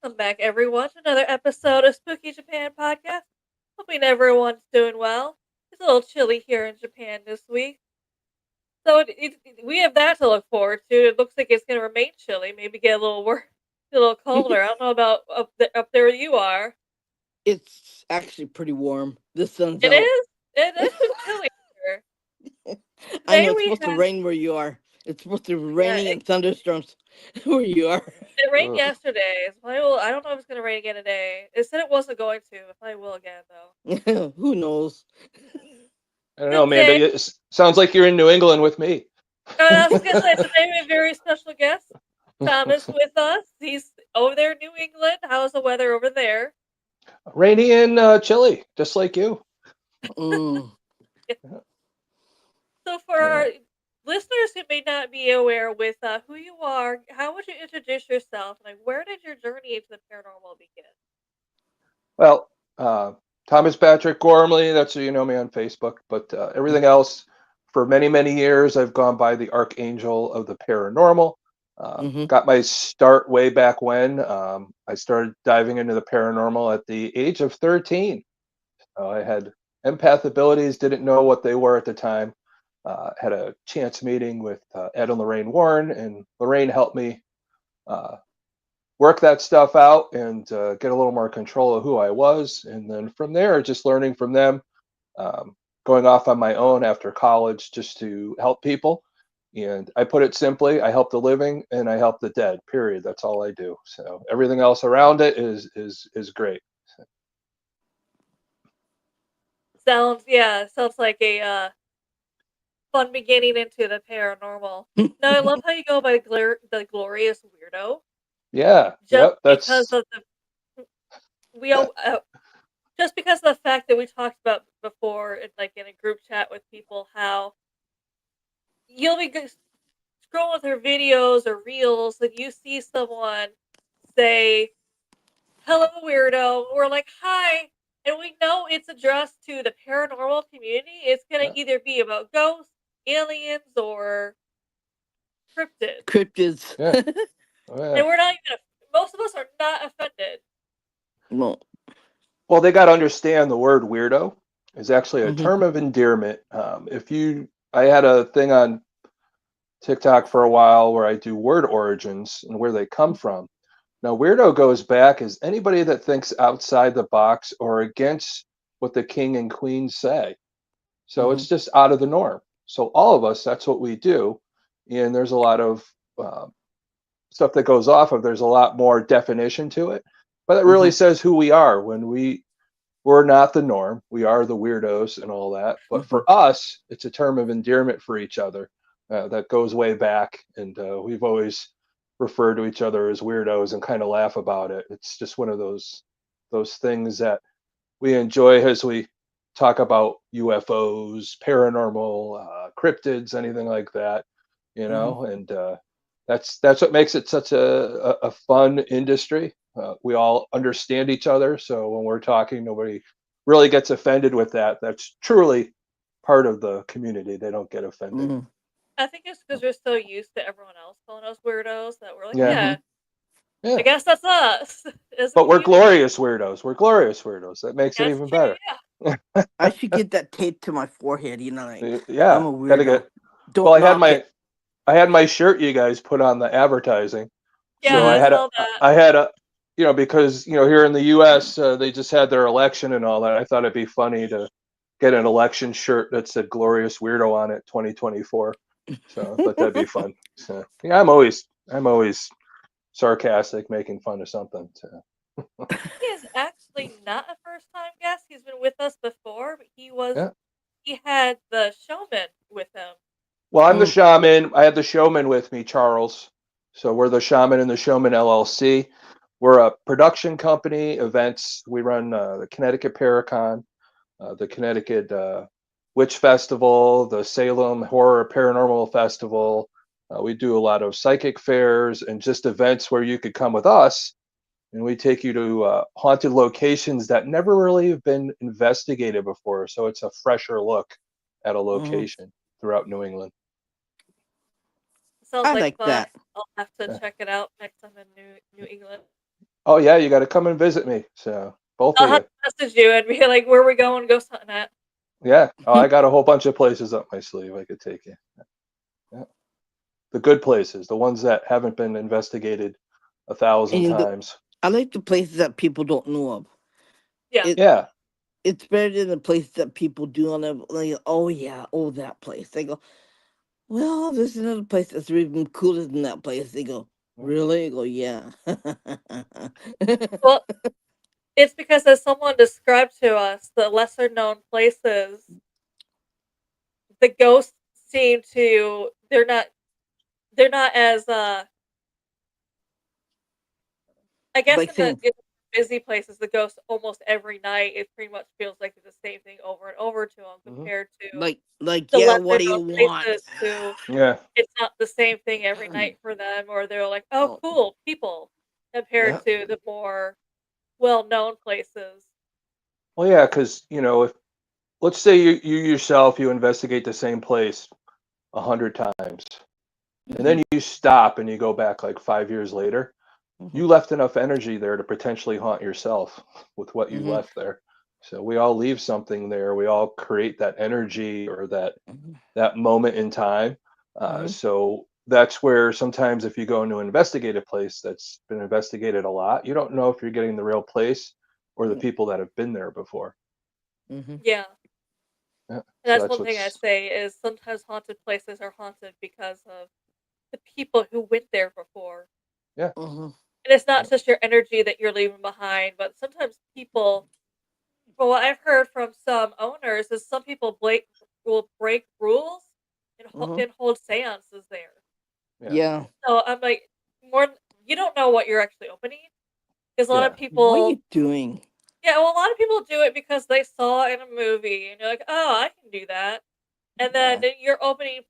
Welcome back, everyone, to another episode of Spooky Japan Podcast. Hoping everyone's doing well. It's a little chilly here in Japan this week, so we have that to look forward to. It looks like it's going to remain chilly, maybe get a little a little colder. I don't know about up there where you are. It's actually pretty warm. The sun's It out. is. It's been chilly here. I know Today it's we supposed to have rain where you are. It's supposed to be yeah, raining and thunderstorms where you are. it rained Ugh. yesterday. So I don't know if it's going to rain again today. It said it wasn't going to. It probably will again though. Who knows? I don't know, Amanda. Today It sounds like you're in New England with me. I was gonna say today we have a very special guest, Thomas, with us. He's over there in New England. How's the weather over there? Rainy and chilly, just like you. Mm. So, for Yeah. our listeners who may not be aware with who you are, how would you introduce yourself? Like, where did your journey into the paranormal begin? Well, Thomas Patrick Gormley. That's who you know me on Facebook. But everything else, for many, many years, I've gone by the Archangel of the Paranormal. Mm-hmm. Got my start way back when. I started diving into the paranormal at the age of 13. I had empath abilities, didn't know what they were at the time. Had a chance meeting with Ed and Lorraine Warren, and Lorraine helped me uh, work that stuff out and get a little more control of who I was. And then from there, just learning from them, um, going off on my own after college just to help people. And I put it simply, I help the living and I help the dead, period. That's all I do. So everything else around it is great. Sounds like a fun beginning into the paranormal. Now, I love how you go by the Glorious Weirdo, Yeah, just yep, because that's of the we all. Just because of the fact that we talked about before, in a group chat with people, how you'll be scrolling through videos or reels, and you see someone say, "Hello, weirdo." We're like, "Hi," and we know it's addressed to the paranormal community. It's gonna yeah, either be about ghosts, aliens, or cryptids, Cryptids. yeah, oh, yeah. and we're not even. Most of us are not offended. Well, Well, they got to understand the word weirdo is actually a mm-hmm. term of endearment. I had a thing on TikTok for a while where I do word origins and where they come from. Now, weirdo goes back as anybody that thinks outside the box or against what the king and queen say. So Mm-hmm. it's just out of the norm. So all of us, that's what we do. And there's a lot of uh, stuff that goes off of. There's a lot more definition to it, but it Mm-hmm. really says who we are when we're not the norm. We are the weirdos and all that. But Mm-hmm. for us, it's a term of endearment for each other that goes way back. And we've always referred to each other as weirdos and kind of laugh about it. It's just one of those things that we enjoy as we talk about UFOs, paranormal, cryptids, anything like that, Mm-hmm. and that's what makes it such a fun industry. We all understand each other, so when we're talking, nobody really gets offended with that. That's truly part of the community. They don't get offended. Mm-hmm. I think it's because we're so used to everyone else calling us weirdos that we're like, Yeah, yeah, Mm-hmm. I yeah. guess that's us as a But we're community. glorious weirdos. We're glorious weirdos. That makes it That's even true, better. yeah. I should get that taped to my forehead. Like I'm Yeah, a gotta weirdo. get. Well, Don't knock it. I had my shirt you guys put on the advertising. Yeah, So Mm-hmm. I saw that. I had a, because here in the U.S. They just had their election and all that. I thought it'd be funny to get an election shirt that said "Glorious Weirdo" on it, 2024. So I thought that'd be fun. So yeah, I'm always sarcastic, making fun of something. So, He is actually not a first time guest. He's been with us before, but yeah. he had the showman with him. Well, I'm the Mm-hmm. shaman. I had the showman with me, Charles. So we're the Shaman and the Showman LLC. We're a production company, events. We run the Connecticut Paracon, the Connecticut Witch Festival, the Salem Horror Paranormal Festival. We do a lot of psychic fairs and just events where you could come with us and we take you to haunted locations that never really have been investigated before. So it's a fresher look at a Mm-hmm. location throughout New England. Sounds I like like fun. that. I'll have to Yeah. check it out next time in New England. Oh yeah, you got to come and visit me. So both I'll of have you. to message you and be like, "Where we going? Ghost hunting at?" Yeah. Oh, I got a whole bunch of places up my sleeve I could take you. Yeah. The good places, the ones that haven't been investigated a thousand And times. I like the places that people don't know of. Yeah, It Yeah. it's better than the places that people do on them. Like, oh yeah, oh that place. They go, well, there's another place that's even cooler than that place. They go, really? I go, yeah. well, it's because as someone described to us, the lesser known places, the ghosts seem to they're not as I guess Like saying, in the busy places, the ghosts almost every night it pretty much feels like it's the same thing over and over to them Hmm. compared to like, the yeah, lesser what do you known want? places who Yeah. it's not the same thing every night for them, or they're like, "Oh, Oh, cool, people," Yeah. compared to the more well-known places. Well, yeah, because if let's say you yourself you investigate the same place 100 times, and mm-hmm, then you stop and you go back like 5 years later, mm-hmm, you left enough energy there to potentially haunt yourself with what you mm-hmm, left there. So we all leave something there. We all create that energy or that moment in time. mm-hmm, So that's where sometimes if you go into an investigative place that's been investigated a lot, you don't know if you're getting the real place or the people that have been there before. mm-hmm, Yeah, Yeah. and So that's that's one thing I what's say is sometimes haunted places are haunted because of the people who went there before. yeah. mm-hmm, And it's not Yeah. just your energy that you're leaving behind, but sometimes people, well, what I've heard from some owners is some people will break rules mm-hmm. and hold seances there. Yeah. Yeah. So I'm like, more you don't know what you're actually opening because a lot of Yeah. What are people, you doing? yeah, well, a lot of people do it because they saw it in a movie and you're like, oh, I can do that, and then Yeah. you're opening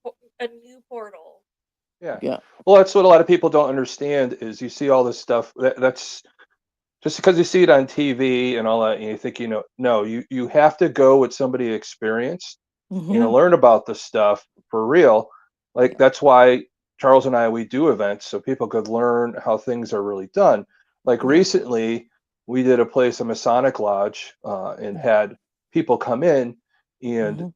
a new portal. Yeah. Yeah. Well, that's what a lot of people don't understand is you see all this stuff that's just because you see it on TV and all that, and you think no, you have to go with somebody experienced, Mm-hmm. learn about the stuff for real. Like Yeah. that's why Charles and I we do events so people could learn how things are really done. Like Yeah. recently, we did a place, a Masonic lodge, and had people come in, and Mm-hmm.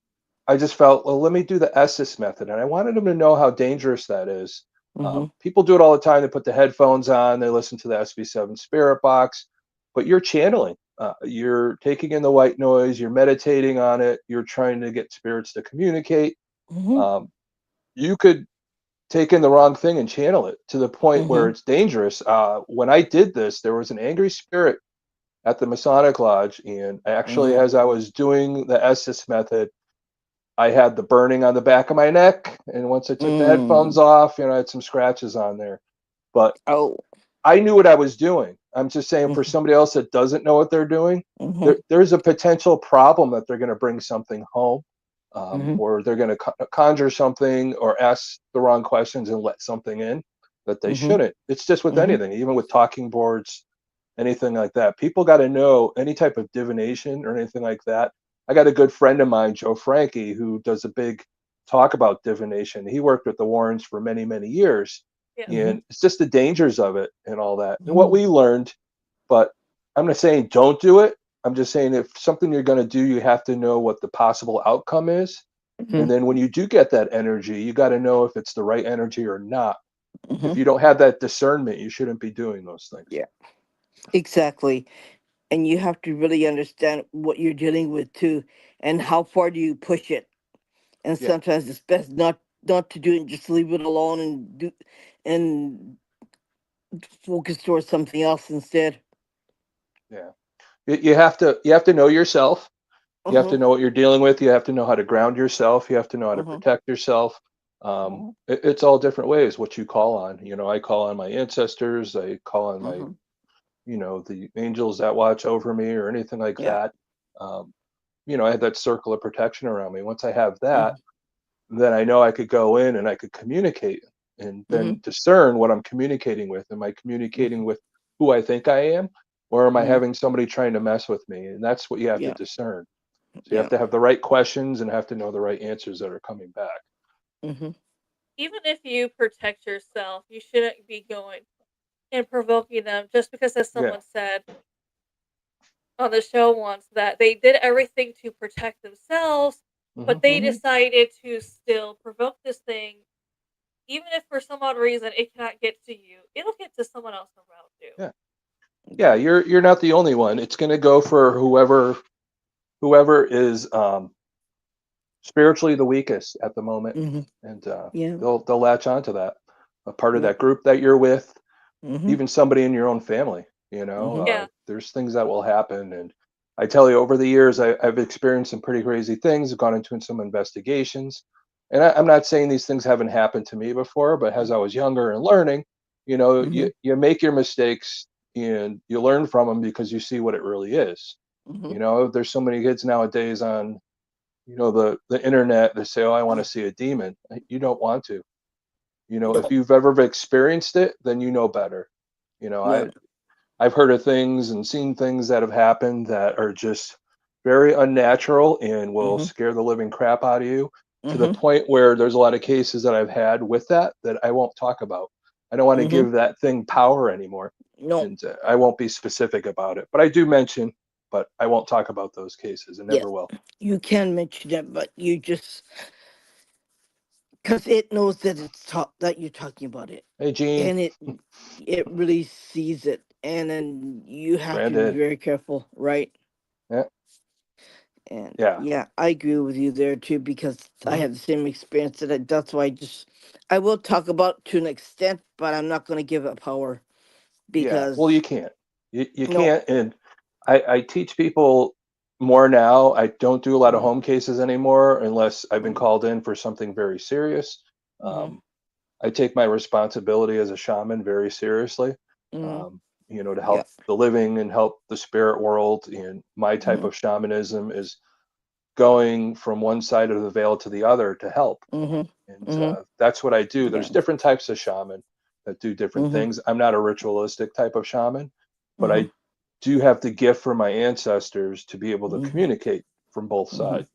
I just felt, well, let me do the Estes method, and I wanted them to know how dangerous that is. Mm-hmm. People do it all the time. They put the headphones on, they listen to the SB7 Spirit Box, but you're channeling. You're taking in the white noise. You're meditating on it. You're trying to get spirits to communicate. Mm-hmm. Um, you could take in the wrong thing and channel it to the point where Mm-hmm. it's dangerous. When I did this, there was an angry spirit at the Masonic Lodge, and actually, Mm-hmm. as I was doing the Estes method, I had the burning on the back of my neck, and once I took the Mm. headphones off, I had some scratches on there. But Oh. I knew what I was doing. I'm just saying for Mm-hmm. somebody else that doesn't know what they're doing, Mm-hmm. there's a potential problem that they're going to bring something home, Mm-hmm. or they're going to conjure something or ask the wrong questions and let something in that they Mm-hmm. shouldn't. It's just with Mm-hmm. anything, even with talking boards, anything like that. People got to know any type of divination or anything like that. I got a good friend of mine, Joe Frankie, who does a big talk about divination. He worked with the Warrens for many, many years, Yeah. Mm-hmm. and it's just the dangers of it and all that. And what Mm-hmm. we learned, but I'm not saying don't do it. I'm just saying if something you're going to do, you have to know what the possible outcome is. And Mm-hmm. then when you do get that energy, you got to know if it's the right energy or not. If Mm-hmm. you don't have that discernment, you shouldn't be doing those things. Yeah. Exactly. And you have to really understand what you're dealing with too, and how far do you push it. And Yeah. sometimes it's best not to do it. Just leave it alone and focus towards something else instead. Yeah. You have to know yourself. You have to Uh-huh. know what you're dealing with. You have to know how to ground yourself. You have to know how to Uh-huh. protect yourself. Uh-huh. It's all different ways what you call on. I call on my ancestors. I call on my, Uh-huh. the angels that watch over me or anything like Yeah. that. Um, I had that circle of protection around me. Once I have that, Uh-huh. then I know I could go in and I could communicate and Uh-huh. then discern what I'm communicating with. Am I communicating with who I think I am, or am I Uh-huh. having somebody trying to mess with me? And that's what you have to Yeah. discern. So you have Yeah. to have the right questions and have to know the right answers that are coming back. Uh-huh. Even if you protect yourself, you shouldn't be going. and provoking them just because, as Yeah. someone said on the show once, that they did everything to protect themselves, Hmm. but they Mm-hmm. decided to still provoke this thing, even if for some odd reason it cannot get to you, it'll get to someone else around you. Yeah. Yeah. Yeah. You're not the only one. It's going to go for whoever is spiritually the weakest at the moment, Mm-hmm. and Yeah. they'll latch onto that. A part of Yeah. that group that you're with, Mm-hmm. even somebody in your own family. Mm-hmm. Yeah. There's things that will happen, and I tell you, over the years, I've experienced some pretty crazy things. I've gone into some investigations, and I'm not saying these things haven't happened to me before, but as I was younger and learning, Mm-hmm. you make your mistakes and you learn from them because you see what it really is. Mm-hmm. There's so many kids nowadays on the internet that say, "Oh, I want to see a demon." You don't want to. If No. you've ever experienced it, then you know better. You know, Yeah. I I've heard of things and seen things that have happened that are just very unnatural and will Mm-hmm. scare the living crap out of you, to the Mm-hmm. point where there's a lot of cases that I've had with that I won't talk about. I don't want to Mm-hmm. give that thing power anymore, No. and I won't be specific about it. But I do mention, but I won't talk about those cases and Yes. never will. You can mention it, but you just because it knows that that you're talking about it, Hey, Gene, and it really sees it, and then you have to be Brandon, very careful, right? yeah, And yeah. yeah, I agree with you there too because I Mhm. had the same experience that that's why I will talk about to an extent, but I'm not going to give it power Yeah, well, you because can't. You no. can't, and I teach people more now. I don't do a lot of Mm-hmm. home cases anymore unless I've been Mm-hmm. called in for something very serious. Mm-hmm. Um, I take my responsibility as a shaman very seriously, Mm-hmm. to Yeah. help the living and help the spirit world. And my type Mm-hmm. of shamanism is going from one side of the veil to the other to help. Mm-hmm. And Mm-hmm. that's what I do. Yeah. There's different types of shaman that do different Mm-hmm. things. I'm not a ritualistic type of shaman, but Mm-hmm. I do have the gift from my ancestors to be able to Mm-hmm. communicate from both Mm-hmm. sides.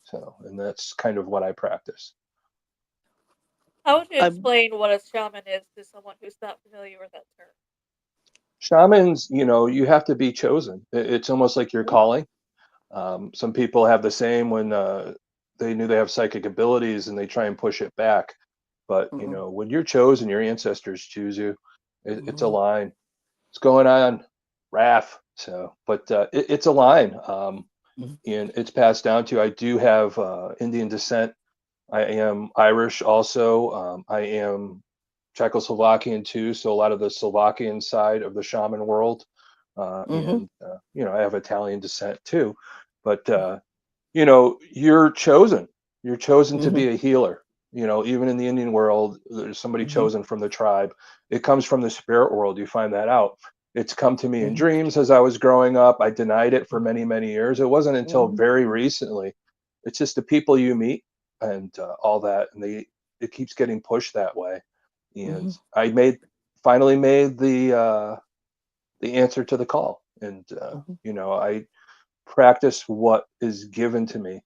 So, and that's kind of what I practice. How would you I explain what a shaman is to someone who's not familiar with that term? Shamans, you have to be chosen. It's almost like your mm-hmm. calling. Some people have the same when they knew they have psychic abilities and they try and push it back. But Mm-hmm. when you're chosen, your ancestors choose you. It's a Mm-hmm. line. What's going on, Raph? So, but it's a line, and it's passed down to. I do have Indian descent. I am Irish also. I am Czechoslovakian too, so a lot of the Slovakian side of the shaman world, Mm-hmm. and I have Italian descent too. But you're chosen. You're chosen to Mm-hmm. be a healer. Even in the Indian world, there's somebody Mm-hmm. chosen from the tribe. It comes from the spirit world. You find that out. It's come to me in Mm-hmm. dreams as I was growing up. I denied it for many, many years. It wasn't until Mm-hmm. very recently. It's just the people you meet and all that, and it keeps getting pushed that way. And Mm-hmm. finally made the answer to the call, and Mm-hmm. I practice what is given to me.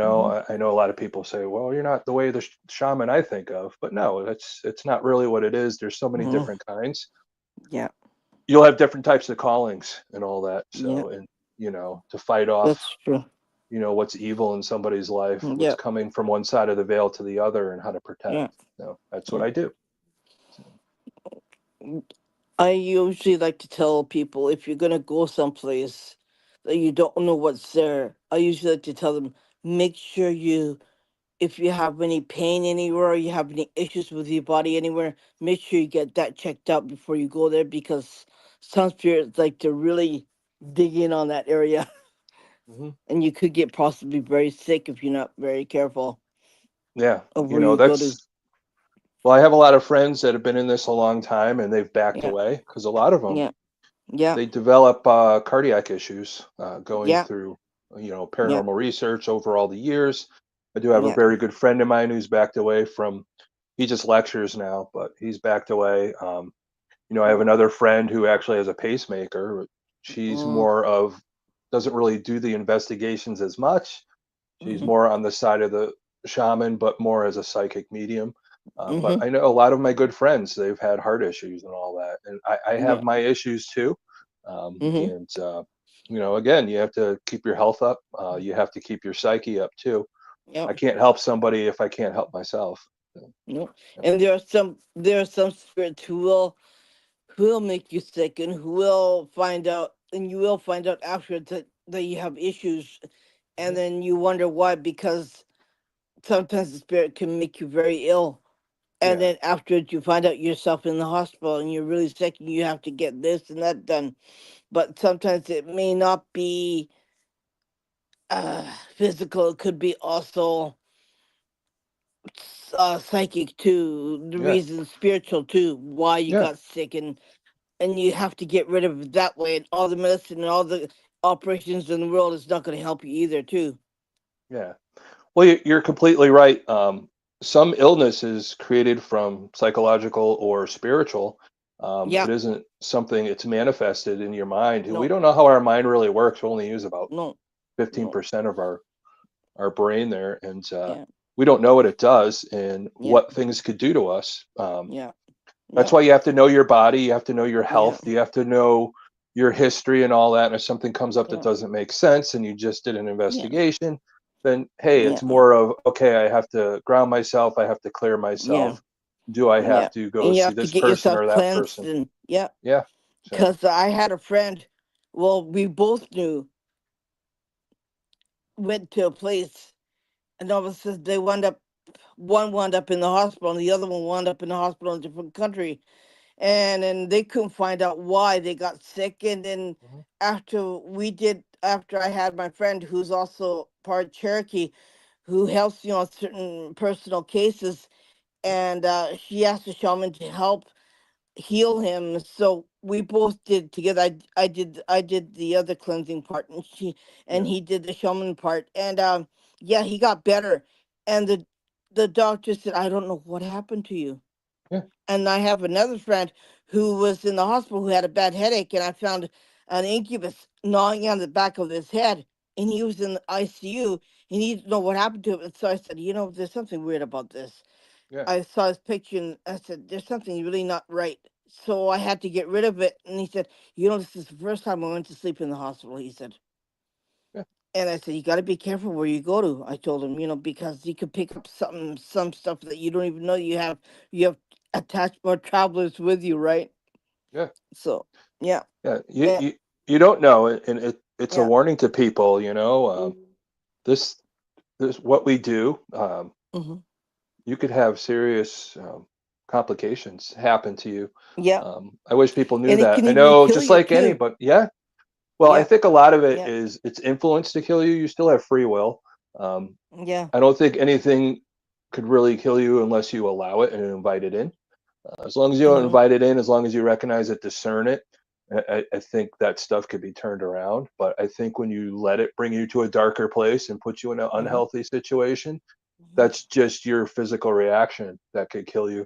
Mm-hmm. I know a lot of people say, well, you're not the way the shaman I think of, but no, it's not really what it is. There's so many Mm-hmm. different kinds. Yeah. You'll have different types of callings and all that. Yeah. So, and to fight off, That's true. what's evil in somebody's life, what's Yeah. coming from one side of the veil to the other, and how to protect. Yeah. So that's what Yeah. I do. So, I usually like to tell people if you're gonna go someplace that you don't know what's there, I usually like to tell them make sure if you have any pain anywhere or you have any issues with your body anywhere, make sure you get that checked out before you go there because some spirits like to really dig in on that area mhm. and you could get possibly very sick if you're not very careful Yeah, of where you go to. well, I have a lot of friends that have been in this a long time and they've backed Yeah, away because a lot of them, yeah, yeah, they develop cardiac issues going yeah, through yeah, paranormal research over all the years. I do have a yeah. very good friend of mine who's backed away from. He just lectures now, but he's backed away. I have another friend who actually has a pacemaker. She's Mm, more of doesn't really do the investigations as much. She's mm-hmm, more on the side of the shaman, but more as a psychic medium. But Mm-hmm. I know a lot of my good friends, they've had heart issues and all that. And I have Yeah. my issues too. Mm-hmm. And, again, you have to keep your health up. You have to keep your psyche up too. Yeah. I can't help somebody if I can't help myself. So, No. yeah. And there are some spirits who will make you sick and who will find out, and you will find out afterwards that you have issues, and Mhm. then you wonder why, because sometimes the spirit can make you very ill, and Yeah. then afterwards you find out yourself in the hospital and you're really sick and you have to get this and that done. But sometimes it may not be physical, it could be also psychic too, the Yeah. reason spiritual too, why you Yeah. got sick, and you have to get rid of it that way, and all the medicine and all the operations in the world is not going to help you either too. Yeah. Well, you're completely right. Some illness is created from psychological or spiritual. Yeah. It isn't something it's manifested in your mind. We No. don't know how our mind really works. We only use about No. No. 15% of our brain there, and Yeah. we don't know what it does and Yeah. what things could do to us. Yeah. That's Yeah. why you have to know your body. You have to know your Yeah. health. You have to know your history and all that. And if something comes up that Yeah. doesn't make sense and you just did an Yeah. investigation, then hey, Yeah. it's more of okay, I have to ground myself. I have to clear Yeah. myself. Do I Yeah. have to go And you see have to this get person yourself or that cleansed, person? and yeah, Yeah. So, because I had a friend. Well, we both knew, went to a place, and all of a sudden they wound up. One wound up in the hospital, and the other one wound up in the hospital in a different country, and then they couldn't find out why they got sick. And then mhm, after I had my friend who's also part Cherokee, who helps me on certain personal cases, and she asked the shaman to help heal him. So we both did together. I did the other cleansing part, and yeah, he did the shaman part. And yeah, he got better. And the doctor said, I don't know what happened to you. yeah, And I have another friend who was in the hospital who had a bad headache, and I found an incubus gnawing on the back of his head, and he was in the ICU, and he didn't know what happened to him. And so I said, there's something weird about this. yeah, I saw his picture, and I said, there's something really not right. So I had to get rid of it. And he said, this is the first time I went to sleep in the hospital, he said. yeah, And I said, you got to be careful where you go to. I told him, because you could pick up some stuff that you don't even know you have. You have attached more travelers with you, right? yeah, So, yeah, yeah. You and you you don't know, and it's a yeah, warning to people. mm, This this what we do. hmm, You could have serious complications happen to you. yeah, I wish people knew and it that. can I even know, kill just you like too. anybody. Yeah. Well, I Yeah, think a lot of it yeah, is it's influence to kill you. You still have free will. Um, yeah, I don't think anything could really kill you unless you allow it and invite it in. As long as you don't hmm, invite it in, as long as you recognize it, discern it, I think that stuff could be turned around. But I think when you let it bring you to a darker place and put you in an hmm, unhealthy situation, hmm. that's just your physical reaction that could kill you.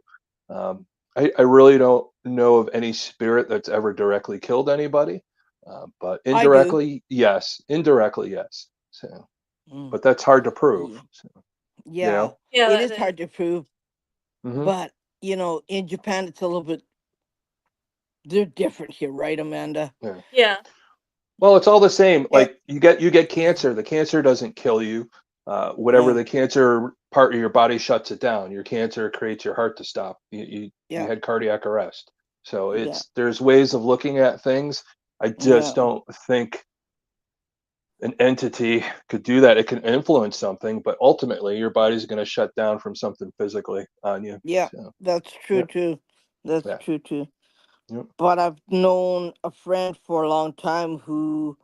I really don't know of any spirit that's ever directly killed anybody, but I do. indirectly, yes. Indirectly, yes. So, Mm, but that's hard to prove. yeah, So, you yeah, know. Yeah, it that is is. hard to prove, Hmm. but in Japan, it's a little bit. They're different here, right, Amanda? Yeah. Yeah. Well, it's all the same. Eh, Like you get yeah, cancer. The cancer doesn't kill you. Whatever yeah, the cancer part of your body shuts it down. Your cancer creates your heart to stop. You yeah, had cardiac arrest. So yeah, there's ways of looking at things. I just yeah, don't think an entity could do that. It can influence something, but ultimately your body's going to shut down from something physically on you. yeah. So That's true yeah, too. That's yeah, true too. yeah, But I've known a friend for a long time who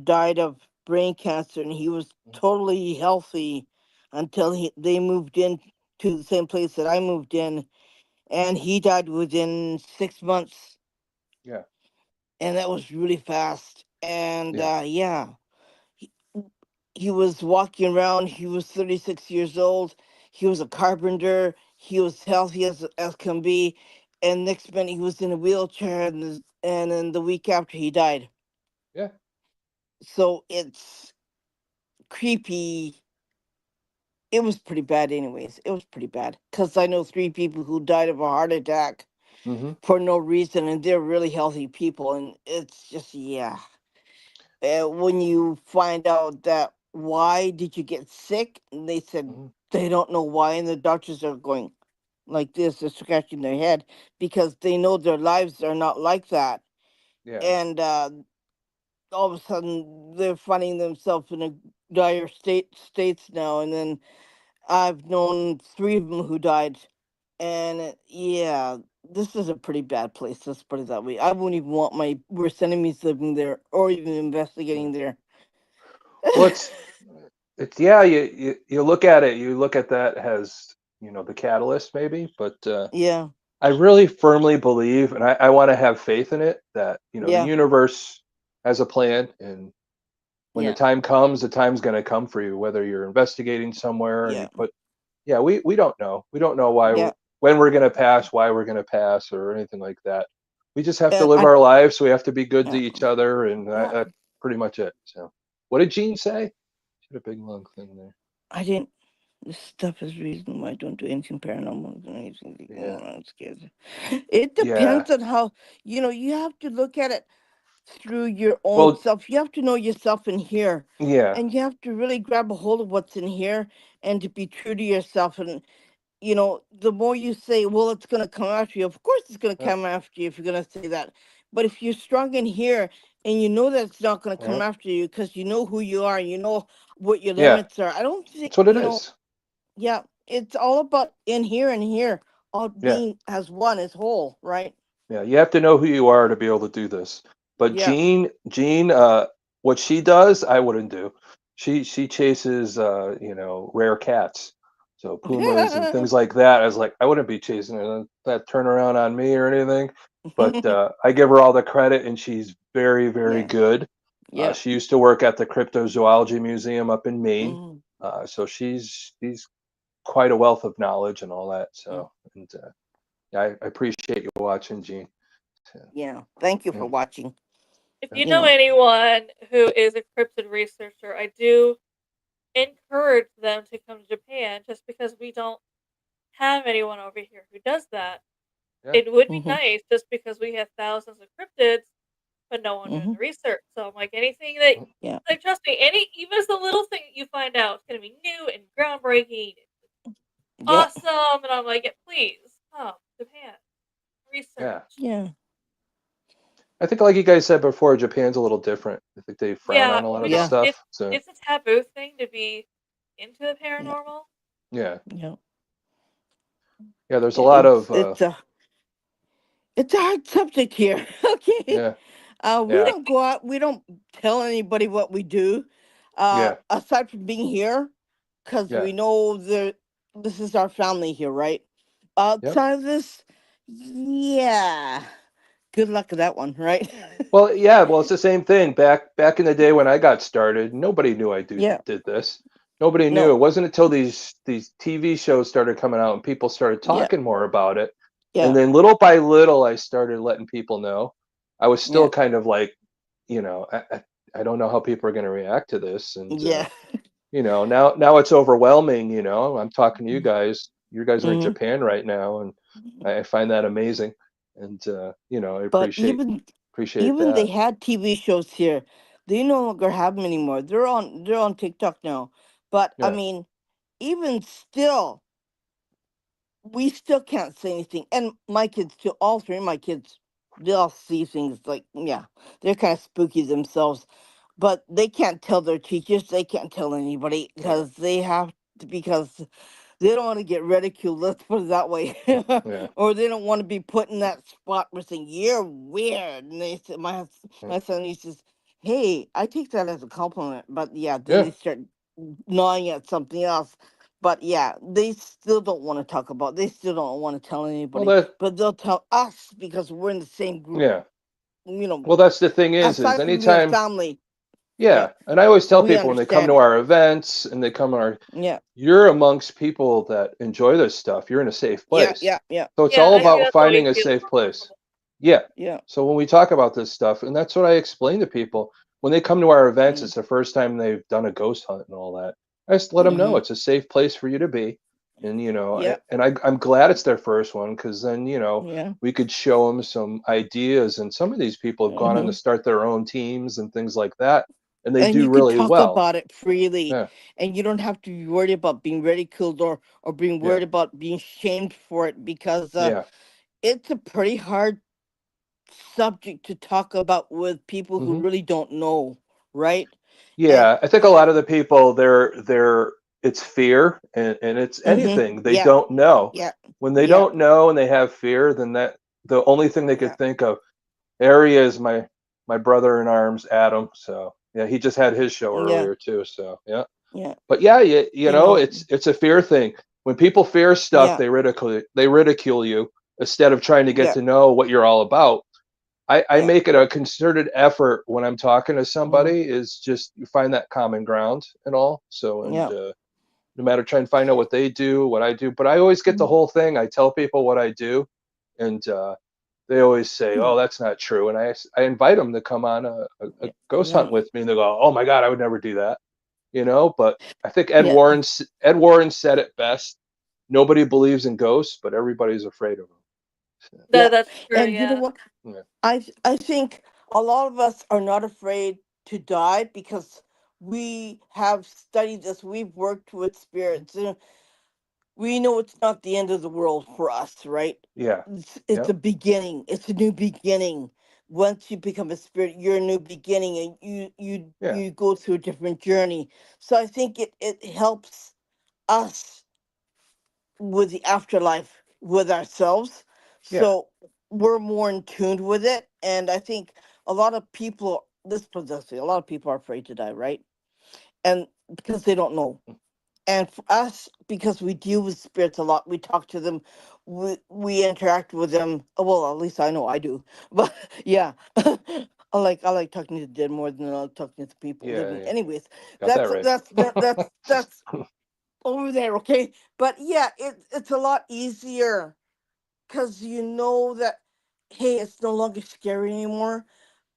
died of brain cancer, and he was totally healthy until they moved in to the same place that I moved in, and he died within 6 months, yeah, and that was really fast. And yeah, yeah, he, he was walking around. He was 36 years old. He was a carpenter. He was healthy as can be. And next minute, he was in a wheelchair, and then the week after, he died. yeah, So it's creepy it was pretty bad anyways. It was pretty bad because I know 3 people who died of a heart attack Hmm. for no reason, and they're really healthy people, and it's just, yeah. When you find out that why did you get sick, and they said Hmm. they don't know why, and the doctors are going like this, they're scratching their head because they know their lives are not like that, Yeah. and all of a sudden they're finding themselves in a dire states now. And then I've known 3 of them who died, and yeah, this is a pretty bad place. Let's put it that way. I wouldn't even want my worst enemies living there or even Yeah. investigating there. Well, it's yeah. You look at it. You look at that as the catalyst maybe, but Yeah, I really firmly believe, and I want to have faith in it, that the yeah, universe has a plan, and when the yeah, time comes, the time's going to come for you. Whether you're investigating somewhere and yeah, you put, yeah, we don't know. We don't know yeah. when we're going to pass, why we're going to pass, or anything like that. We just have to And live I, our lives. We have to be good to yeah, each other, and yeah. that's pretty much it. So, what did Gene say? She had a big long thing there. I didn't. This stuff is reason why I don't do anything paranormal. Yeah, I'm scared. It yeah. depends on how you have to look at it through your own Well, self. You have to know yourself in here, yeah, and you have to really grab a hold of what's in here and to be true to yourself. And the more you say, well, it's going to come after you, of course it's going to yep, come after you if you're going to say that. But if you're strong in here and you know that it's not going to come yep, after you because you know who you are and you know what your yeah. limits are, I don't think, That's what it is. yeah, it's all about in here and here, all Yeah. being as one, as whole, right? Yeah, you have to know who you are to be able to do this. But Yeah. Jean, what she does, I wouldn't do. She chases, rare cats, so pumas and things like that. I was like, I wouldn't be chasing her. That turn around on me or anything. But I give her all the credit, and she's very, very Yeah. good. Yeah. She used to work at the Cryptozoology Museum up in Maine, Mm, so she's quite a wealth of knowledge and all that. mm, So, and I appreciate you watching, Gene. So, yeah. Thank you yeah. for watching. If Yeah. you You know know. anyone who is a cryptid researcher, I do encourage them to come to Japan just because we don't have anyone over here who does that. Yeah. It would be Mhm. nice just because we have thousands of cryptids, but no one doing the Mhm. research. So I'm like, anything that, Yeah. like, trust me, even if it's the little thing that you find out, it's going to be new and groundbreaking, Yeah. awesome. And I'm like, yeah, please come, Japan, Yeah. research. Yeah. I think, like you guys said before, Japan's a little different. I think they frown Yeah, on a lot we of the don't. Yeah. stuff. So, It's a taboo thing to be into the Yeah. paranormal. yeah. Yeah. Yeah. There's a lot It's of, it's a it's a hard subject here. Okay. yeah. We Yeah. It, don't go out. We don't tell anybody what we do. Yeah. Aside from being here, because Yeah. we know this is our family here, right? Yep. Outside of this, yeah. Good luck with that one, right? Well, yeah. Well, it's the same thing. Back in the day when I got started, nobody knew I Yeah. did this. Nobody knew. No. It wasn't until these TV shows started coming out and people started Yeah. talking more about it. And Yeah. then little by little, I started letting people know. I was still Yeah. kind of like, I don't know how people are going to react to this. And, Yeah. now it's overwhelming. I'm talking to you guys. You guys are in Hmm. Japan right now, and I find that amazing. And, I But appreciate even they that. had TV shows here. They no longer have them anymore. They're on TikTok now. But I Yeah. mean, even still, we still can't say anything. And my kids too, all 3 of my kids, they all see things like, yeah, they're kind of spooky themselves. But they can't tell their teachers, they can't tell anybody Yeah. because they don't want to get ridiculed, let's put it that way. Yeah. Or they don't want to be put in that spot where saying, you're weird. And they said, Yeah. my son, he says, hey, I take that as a compliment. But yeah, then Yeah. they start gnawing at something else. But yeah, they still don't want to talk about, they still don't want to tell Well, anybody. that. But they'll tell us because we're in the same group. Yeah. You know, Well, that's the thing is aside from being a anytime. family, yeah, Yeah, and I always tell we people when they come to understand it. our events and they come to our, Yeah, you're amongst people that enjoy this stuff. You're in a safe yeah, place. yeah, yeah, So it's yeah, all I think about that's what we finding a feel safe more place. comfortable. Yeah. yeah. So when we talk about this stuff, and that's what I explain to people when they come to our events, Mm, it's the first time they've done a ghost hunt and all that. I just let them know Mhm. it's a safe place for you to be. And, Yep. I'm glad it's their first one because then, Yeah. we could show them some ideas. And some of these people have gone on to Mhm. start their own teams and things like that. And they And do you can really talk well. about it freely, Yeah. and you don't have to be worried about being ridiculed or being Yeah. worried about being shamed for it, because Yeah. it's a pretty hard subject to talk about with people who Hmm. really don't know, right? And Yeah. I think a lot of the people, it's fear and it's mhm. anything they Yeah. don't know. Yeah. When they Yeah. don't know and they have fear, then the only thing they could Yeah. think of. There he is, my brother in arms, Adam. So yeah, he just had his show Yeah. earlier too. So yeah, Yeah. but yeah, you You know, know. it's a fear thing. When people fear stuff, Yeah. they ridicule you instead of trying to get Yeah. to know what you're all about. I Yeah. make it a concerted effort when I'm talking to Mhm. somebody is just you find that common ground and all. So and Yeah. no matter try and find out what they do, what I do, but I always get the Mhm. whole thing. I tell people what I do, and they always say, Mhm. "Oh, that's not true," and I invite them to come on a Yeah. ghost Yeah. hunt with me, and they go, "Oh my God, I would never do that," But I think Yeah. Ed Warren said it best. Nobody believes in ghosts, but everybody's afraid of them. So, Yeah. That's true. And you know Yeah. what? yeah, I think a lot of us are not afraid to die because we have studied this. We've worked with spirits. And we know it's not the end of the world for us, right? yeah, It's yep, a beginning. It's a new beginning. Once you become a spirit, you're a new beginning, and yeah, you go through a different journey. So I think it helps us with the afterlife with ourselves. yeah, So we're more in tune with it. And I think a lot of people, this possessing, a lot of people are afraid to die, right? And because they don't know. And for us, because we deal with spirits a lot, we talk to them, we interact with them. Well, at least I know I do. But yeah, I like talking to the dead more than I like talking to the people yeah, living. yeah. Anyways, Got that right. that's over there, okay? But yeah, it's a lot easier because you know that, hey, it's no longer scary anymore.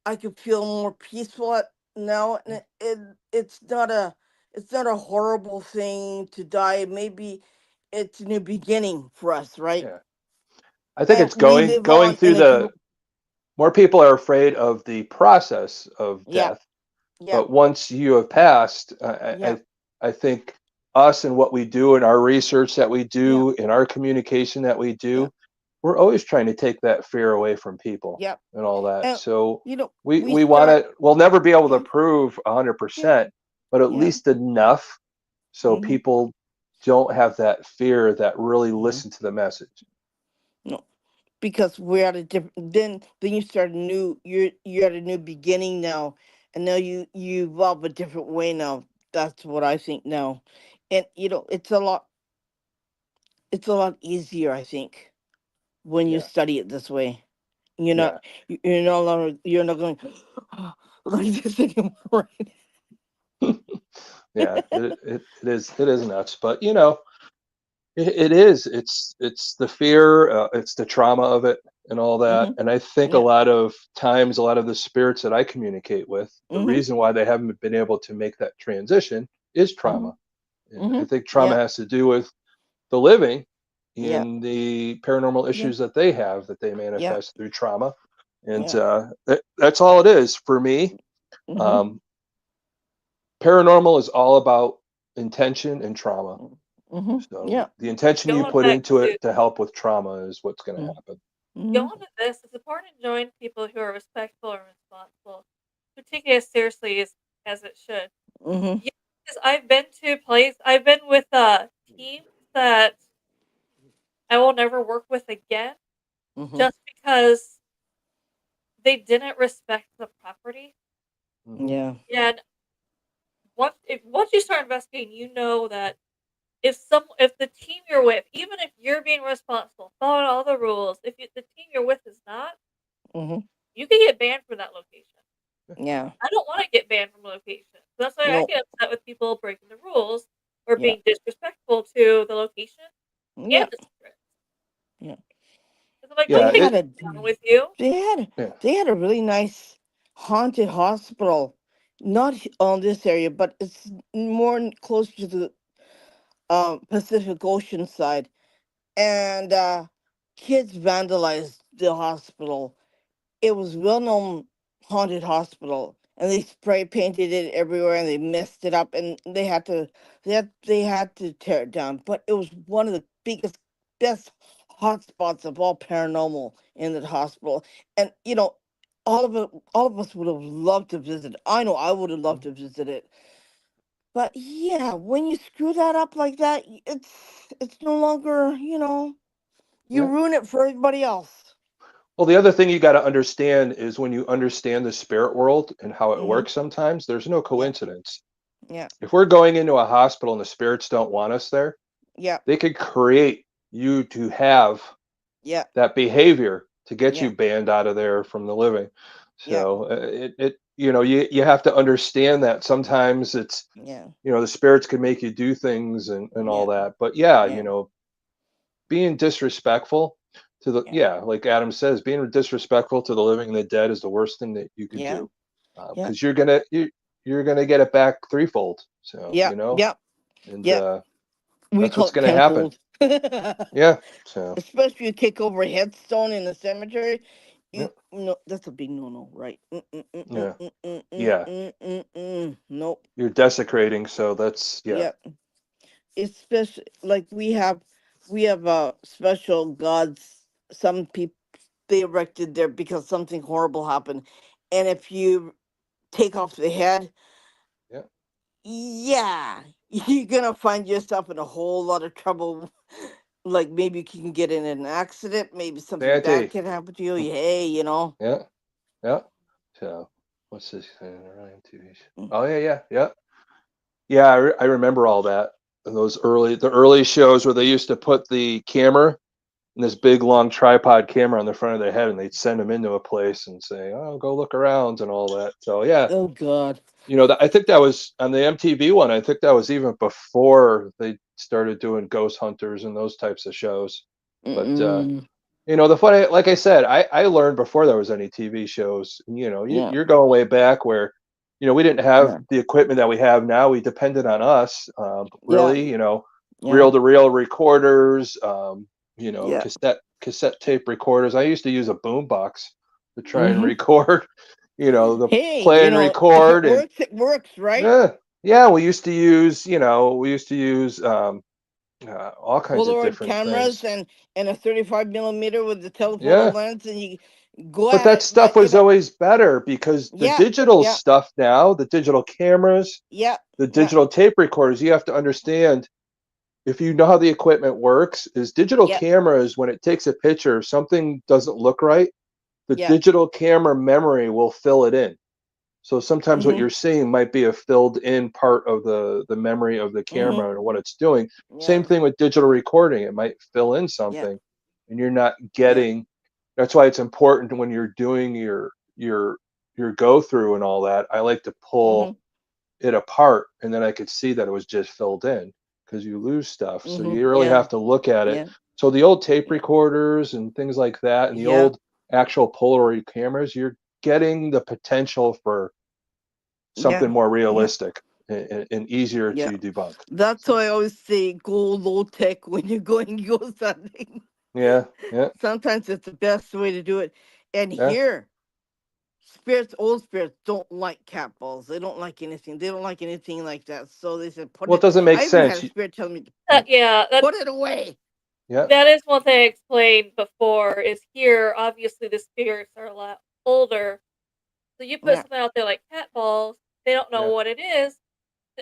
I can feel more peaceful now, and it's not a horrible thing to die. Maybe it's a new beginning for us, right? Yeah, I think And it's we going live going on through in a the different. more people are afraid of the process of Yeah. death. Yeah. But once you have passed, Yeah. I think us and what we do in our research that we Yeah. do in our communication that we Yeah. do, we're always trying to take that fear away from people Yeah. and all that. And So we we want start. to. We'll never be able to Yeah. prove Yeah. 100%, but at Yeah. least enough so Mm-hmm. people don't have that fear that really Mm-hmm. listen to the message. No, because we're at a different. Then you start a new. You're at a new beginning now, and now you evolve a different way now. That's what I think now, and it's a lot easier, I think, when you Yeah, study it this way. You're not yeah, you're not going like this anymore, right? yeah. It is nuts, but it is. It's the fear, it's the trauma of it and all that. Mm-hmm. And I think a Yeah. lot of times, a lot of the spirits that I communicate with, the Mm-hmm. reason why they haven't been able to make that transition is Mm-hmm. trauma. And Mm-hmm. I think trauma Yeah. has to do with the living Yeah. and the paranormal Yeah. issues that they have that they Yeah. manifest through trauma. And Yeah. that's all it is for me. Mm-hmm. Um, Paranormal is all about intention and trauma. Mm-hmm. So Yeah. the intention you Going put back into to it to help with trauma is what's going to happen. Mm-hmm. going to this, it's important to join people who are respectful and responsible, who take it as seriously as it should. Mm-hmm. Yeah, because I've been with teams that I will never work with again Mm-hmm. just because they didn't respect the property. Hmm. Yeah. And once you start investigating, you know that if the team you're with, even if you're being responsible, following all the rules, the team you're with is not, Mm-hmm. you can get banned from that location. Yeah. I don't want to get banned from a location. So that's why I No. get upset with people breaking the rules or Yeah. being disrespectful to the location and Yeah. the spirits. Yeah. 'Cause I'm like, They don't Yeah, take had it. a me down with you. they had Yeah, they had a really nice haunted hospital not on this area, but it's more closer to the Pacific Ocean side, and kids vandalized the hospital. It was well-known haunted hospital, and they spray painted it everywhere, and they messed it up, and they had to tear it down. But it was one of the biggest, best hotspots of all paranormal in that hospital, and all of us would have loved to visit. I know I would have loved to visit it. But yeah, when you screw that up like that, it's no longer, you Yeah. ruin it for everybody else. Well, the other thing you got to understand is when you understand the spirit world and how it Mhm. works sometimes, there's no Yeah. coincidence. Yeah. If we're going into a hospital and the spirits don't want us there, Yeah. they could create you to have Yeah. that behavior to get Yeah. you banned out of there from the living. Yeah. So you have to understand that sometimes it's, Yeah. the spirits can make you do things and all Yeah. that. But yeah, Yeah. being disrespectful to the, Yeah. yeah, like Adam says, being disrespectful to the living and the dead is the worst thing that you could Yeah. do, Yeah. because you're gonna get it back threefold. So Yeah. Yeah. and Yeah. We that's call what's it gonna happen. tenfold. Yeah. So Especially if you kick over a headstone in the cemetery. yeah, No, that's a big no-no, right? yeah, yeah. Nope. You're desecrating. So that's yeah, Yeah. Especially like we have special gods. Some people they erected there because something horrible happened, and if you take off the head, yeah. yeah, you're gonna find yourself in a whole lot of trouble. Like maybe you can get in an accident, maybe something bad Santy. can happen to you. Hey. Yeah, yeah. So what's this thing? Ryan TV show? Mm. Oh yeah, yeah, yeah. Yeah, I remember all that. And the early shows where they used to put the camera in this big long tripod camera on the front of their head, and they'd send them into a place and say, "Oh, go look around" and all that. So yeah, Oh God. I think that was on the MTV one. I think that was even before they started doing ghost hunters and those types of shows. But Mm-mm. the funny, like I said, I learned before there was any TV shows. Yeah. You're going way back where, we didn't have Yeah. the equipment that we have now. We depended on us, Yeah. really, Yeah. reel to reel recorders, Yeah. cassette tape recorders. I used to use a boom box to try and Mm-hmm. record, the Hey, play and if it record. And works, it works, right? yeah, yeah, we used to use all kinds of Polaroid different cameras things. and a 35 millimeter with the telephoto Yeah. lens, and you go But at that it. stuff was always better because the Yeah. digital Yeah. stuff now, the digital cameras, Yeah. the Yeah. digital tape recorders, you have to understand, if you know how the equipment works, is digital Yeah. cameras, when it takes a picture, if something doesn't look right, the Yeah. digital camera memory will fill it in. So sometimes what Mm-hmm. you're seeing might be a filled in part of the memory of the Mm-hmm. camera and what it's doing. Same Yeah. thing with digital recording. It might fill in Yeah. something and you're not Yeah. getting. That's why it's important when you're doing your go through and all that. I like to Mm-hmm. pull it apart and then I could see that it was just filled in, because you lose stuff. So Mm-hmm. you really Yeah. have to look at it. Yeah. So the old tape Yeah. recorders and things like that and the Yeah. old actual Polaroid cameras, you're getting the potential for Yeah. something more Yeah. realistic and easier Yeah. to debunk. That's So why I always say go low tech when you're going ghost hunting. yeah, yeah, Sometimes it's the best way to do it. And yeah. here, old spirits don't like cat balls. They don't like anything. They don't like anything like that. So they said, put Well, it it. doesn't make I even had sense. a spirit tell me to Yeah, put it away. Yeah, that is one thing I explained before. Is here obviously the spirits are a lot older, so you put Yeah. something out there like cat balls, they don't know yeah, what it is.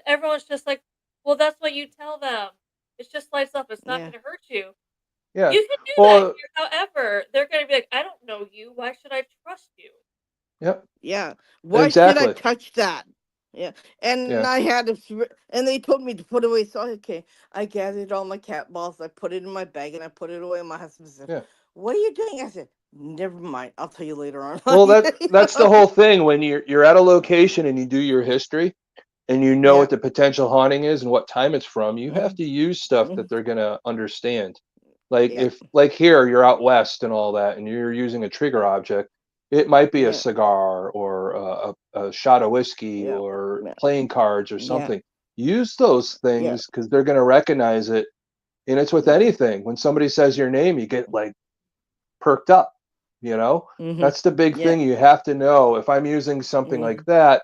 Everyone's just like, well, that's what you tell them. It just lights up. It's not Yeah. going to hurt you. yeah. You can do that Well, here. However, they're going to be like, I don't know you. Why should I trust you? yeah, Yeah. Why should I exactly. touch that? Yeah. And Yeah, I had and they told me to put it away. So okay, I gathered all my cat balls. I put it in my bag and I put it away. And my husband said, yeah. "What are you doing?" I said, "Never mind. I'll tell you later on." Well, that's the whole thing. When you're at a location and you do your history and you know Yeah. what the potential haunting is and what time it's from, you have Hmm. to use stuff Hmm. that they're gonna understand. Like Yeah. if, like here, you're out west and all that, and you're using a trigger object, it might be a Yeah. cigar or or a shot of whiskey Yeah. or Yeah. playing cards or Yeah. something. Use those Yeah. things because they're going to recognize it. And it's with Yeah. anything. When somebody says your name, you get like perked up, you know? Mhm. That's the big Yeah. thing you have to know. If I'm using something like Mhm. that,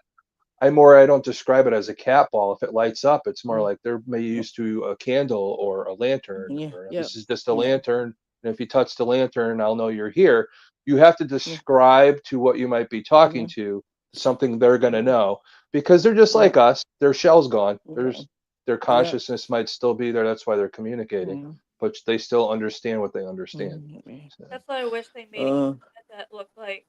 I don't describe it as a cat ball. If it lights up, it's more Mm. like they're maybe used to a candle or a lantern, Yeah. or Yeah. this is just a Yeah. lantern. And if you touch the lantern, I'll know you're here. You have to Yeah. describe to what you might be talking Yeah. to something they're going to Yeah. know because they're just Yeah. like us. Their shell's gone. Yeah. Their Yeah. consciousness might still be there. That's why they're communicating, Yeah. but they still understand what they understand. Mhm. So, That's why I wish they made a Uh. head that look like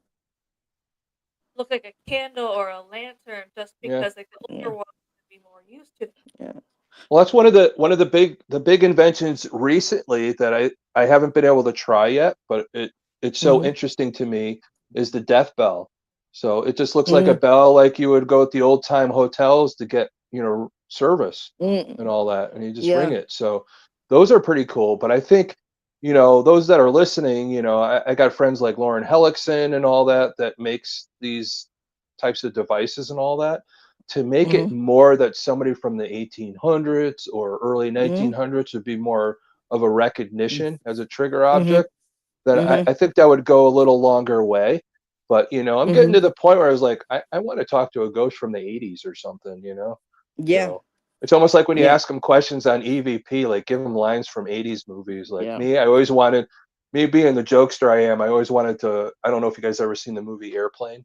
a candle or a lantern, just yeah. because like the Yeah. older ones would be more used to them. Yeah. Well, that's one of the big inventions recently that I haven't been able to try yet, but it's so Mhm. interesting to me is the death bell. So it just looks like a Mhm. bell like you would go at the old time hotels to get, service and Mm. all that, and you just ring Yeah. it. So those are pretty cool. But I think, those that are listening, I got friends like Lauren Hellickson and all that makes these types of devices and all that to make it Mhm. more that somebody from the 1800s or early Mhm. 1900s would be more of a Mm. recognition as a trigger Mhm. object, then Mhm. I think that would go a little longer way. But, I'm getting Mhm. to the point where I was like, I want to talk to a ghost from the 80s or something, Yeah. So it's almost like when you Yeah. ask them questions on EVP, like give them lines from 80s movies. Like Yeah. me, I always wanted, me being the jokester I am, I always wanted to, I don't know if you guys ever seen the movie Airplane,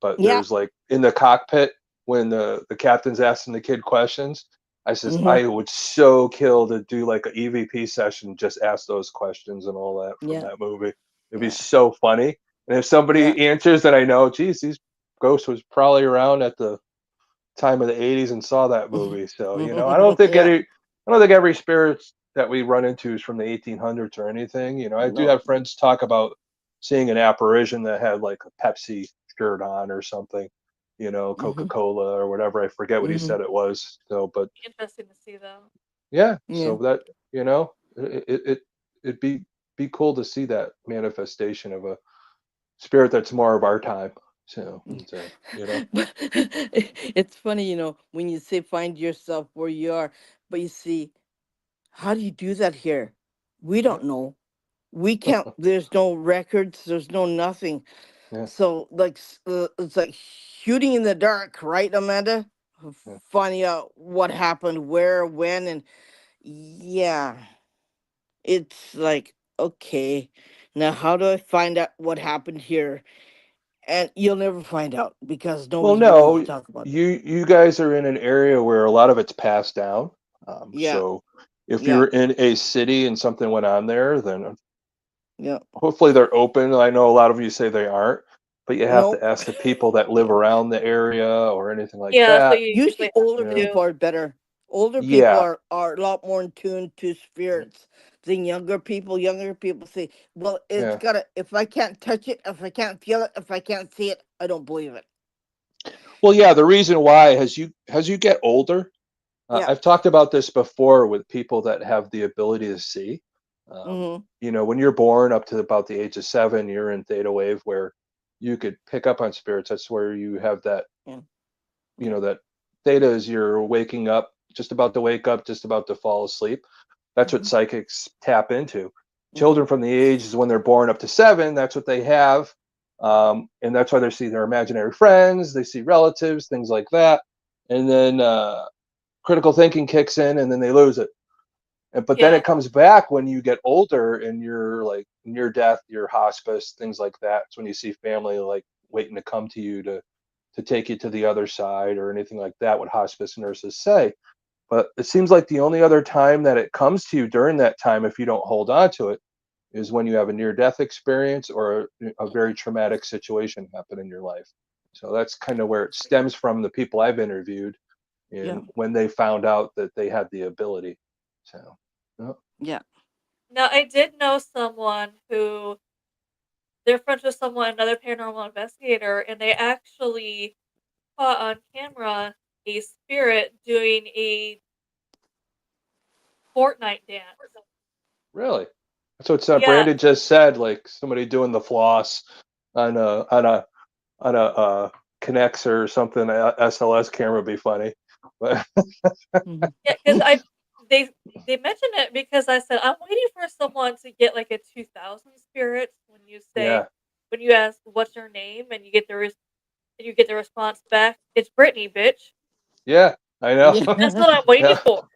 but Yeah. there's like in the cockpit when the captain's asking the kid questions. I says Mhm. I would so kill to do like a EVP session, just ask those questions and all that from Yeah. that movie. It'd be Yeah. so funny. And if Yeah. somebody answers, then I know, geez, these ghosts was probably around at the time of the 80s and saw that movie. So, Yeah. I don't think every spirit that we run into is from the 1800s or anything. I do No. have friends talk about seeing an apparition that had like a Pepsi shirt on or something, Mhm. Coca-Cola or whatever. I forget what he Mhm. said it was. So, but Interesting to see though. yeah, Yeah. so that, it'd be cool to see that manifestation of a spirit that's more of our time. So, and, But it's funny, when you say find yourself where you are, but you see, how do you do that here? We yeah, don't know. We can't, there's no records, there's no nothing. yeah, So, like, it's like shooting in the dark, right, Amanda? yeah. Finding out what happened, where, when, and yeah, it's like, okay, now how do I find out what happened here? And you'll never find out because Well, nobody's willing to no, talk about it. you guys are in an area where a lot of it's passed down. Yeah, So if yeah, you're in a city and something went on there, then yeah. hopefully they're open. I know a lot of you say they aren't, but you have to Nope. ask the people that live Yeah. around the area or anything like Yeah, so that. you Usually usually have older You to know, people are better. Older people yeah, are a lot more in tune to spirits than younger people. Younger people say, well, it's yeah. gotta, if I can't touch it, if I can't feel it, if I can't see it, I don't believe it. Well, yeah. The reason why, as you get older, Yeah. I've talked about this before with people that have the ability to see. Mm-hmm. When you're born up to about the age of 7, you're in theta wave where you could pick up on spirits. That's where you have that, Yeah. Yeah. that theta is you're waking up, just about to wake up, just about to fall asleep. That's what Mm-hmm. psychics tap into. Mm-hmm. Children from the age is when they're born up to 7, that's what they have. And that's why they see their imaginary friends, they see relatives, things like that. And then critical thinking kicks in and then they lose it. But then yeah. it comes back when you get older and you're like near death, you're hospice, things like that. It's when you see family like waiting to come to you to take you to the other side or anything like that, what hospice nurses say. But it seems like the only other time that it comes to you during that time, if you don't hold on to it, is when you have a near death experience or a very traumatic situation happen in your life. So that's kind of where it stems from the people I've interviewed Yeah. and when they found out that they had the ability. So, yeah. Yeah. Now I did know someone who they're friends with someone, another paranormal investigator, and they actually caught on camera a spirit doing a Fortnite dance. Really? That's what Yeah, Brandon just said, like somebody doing the floss on a on a connects or something, a SLS camera would be funny. But Mhm. Yeah, because they they mentioned it because I said I'm waiting for someone to get like a 2000 spirits when you say yeah, when you ask what's your name and you get the response back, it's Brittany, bitch. yeah, I know. Yeah. That's what I'm waiting Yeah. for.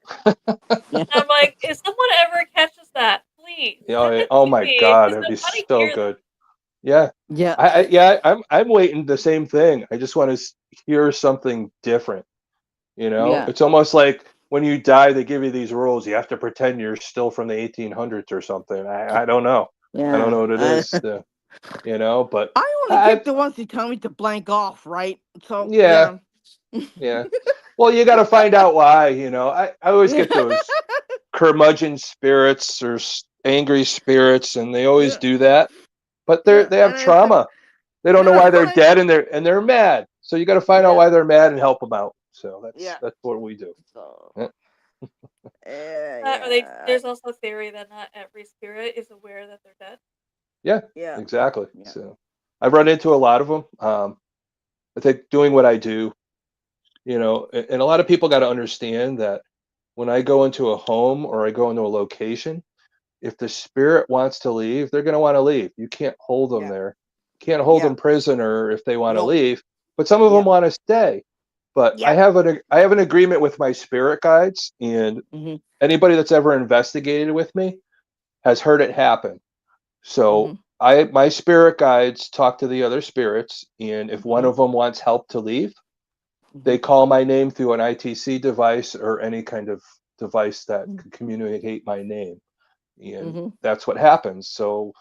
Yeah. I'm like, if someone ever catches that, please Oh, send yeah. it Oh to my me God, because it'd I be want to so hear that. good. Yeah. Yeah. I'm waiting the same thing. I just want to hear something different. Yeah. It's almost like when you die, they give you these rules. You have to pretend you're still from the 1800s or something. I don't know. I don't know Yeah. what it is. But I only I get the ones you tell me to blank off, right? So yeah, yeah. yeah. Well, you got to find out why. I always Yeah. get those curmudgeon spirits or angry spirits, and they always Yeah. do that. But Yeah. they have And I said, trauma. They don't know yeah. why they're dead, and they're mad. So you got to find out Yeah. why they're mad and help them out. So Yeah. that's what we do. So Yeah. Or they yeah. there's also a theory that not every spirit is aware that they're dead. Yeah, Yeah. exactly. Yeah. So I've run into a lot of them. I think doing what I do, and a lot of people got to understand that when I go into a home or I go into a location, if the spirit wants to leave, they're going to want to leave. You can't hold them Yeah. there. Can't hold Yeah. them prisoner if they want to Nope. leave. But some of them Yep. want to stay. But I Yep. have an agreement with my spirit guides, and Mhm. anybody that's ever investigated with me has heard it happen. So Mhm. my spirit guides talk to the other spirits, and if one Mhm. of them wants help to leave, they Mhm. call my name through an ITC device or any kind of device that Mhm. could communicate my name, and Mhm. that's what happens. So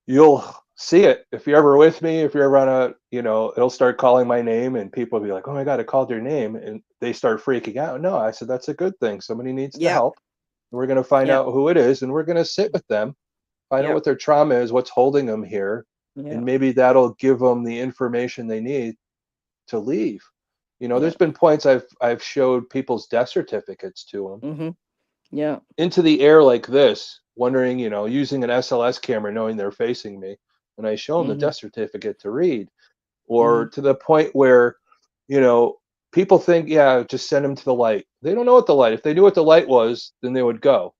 you'll see it if you're ever with me. If you're ever on it'll start calling my name, and people will be like, "Oh my God, it called your name," and they start freaking out. No, I said that's a good thing. Somebody needs to Yep. help. We're going to find Yep. out who it is, and we're going to sit with them, find out Yep. what their trauma is, what's holding them here, and Yep. maybe that'll give them the information they need to leave. There's Yep. been points I've showed people's death certificates to them Mhm. Yeah. into the air like this, wondering, using an SLS camera, knowing they're facing me, and I show them the Mhm. death certificate to read, or Mhm. to the point where, you know, people think, yeah, just send them to the light. They don't know what the light. If they knew what the light was, then they would go.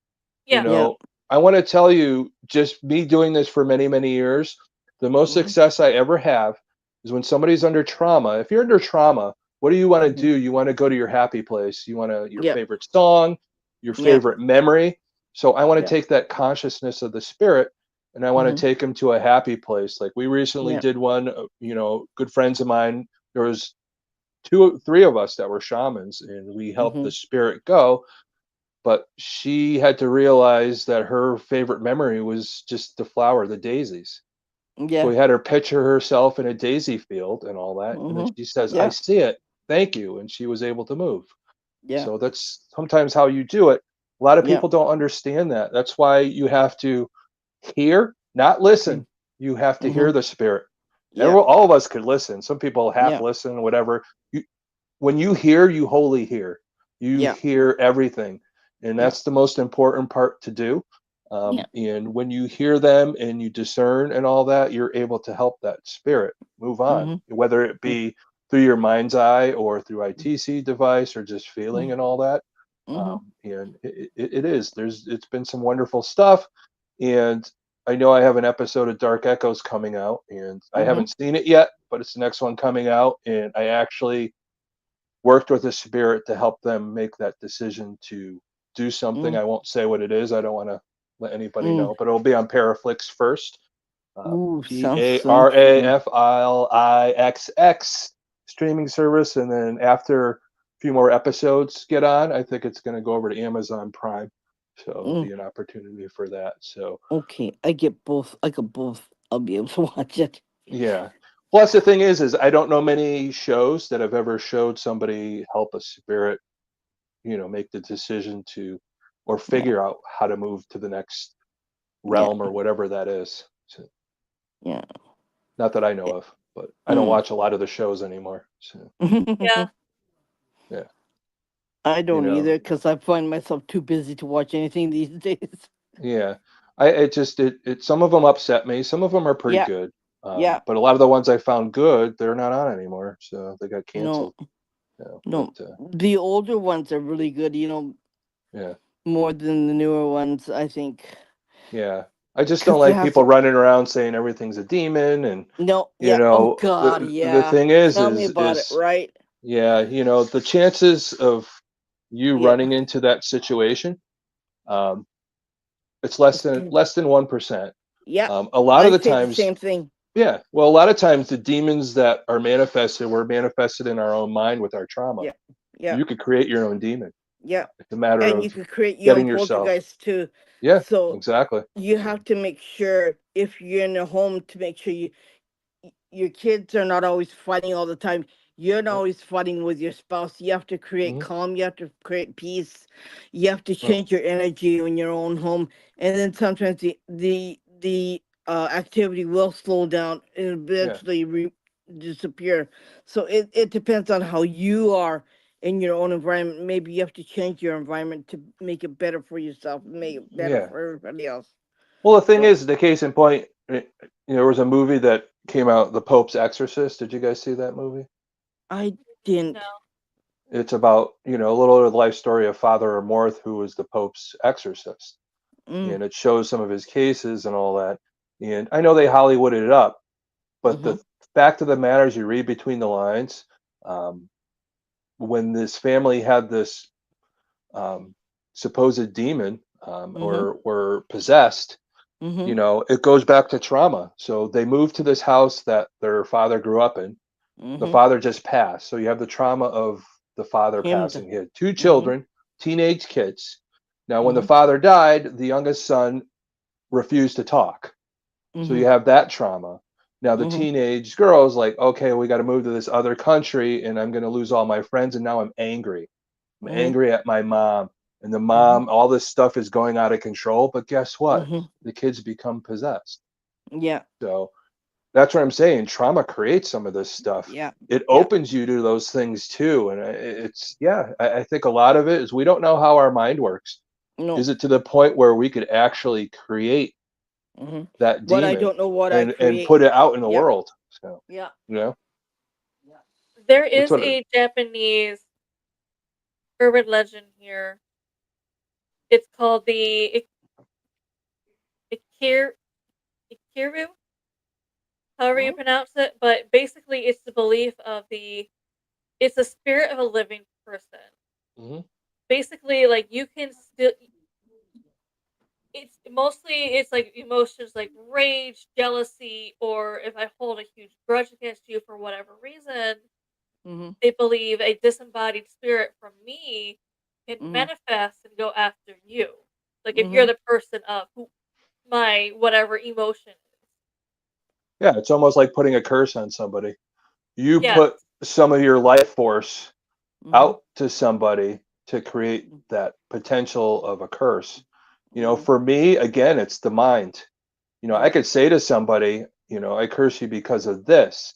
You Yeah. Yep. know, I want to tell you, just me doing this for many, many years, the most Mhm. success I ever have is when somebody's under trauma. If you're under trauma, what do you want to Mhm. do? You want to go to your happy place. You want your Yep. favorite song, your Yep. favorite memory. So I want to Yep. take that consciousness of the spirit, and I want to Mhm. take them to a happy place. Like we recently Yep. did one, good friends of mine. There was two, three of us that were shamans, and we helped the Mhm. spirit go, but she had to realize that her favorite memory was just the flower, the daisies. So Yeah. we had her picture herself in a daisy field and all that. And then Mhm. she says, I Yeah. see it. Thank you. And she was able to move. Yeah. So that's sometimes how you do it. A lot of Yeah. people don't understand that. That's why you have to hear, not listen. Mhm. You have to hear Mhm. the spirit. Yeah. All of us could listen. Some people half Yeah. listen, whatever. When you hear, you wholly hear. You Yeah. hear everything, and Yeah. that's the most important part to do. Yeah. And when you hear them and you discern and all that, you're able to help that spirit move on, Mhm. whether it Mm. be through your mind's eye or through ITC device or just feeling Mm. and all that. Mhm. And it is. It's been some wonderful stuff, and I know I have an episode of Dark Echoes coming out, and I Mhm. haven't seen it yet, but it's the next one coming out, and I actually worked with a spirit to help them make that decision to do something. Mm. I won't say what it is. I don't want to let anybody Mm. know, but it'll be on Paraflix first. Ooh, sounds so interesting. Paraflix streaming service, and then after a few more episodes get on, I think it's going to go over to Amazon Prime. So it'll Mm. be an opportunity for that. So Okay, I get both. I get both. I'll be able to watch it. yeah. Plus the thing is I don't know many shows that have ever showed somebody help a spirit, make the decision to or Yeah. figure out how to move to the next Yeah. realm or whatever that is. So, Yeah. not that I know of, but I don't Mm. watch a lot of the shows anymore. So, Yeah. yeah, I you don't know, either because I find myself too busy to watch anything these days. yeah. It just some of them upset me. Some of them are pretty Yeah. good. Yeah. But a lot of the ones I found good, they're not on anymore, so they got No. canceled. But No. The older ones are really good. yeah, More than the newer ones, I think. yeah. I just don't Because you like have people to. running around saying everything's a demon, and No. Yeah. Oh God. the Yeah. thing is Tell me about it. Right. yeah, the chances of you Yeah. running into that situation, um, it's It's good. less than 1%. Yeah. A lot of I the say the times, same thing. yeah, well, a lot of times the demons that are manifested were manifested in our own mind with our trauma. Yeah. Yeah. You could create your own demon. Yeah. It's a matter And you of could create your own getting yourself. poltergeist too. Yeah, So exactly. you have to make sure if you're in a home to make sure your kids are not always fighting all the time. You're not Yeah. always fighting with your spouse. You have to create Hmm. calm. You have to create peace. You have to Well, change your energy in your own home. And then sometimes the activity will slow down and yeah, eventually disappear. So it depends on how you are in your own environment. Maybe you have to change your environment to make it better for yourself, make it better yeah. for everybody else. Well, the thing So is, the case in point, there was a movie that came out, The Pope's Exorcist. Did you guys see that movie? I No. didn't. It's about, a little of the life story of Father Amorth, who was the Pope's exorcist. Mm, And it shows some of his cases and all that. And I know they Hollywooded it up, but mm-hmm, the fact of the matter is, you read between the lines. Um, when this family had this um, supposed demon, mm-hmm, or were possessed, mm-hmm, it goes back to trauma. So they moved to this house that their father grew up in. The mm-hmm. father just passed. So you have the trauma of the father Him. passing. He had two Mm-hmm, children, teenage kids. Now, when the mm-hmm, father died, the youngest son refused to talk. So mm-hmm, you have that trauma. Now, the mm-hmm, teenage girl's like, okay, we got to move to this other country and I'm going to lose all my friends. And now I'm angry. I'm mm-hmm, angry at my mom. And the mm-hmm, mom, all this stuff is going out of control. But guess what? mm-hmm. The kids become possessed. Yeah, So that's what I'm saying. Trauma creates some of this stuff. yeah, It yeah. opens you to those things too. And it's, yeah, I think a lot of it is we don't know how our mind works. No. Is it to the point where we could actually create Mm-hmm. that But I demon don't know what I and create. put it out in the Yeah, world? So, yeah, you know, yeah. There that's is what a Japanese urban legend here. It's called the Ikir Ikiru, however you Mm-hmm, pronounce it, but basically it's the belief of it's the spirit of a living person. hmm Basically, like you can still it's like emotions like rage, jealousy, or if I hold a huge grudge against you for whatever reason, mm-hmm, they believe a disembodied spirit from me can mm-hmm, manifest and go after you. Like if you're mm-hmm, the person of who my whatever emotion is. yeah, it's almost like putting a curse on somebody. You Yes. put some of your life force mm-hmm, out to somebody to create that potential of a curse. mm-hmm. For me, again, it's the mind. I Yeah. could say to somebody, I curse you because of this.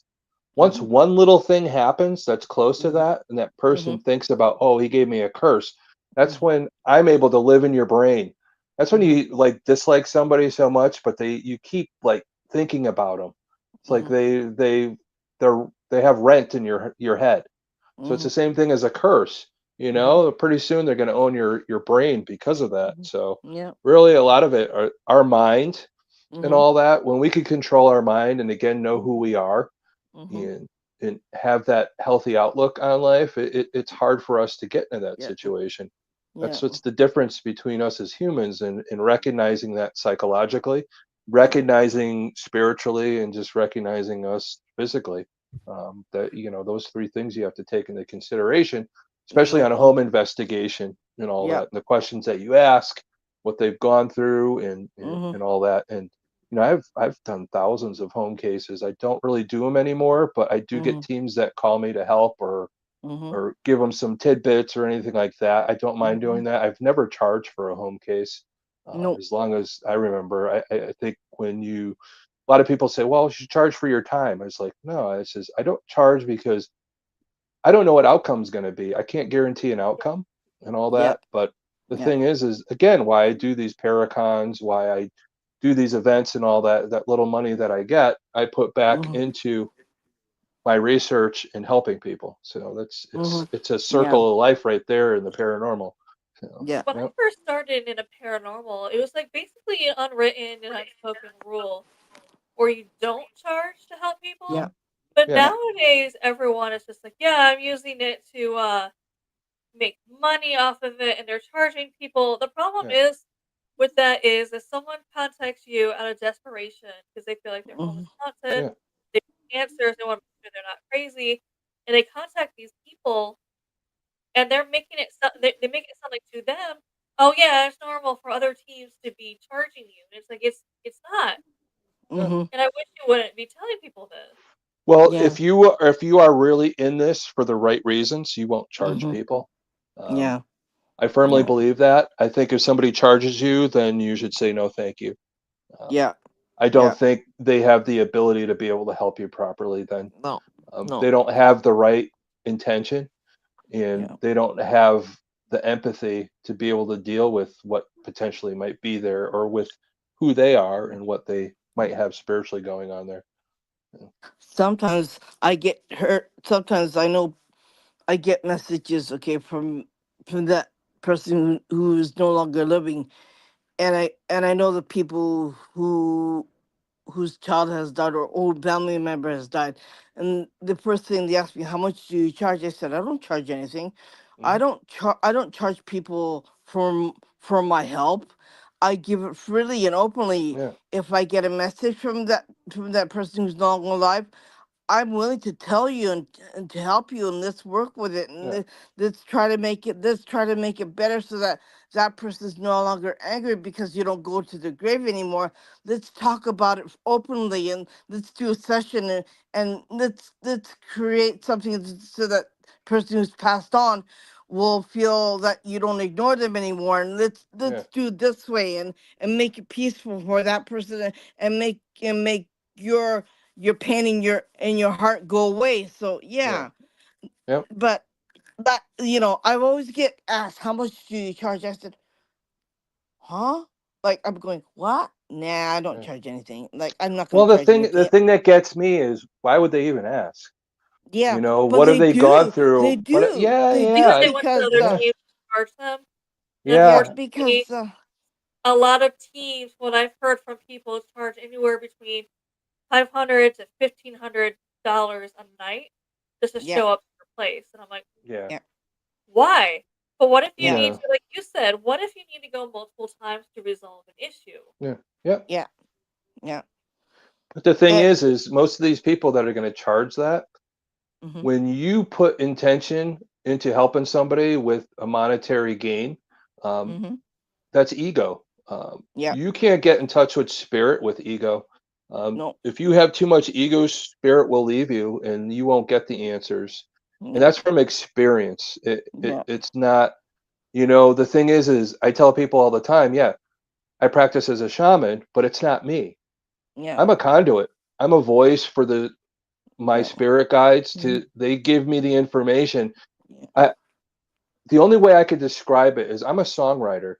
Once Mm-hmm, one little thing happens that's close to mm-hmm, that, and that mm-hmm, person thinks about, oh, he gave me a curse, that's mm-hmm, when I'm able to live in your brain. That's when mm-hmm, you like dislike somebody so much, but you keep like thinking about them. It's like mm-hmm, they have rent in your head. So it's mm-hmm, the same thing as a curse. mm-hmm, Pretty soon they're going to own your brain because of that. So mm-hmm. Yeah. really, a lot of it are our mind and Mm-hmm, all that. When we can control our mind and again know who we are, mm-hmm. and have that healthy outlook on life, it's hard for us to get into that Yeah. situation. Yeah. That's what's the difference between us as humans, and recognizing that psychologically, Yeah. recognizing spiritually, and just recognizing us physically. That those three things you have to take into consideration, especially on a Exactly. home investigation and all Yeah. that, and the questions that you ask, what they've gone through, and and, Mm-hmm. and all that. And I've done thousands of home cases. I don't really do them anymore, but I do Mm-hmm. get teams that call me to help, Mm-hmm. or give them some tidbits or anything like that. I don't mind Mm-hmm. doing that. I've never charged for a home case, Nope. as long as I remember. I think a lot of people say, well, you should charge for your time. I was like, no, I says, I don't charge because I don't know what outcome's going to be. I can't guarantee an outcome and all Yeah. that. But the Yeah. thing is again, why I do these paracons, why I do these events and all that little money that I get, I put back Mhm. into my research and helping people. So that's Mhm. it's a Yeah. circle of life right there in the paranormal. So, Yeah. When I yep, first started in a paranormal, it was like basically an unwritten and unspoken rule where you don't charge to help people. Yeah. But yeah, Yeah. nowadays, everyone is just like, yeah, I'm using it to make money off of it, and they're charging people. The problem yeah, is with that is if someone contacts you out of desperation because they feel like their home is Mhm. haunted, yeah, they want answers, they want to make sure they're not crazy, and they contact these people, and they're making it they make it sound like to them, oh yeah, it's normal for other teams to be charging you. And it's like it's not. yeah. Mhm. And I wish you wouldn't be telling people this. Well, Yeah. if you are really in this for the right reasons, you won't charge Mhm. people. Um, Yeah. I firmly Yeah. believe that. I think if somebody charges you, then you should say no, thank you. Um, Yeah. I don't Yeah. think they have the ability to be able to help you properly. Then No. No. they don't have the right intention, and Yeah. they don't have the empathy to be able to deal with what potentially might be there, or with who they are and what they might have spiritually going on there. Sometimes I get hurt. Sometimes I know I get messages, okay, from that person who's no longer living, and I know the people whose child has died or old family member has died, and the first thing they ask me, how much do you charge? I said, I don't charge anything. Hmm. I don't charge people for my help. I give it freely and openly. Yeah, If I get a message from that person who's no longer alive, I'm willing to tell you and to help you, and let's work with it, and yeah, let's try to make it better so that that person's no longer angry because you don't go to the grave anymore. Let's talk about it openly, and let's do a session, and let's create something so that person who's passed on will feel that you don't ignore them anymore, and yeah, let's do it this way, and make it peaceful for that person, and make your pain in your heart go away. So yeah, yeah, yep, but that, I always get asked, how much do you charge? I said, huh? Like, I'm going, what? Nah, I don't yeah. charge anything. Like, I'm not gonna Well, charge the anything. thing that gets me is, why would they even ask? Yeah, You know, but what have they gone through? What? Yeah, they Because do yeah, they want the because other yeah, team to charge them. And yeah, yeah, unfortunately, because a lot of teams, what I've heard from people, charge anywhere between $500 to $1,500 a night just to yeah, show up to your place. And I'm like, yeah, yeah, why? But what if you yeah, need yeah, to, like you said, what if you need to go multiple times to resolve an issue? yeah, yeah. yeah, yeah. But the thing And is most of these people that are going to charge that, mm-hmm, when you put intention into helping somebody with a monetary gain, um, mm-hmm, that's ego. yeah, You can't get in touch with spirit with ego. no, If you have too much ego, spirit will leave you, and you won't get the answers. And yeah, that's from experience. yeah, It's not. The thing is I tell people all the time, yeah, I practice as a shaman, but it's not me. yeah, I'm a conduit. I'm a voice for my yeah, spirit guides. mm-hmm, They give me the information. yeah, I The only way I could describe it is, I'm a songwriter.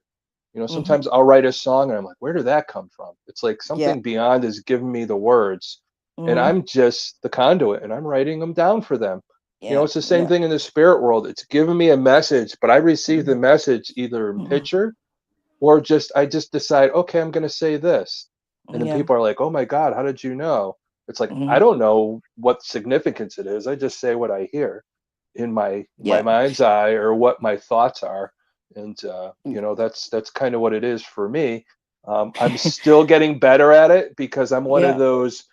mm-hmm, Sometimes I'll write a song and I'm like, where did that come from? It's like yeah, something beyond is giving me the words, and mm-hmm, I'm just the conduit, and I'm writing them down for them. yeah, It's the same yeah, thing in the spirit world. It's giving me a message, but I receive mm-hmm, the message either in mm-hmm, picture, or just I just decide, okay, I'm going to say this. And then yeah, people are like, "Oh my god, how did you know?" It's like, mm-hmm, I don't know what significance it is. I just say what I hear in my yeah. mind's eye, or what my thoughts are. And Mm. that's kind of what it is for me. I'm still getting better at it, because I'm one of Yeah, those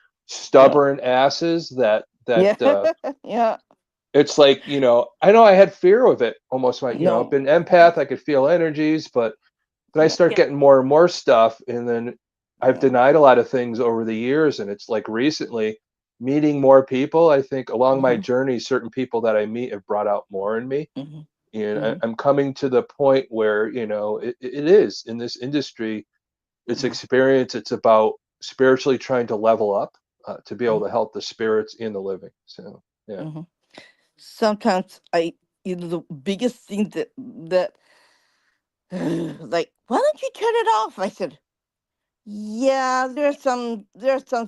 yeah, stubborn asses that yeah, yeah. it's like, I know I had fear of it almost. I've No, been empath, I could feel energies, but then I yeah, start Yeah. getting more and more stuff, and then I've yeah, denied a lot of things over the years. And it's like, recently, meeting more people, I think along my mm-hmm, journey, certain people that I meet have brought out more in me. mm-hmm, And mm-hmm, I'm coming to the point where, it is in this industry, it's mm-hmm, experience. It's about spiritually trying to level up, to be able to help the spirits and the living. So, yeah. mm-hmm. Sometimes the biggest thing that like, why don't you turn it off? I said, Yeah, there's some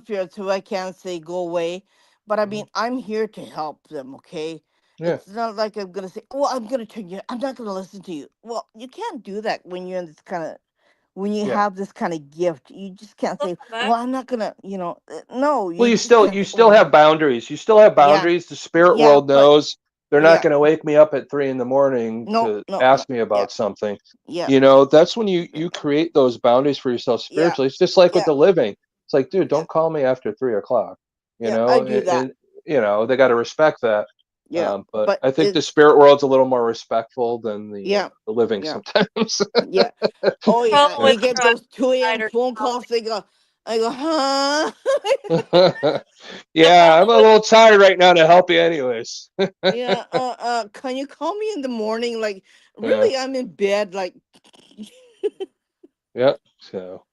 spirits who I can't say go away, but I Mhm. mean I'm here to help them. Okay, Yeah, it's not like I'm gonna say, well, I'm gonna turn you. I'm not gonna listen to you. Well, you can't do that when you're in this kind of when you yeah. have this kind of gift. You just can't They'll say, come well, back. I'm not gonna. No, Well, you just can't you say, still oh, have boundaries. You still have yeah, boundaries. The spirit yeah, world but knows they're not yeah, going to wake me up at 3 in the morning no, to no, no, ask me yeah, about something. yeah, That's when you create those boundaries for yourself yeah, spiritually. It's just like with yeah, the living. It's like, dude, yeah, don't call me after 3 o'clock. yeah. I do that. And they got to respect that. Yeah, But but I think the it's spirit world's a little more respectful than yeah, the living yeah, sometimes. yeah. Oh yeah, Problem Yeah. you with get Friday those 2 a.m. night or phone calls. shopping. I go, huh? The Yeah, I'm problem a with little tired right now to help you, anyways. Yeah, can you call me in the morning? Like, Yeah, really, I'm in bed. Like, yeah. So,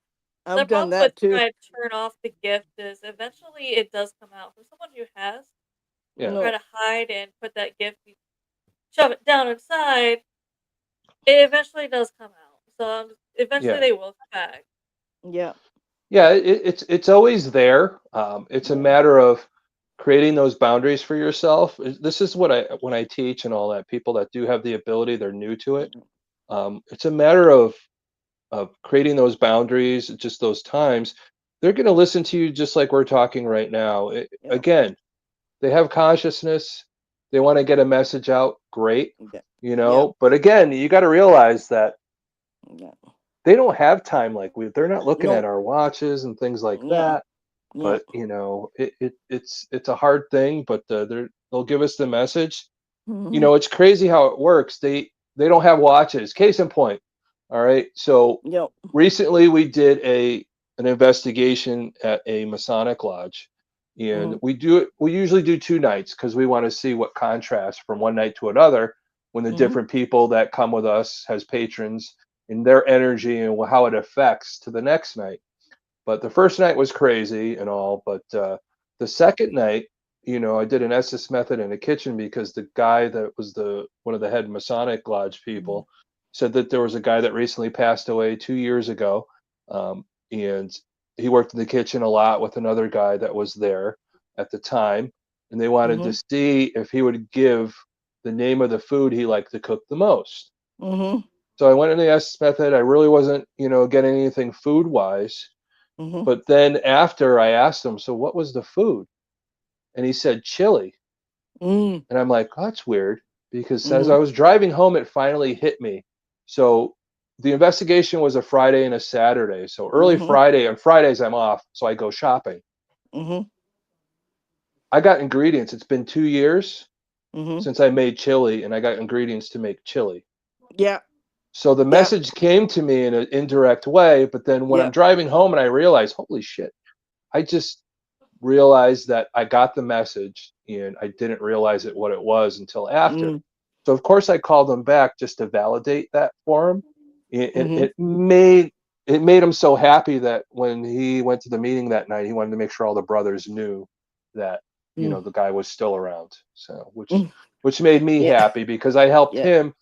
the I've done problem with that too. trying to turn off the gift is eventually it does come out. For someone who has yeah, try No, to hide and put that gift, shove it down inside, it eventually does come out. So eventually yeah. they will come back. yeah, Yeah, it's always there. It's a yeah, matter of creating those boundaries for yourself. This is what I when I teach and all that. People that do have the ability, they're new to it. It's a matter of creating those boundaries, just those times. They're going to listen to you just like we're talking right now. yeah, Again, they have consciousness. They want to get a message out. Great, yeah, yeah, But again, you got to realize that yeah. they don't have time like we. They're not looking at No, our watches and things like yeah, that. yeah. But it's a hard thing. But they'll give us the message. Mm-hmm. It's crazy how it works. They don't have watches. Case in point. All right. So Yep. recently we did an investigation at a Masonic lodge, and Mm-hmm. we usually do 2 nights because we want to see what contrasts from one night to another when the Mm-hmm. different people that come with us as patrons and their energy and how it affects to the next night. But the first night was crazy and all, but the second night, I did an SS method in the kitchen because the guy that was the one of the head Masonic lodge people said that there was a guy that recently passed away 2 years ago, and he worked in the kitchen a lot with another guy that was there at the time, and they wanted Mm-hmm. to see if he would give the name of the food he liked to cook the most. Mm-hmm. So I went in the SS method. I really wasn't, getting anything food wise, Mm-hmm. but then after I asked him, "So what was the food?" And he said, "Chili." Mm-hmm. And I'm like, "Oh, that's weird," because as Mm-hmm. I was driving home, it finally hit me. So the investigation was a Friday and a Saturday. So early Mm-hmm. Friday, on Fridays, I'm off. So I go shopping. Mm-hmm. I got ingredients. It's been 2 years Mm-hmm. since I made chili, and I got ingredients to make chili. Yeah. So the Yeah. message came to me in an indirect way. But then when Yeah. I'm driving home and I realize, holy shit, I just realized that I got the message and I didn't realize what it was until after. Mm-hmm. So of course I called him back just to validate that for him. It, Mm-hmm. it made it made him so happy that when he went to the meeting that night, he wanted to make sure all the brothers knew that the guy was still around. So Mm-hmm. which made me Yeah. happy because I helped Yeah. him.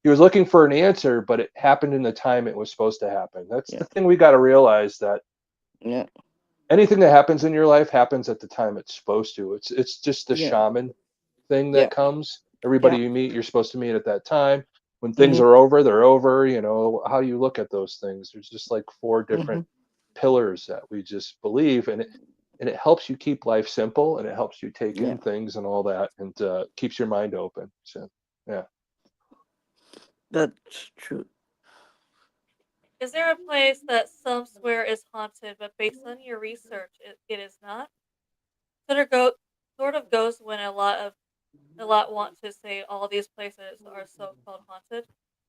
He was looking for an answer, but it happened in the time it was supposed to happen. That's Yeah. the thing we got to realize, that Yeah. anything that happens in your life happens at the time it's supposed to. It's just the Yeah. shaman thing Yeah. that comes. Everybody Yeah. you meet, you're supposed to meet at that time. When things Mm-hmm. are over, they're over. How you look at those things. There's just like four Mm-hmm. different pillars that we just believe, and it helps you keep life simple, and it helps you take Yeah. in things and all that, and keeps your mind open. So yeah. That's true. Is there a place that some swear is haunted, but based on your research, it is not? Sort of go, sort of goes when a lot want to say all these places are so called haunted.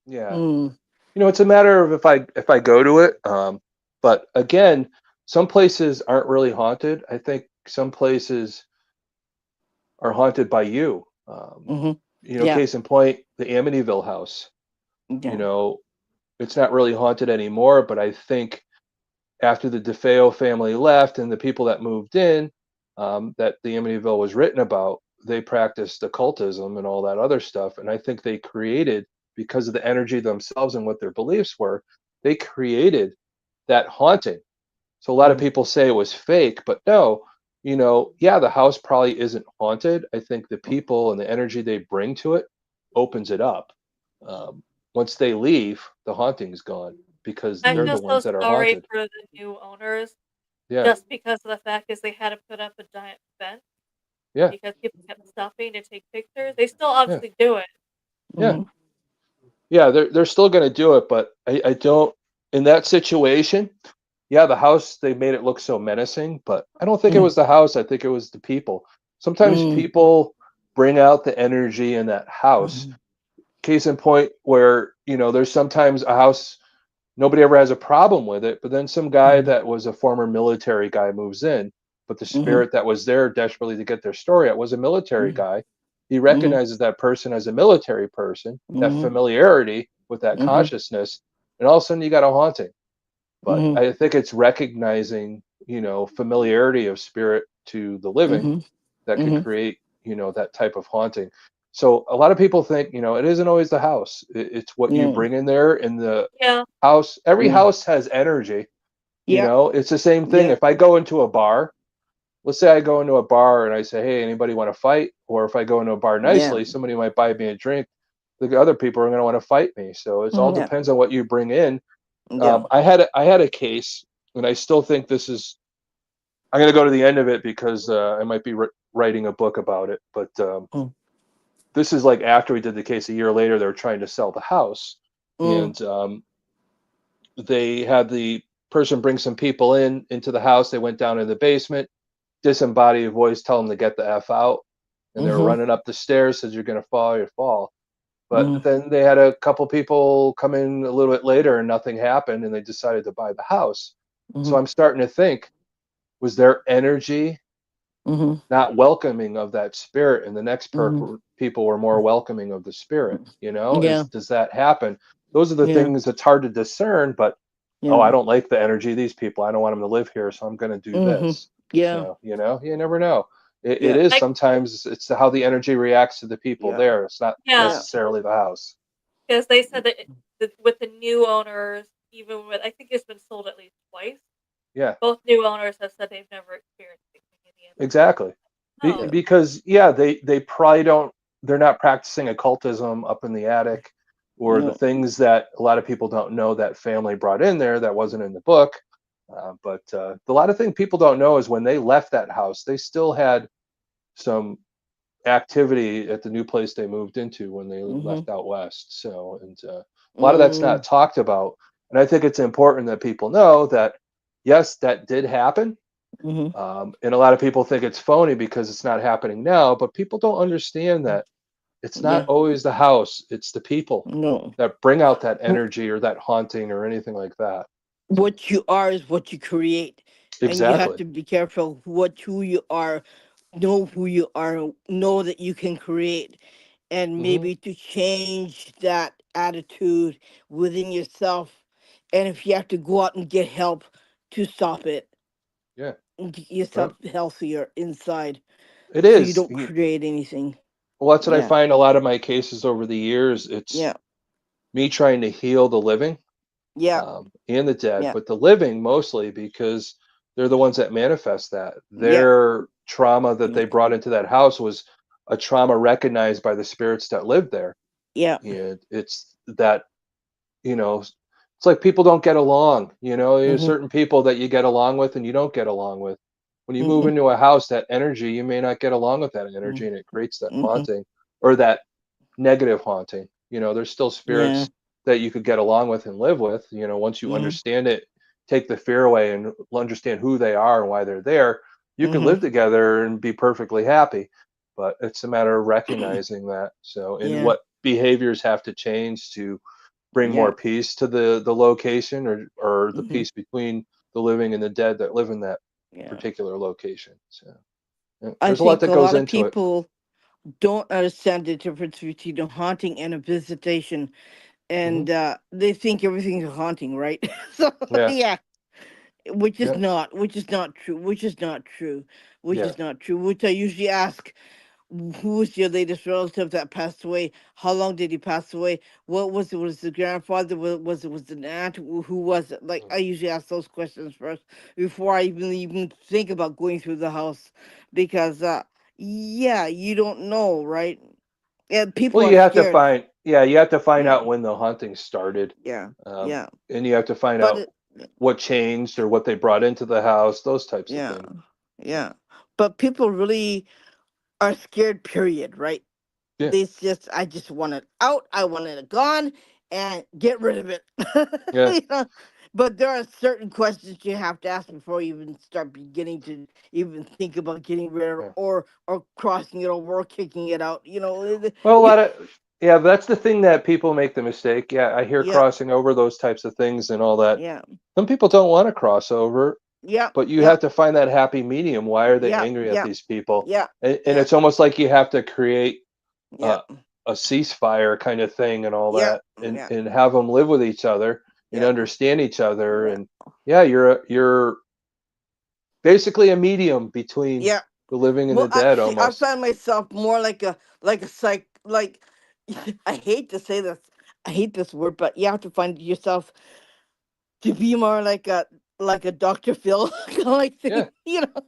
Yeah. Mm. It's a matter of if I go to it. But again, some places aren't really haunted. I think some places are haunted by you. Mm-hmm. Yeah. Case in point, the Amityville house. You Yeah. know, it's not really haunted anymore, but I think after the DeFeo family left and the people that moved in, that the Amityville was written about, they practiced occultism and all that other stuff. And I think they created, because of the energy themselves and what their beliefs were, they created that haunting. So a lot of people say it was fake, but no, yeah, the house probably isn't haunted. I think the people and the energy they bring to it opens it up. Um, Once they leave, the haunting's gone because I they're Mm-hmm. the feel so ones that are sorry haunted. for the new owners, Yeah, just because of the fact is they had to put up a giant fence yeah, because people kept stopping to take pictures. They still yeah, obviously do it. yeah, Mm-hmm. yeah. They're still going to do it, but I don't. In that situation, yeah, the house they made it look so menacing, but I don't think it was the house. I think it was the people. Sometimes Mm-hmm. people bring out the energy in that house. Case in point, where there's sometimes a house nobody ever has a problem with it, but then some guy Mm-hmm. that was a former military guy moves in, but the Mm-hmm. spirit that was there desperately to get their story out was a military Mm-hmm. guy. He Mm-hmm. recognizes that person as a military person, that Mm-hmm. familiarity with that Mm-hmm. consciousness, and all of a sudden you got a haunting. But Mm-hmm. I think it's recognizing, familiarity of spirit to the living Mm-hmm. that could Mm-hmm. create, that type of haunting. So a lot of people think, it isn't always the house. It's what you No. bring in there in the Yeah, house. Every Mm. house has energy. Yeah. It's the same thing. Yeah. If I go into a bar, let's say I go into a bar and I say, hey, anybody want to fight? Or if I go into a bar Yeah. nicely, somebody might buy me a drink. The other people are going to want to fight me. So it all Yeah. depends on what you bring in. Yeah. I had a case, and I still think this is. I'm going to go to the end of it because I might be writing a book about it. But Mm. this is like after we did the case a year later. They were trying to sell the house, Mm. and they had the person bring some people into the house. They went down in the basement, disembodied voice tell them to get the F out. And they were Mm-hmm. running up the stairs, says, you're going to fall, you fall. But Mm. then they had a couple people come in a little bit later and nothing happened. And they decided to buy the house. So Mm-hmm. I'm starting to think, was their energy Mm-hmm. not welcoming of that spirit? And the next Mm-hmm. people were more welcoming of the spirit. Yeah. Does that happen? Those are the Yeah. things that's hard to discern, but oh, I Yeah. don't like the energy of these people. I don't want them to live here, so I'm going to do Mm-hmm. this. Yeah. So, you never know. It Yeah. is I sometimes it's how the energy reacts to the people Yeah. there. It's not yeah, Yeah. necessarily the house. because they said that with the new owners, even with I think it's been sold at least twice. Yeah, Both new owners have said they've never experienced anything of that. exactly. Oh, Yeah. Because yeah, they probably don't. They're not practicing occultism up in the attic, or the No. things that a lot of people don't know that family brought in there that wasn't in the book. But a lot of things people don't know is when they left that house, they still had some activity at the new place they moved into when they Mm-hmm. left out west. So, and a lot of that's not Mm. talked about. And I think it's important that people know that, yes, that did happen. Mm-hmm. And a lot of people think it's phony because it's not happening now, but people don't understand that it's not Yeah. always the house, it's the people No. that bring out that Wh- energy or that haunting or anything like that. So, What you are is what you create, and you have exactly. to be careful who you are. Know who you are. Know that you can create, and Hmm. maybe to change that attitude within yourself. And if you have to go out and get help to stop it, Yeah. and get yourself Well, healthier inside, it so you is. don't create anything. Well, that's what I Yeah. find a lot of my cases over the years. It's Yeah. me trying to heal the living Yeah. and the dead, Yeah. but the living mostly because they're the ones that manifest that. Yeah. Their trauma that Yeah. they brought into that house was a trauma recognized by the spirits that lived there. Yeah. And it's that, it's like people don't get along. There's Mhm. certain people that you get along with and you don't get along with. When you move Mhm. into a house, that energy, you may not get along with that Mhm. energy and it creates that Mhm. haunting or that negative haunting. There's still Yeah. spirits that you could get along with and live with. Once you Mhm. understand it, take the fear away and understand who they are and why they're there, you can Mhm. live together and be perfectly happy. But it's a matter of recognizing that. So, and Yeah. what behaviors have to change to bring Yeah. more peace to the location or the Mhm. peace between the living and the dead that live in that Yeah. particular location. So, yeah, I there's a lot think that a goes lot of into it. people don't understand the difference between a haunting and a visitation, Hmm. and they think everything's a haunting, right? So Yeah. yeah, which is Yeah. not, which is not true, which is not true, which Yeah. is not true. Which I usually ask, who was your latest relative that passed away? How long did he pass away? What was it? Was the grandfather? Was it an aunt? Who was it? Like, I usually ask those questions first before I even think about going through the house, because yeah, you don't know, right? And people Well, are you have to scared. find, yeah, you have to find Yeah, out when the hunting started, yeah, um, yeah. and you have to find But out it, what changed or what they brought into the house, those types of yeah, things. yeah. But people really are scared. Period. Right? Yeah, I just want it out. I want it gone and get rid of it. yeah, You know? But there are certain questions you have to ask before you even start beginning to even think about getting rid of it, yeah. or crossing it over or kicking it out. Well, a lot of, yeah, that's the thing that people make the mistake. Yeah, I hear Yeah, crossing over, those types of things and all that. yeah, Some people don't want to cross over, yeah, but you yeah, have to find that happy medium. Why are they yeah, angry at yeah, these people? yeah, And yeah, it's almost like you have to create yeah, a, a ceasefire kind of thing and all yeah, that, and yeah, and have them live with each other and yeah, understand each other. yeah, And yeah, you're basically a medium between yeah. the living and Well, the dead actually, I almost. find myself more like a psych. Like, I hate to say this, I hate this word, but you have to find yourself to be more like a Dr. Phil kind of like thing. Yeah. You know,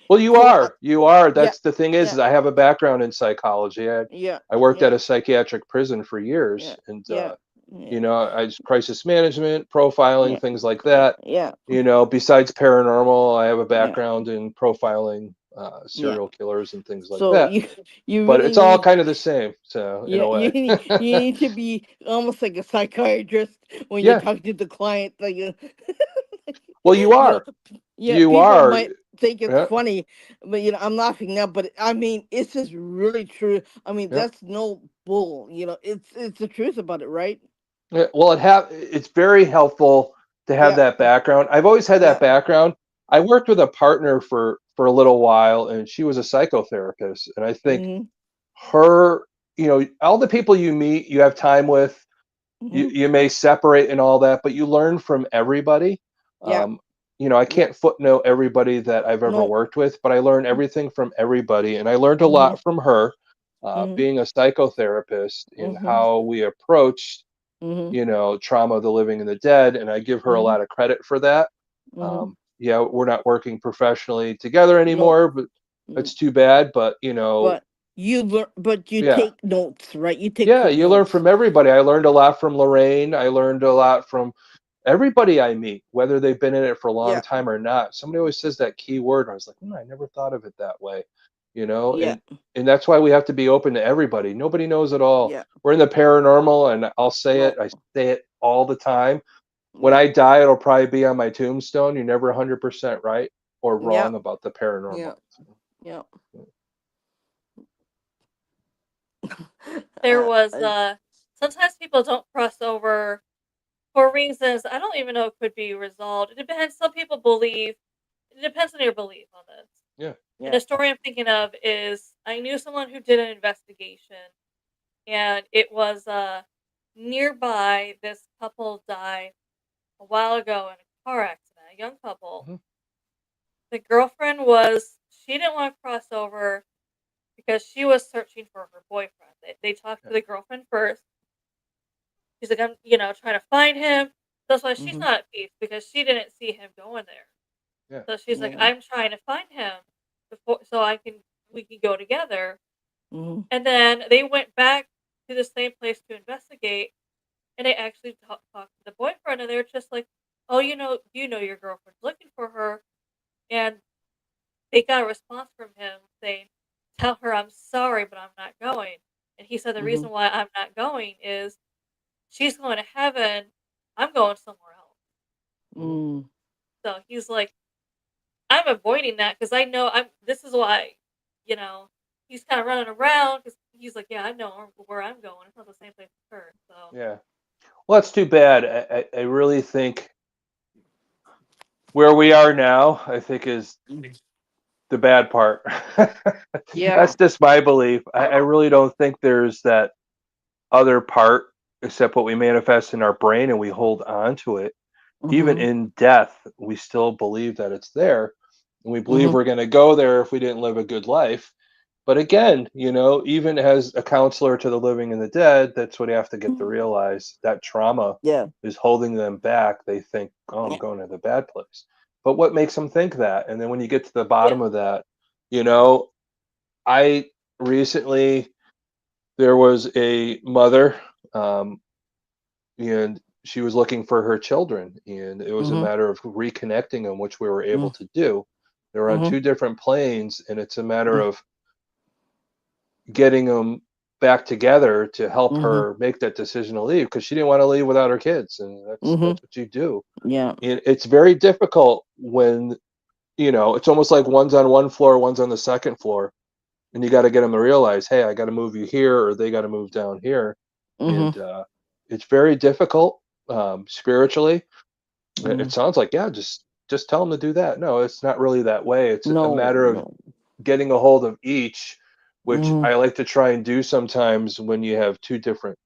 Well, you go. are. You are. Yeah, That's the thing yeah, is I have a background in psychology. yeah, I worked yeah, at a psychiatric prison for yeah, years, and yeah, yeah, I crisis management, profiling, yeah, things like that. yeah, Besides paranormal, I have a yeah, background in profiling yeah. serial killers and things like So that. you But really it's all need. kind of the same, so in Yeah, a way. you need to be almost like a psychiatrist when you're Yeah. talking to the client, like, Well, you you know, are. yeah, You people are. might think it's Yeah. funny, but I'm laughing now, but I mean, it's just really true. I mean, Yeah. that's no bull, it's the truth about it, right? Yeah, well, it's very helpful to have Yeah, that background. I've always had that yeah, background. I worked with a partner for a little while, and she was a psychotherapist. And I think mm-hmm, her, all the people you meet, you have time with, you mm-hmm, you may separate and all that, but you learn from everybody. yeah, Um, I yeah, can't footnote everybody that I've ever no, worked with, but I learn everything from everybody, and I learned a mm-hmm, lot from her, mm-hmm, being a psychotherapist in mm-hmm, how we approached mm-hmm, trauma of the living and the dead, and I give her a mm-hmm, lot of credit for that. mm-hmm. Yeah, we're not working professionally together No, anymore, but mm, it's too bad. But but you yeah, take notes, right? You take yeah, quick you learn notes. from everybody. I learned a lot from Lorraine. I learned a lot from everybody I meet, whether they've been in it for a long Yeah, time or not. Somebody always says that key word. And I was like, I never thought of it that way, you know, yeah, and and that's why we have to be open to everybody. Nobody knows it all. yeah, We're in the paranormal, and I'll say it. no, I say it all the time. When yeah, I die, it'll probably be on my tombstone. You're never 100% right or yeah, wrong about the paranormal. yeah, yeah. There uh, was uh, sometimes people don't cross over for reasons I don't even know if could be resolved. It depends. Some people believe it depends on your belief on this. Yeah. And yeah, the story I'm thinking of is I knew someone who did an investigation, and it was nearby. This couple died a while ago in a car accident. A young couple. Mhm. The girlfriend was she didn't want to cross over because she was searching for her boyfriend. They talked Yeah. to the girlfriend first. She's like, I'm, trying to find him. That's why she's mm-hmm, not at peace because she didn't see him going there. Yeah. So she's like, yeah, I'm trying to find him before so we can go together. mm-hmm, And then they went back to the same place to investigate, and they actually talked to the boyfriend, and they were just like, "Oh, your girlfriend's looking for her," and they got a response from him saying, "Tell her I'm sorry, but I'm not going." And he said the mm-hmm, reason why I'm not going is she's going to heaven, I'm going somewhere else. Mhm. mm, So he's like, I'm avoiding that because I know I'm. This is why, you know, he's kind of running around because he's like, yeah, I know where I'm going. It's not the same place as her. So Yeah. Well, that's too bad. I really think where we are now, I think is the bad part. yeah, That's just my belief. I really don't think there's that other part except what we manifest in our brain and we hold on to it. Even mm-hmm, in death, we still believe that it's there. And we believe mm-hmm, we're going to go there if we didn't live a good life. But again, even as a counselor to the living and the dead, that's what you have to get to realize. That trauma Yeah. is holding them back. They think, oh, I'm Yeah. going to the bad place. But what makes them think that? And then when you get to the Yeah. bottom of that, you know, I recently, there was a mother, um, and she was looking for her children, and it was a Mhm. matter of reconnecting them, which we were able Mhm. to do. They're on Mhm. two different planes, and it's a matter Mhm. of getting them back together to help Mhm. her make that decision to leave, because she didn't want to leave without her kids, and Mhm. that's what you do. Yeah. And it's very difficult when it's almost like one's on one floor, one's on the second floor, and you got to get them to realize, hey, I got to move you here, or they got to move down here. Mhm. And it's very difficult, spiritually. It Mhm. sounds like, yeah, just tell them to do that. No, it's not really that way. It's a No. matter of No. getting a hold of each, which Mhm. I like to try and do sometimes when you have two different,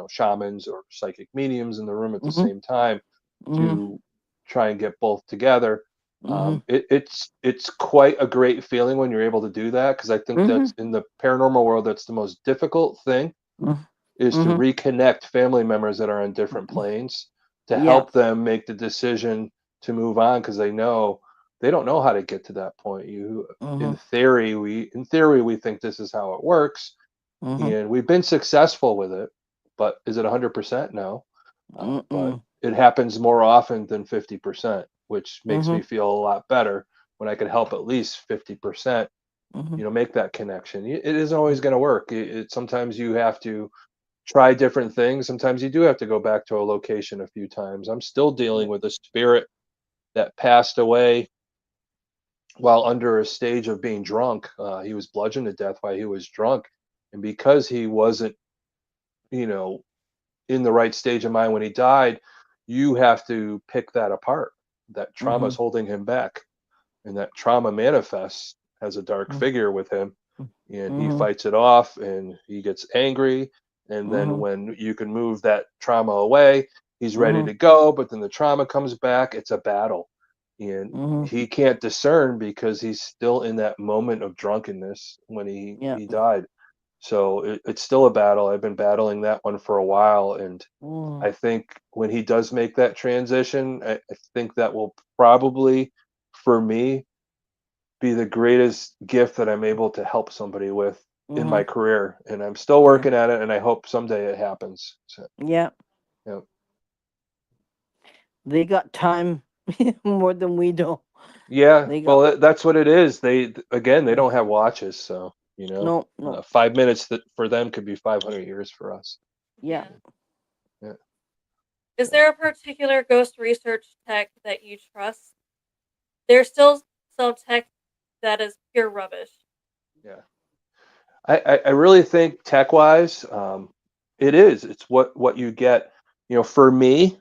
shamans or psychic mediums in the room at the Mhm. same time, Mhm. to try and get both together. Mhm. It's quite a great feeling when you're able to do that, because I think Mhm. that's, in the paranormal world, that's the most difficult thing, Mhm. is to Mhm. reconnect family members that are on different planes, to Yeah. help them make the decision to move on, because they don't know how to get to that point. In Mhm. theory, we think this is how it works, Mhm. and we've been successful with it, but is it 100%? No. But Mm-mm. it happens more often than 50%, which makes me Mhm. feel a lot better when I can help at least 50%, Mhm. make that connection. It isn't always going to work. Sometimes you have to try different things. Sometimes you do have to go back to a location a few times. I'm still dealing Yeah. with a spirit that passed away while under a stage of being drunk. He was bludgeoned to death while he was drunk. And because he wasn't, you know, in the right stage of mind when he died, you have to pick that apart. That trauma is Mhm. holding him back. And that trauma manifests as a dark Mhm. figure with him, and he Mhm. fights it off, and he gets angry, and then Mhm. when you can move that trauma away, he's ready Mhm. to go, but then the trauma comes back. It's a battle, and Mhm. he can't discern because he's still in that moment of drunkenness when he Yeah. he died. So it's still a battle. I've been battling that one for a while, and Mhm. I think when he does make that transition, I think that will probably, for me, be the greatest gift that I'm able to help somebody with in my Mhm. career. And I'm still Yeah. working at it, and I hope someday it happens. So, Yeah. yeah. They got time more than we do. Yeah, They got well, that's what it is. Again, they don't have watches, so, no, no. 5 minutes that for them could be 500 years for us. Yeah. Yeah. Yeah. Is So, there a particular ghost research tech that you trust? There's still some tech that is pure rubbish. yeah. I really think tech wise, it is. It's what you get. For me,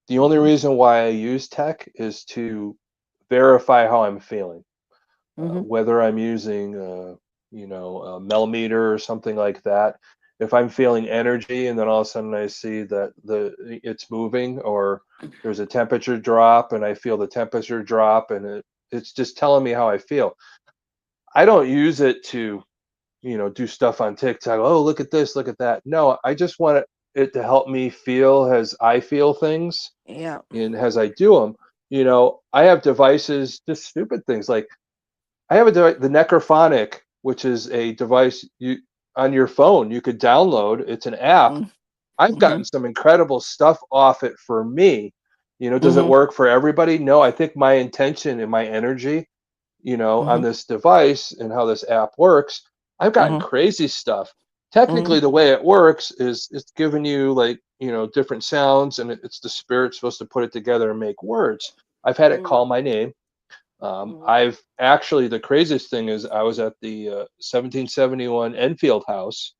the only Mhm. reason why I use tech is to verify how I'm feeling. Mhm. Whether I'm using, a millimeter or something like that. If I'm feeling energy, and then all of a sudden I see that it's moving, or there's a temperature drop, and I feel the temperature drop, and it's just telling me how I feel. I don't use it to, do stuff on TikTok. Oh, look at this, look at that. No, I just want it to help me feel as I feel things, Yeah. and as I do them. I have devices, just stupid things like, I have the Necrophonic, which is a device you on your phone you could download. It's an app. Mhm. I've gotten Mhm. some incredible stuff off it for me. Does it Mhm. work for everybody? No, I think my intention and my energy, on Mhm. this device and how this app works, I've gotten Mhm. crazy stuff. Mhm. Technically, the way it works is it's giving you, like, different sounds, and it's the spirit supposed to put it together and make words. I've had it Mhm. call my name. Mhm. I've actually, the craziest thing is, I was at the 1771 Enfield House,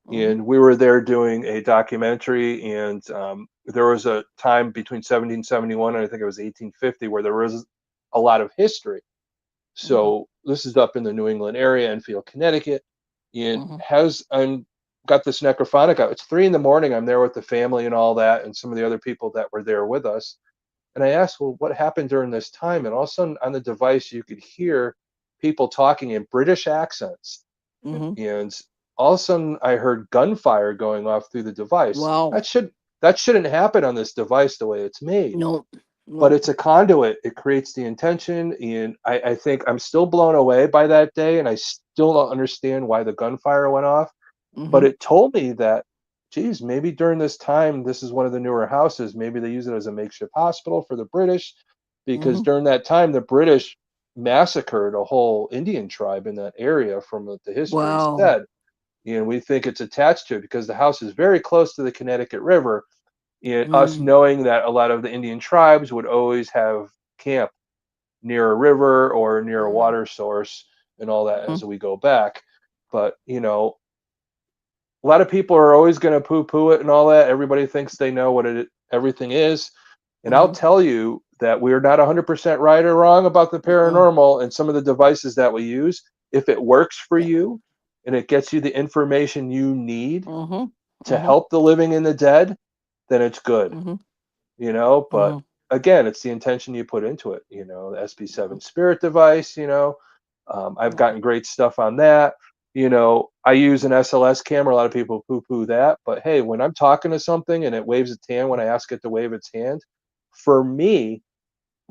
Mhm. and we were there doing a documentary. And there was a time between 1771 and I think it was 1850 where there was a lot of history. Mhm. So this is up in the New England area, Enfield, Connecticut, and Mhm. has I'm got this necrophonic out. It's 3 in the morning. I'm there with the family and all that, and some of the other people that were there with us. And I asked, well, what happened during this time? And all of a sudden on the device, you could hear people talking in British accents. Mhm. and all of a sudden I heard gunfire going off through the device. Wow. That shouldn't happen on this device the way it's made. No. But No. it's a conduit. It creates the intention, and I think I'm still blown away by that day, and I still don't understand why the gunfire went off. But Mhm. it told me that, geez, maybe during this time, this is one of the newer houses. Maybe they use it as a makeshift hospital for the British, because Mhm. during that time, the British massacred a whole Indian tribe in that area, from what the history Wow. said. And we think it's attached to it because the house is very close to the Connecticut River. And us Mm. knowing that a lot of the Indian tribes would always have camp near a river or near a Mm. water source and all that Mhm. as we go back. But, a lot of people are always going to poo-poo it and all that. Everybody thinks they know what everything is, and I'll Mhm. tell you that we're not 100% right or wrong about the Mm. paranormal and some of the devices that we use. If it works for Yeah. you and it gets you the information you need Mhm. to Mhm. help the living and the dead, then it's good. Mhm. But Mhm. again, it's the intention you put into it. The Mhm. SP7 spirit device. I've Yeah. gotten great stuff on that. I use an SLS camera. A lot of people poo poo that, but hey, when I'm talking to something and it waves its hand when I ask it to wave its hand, for me,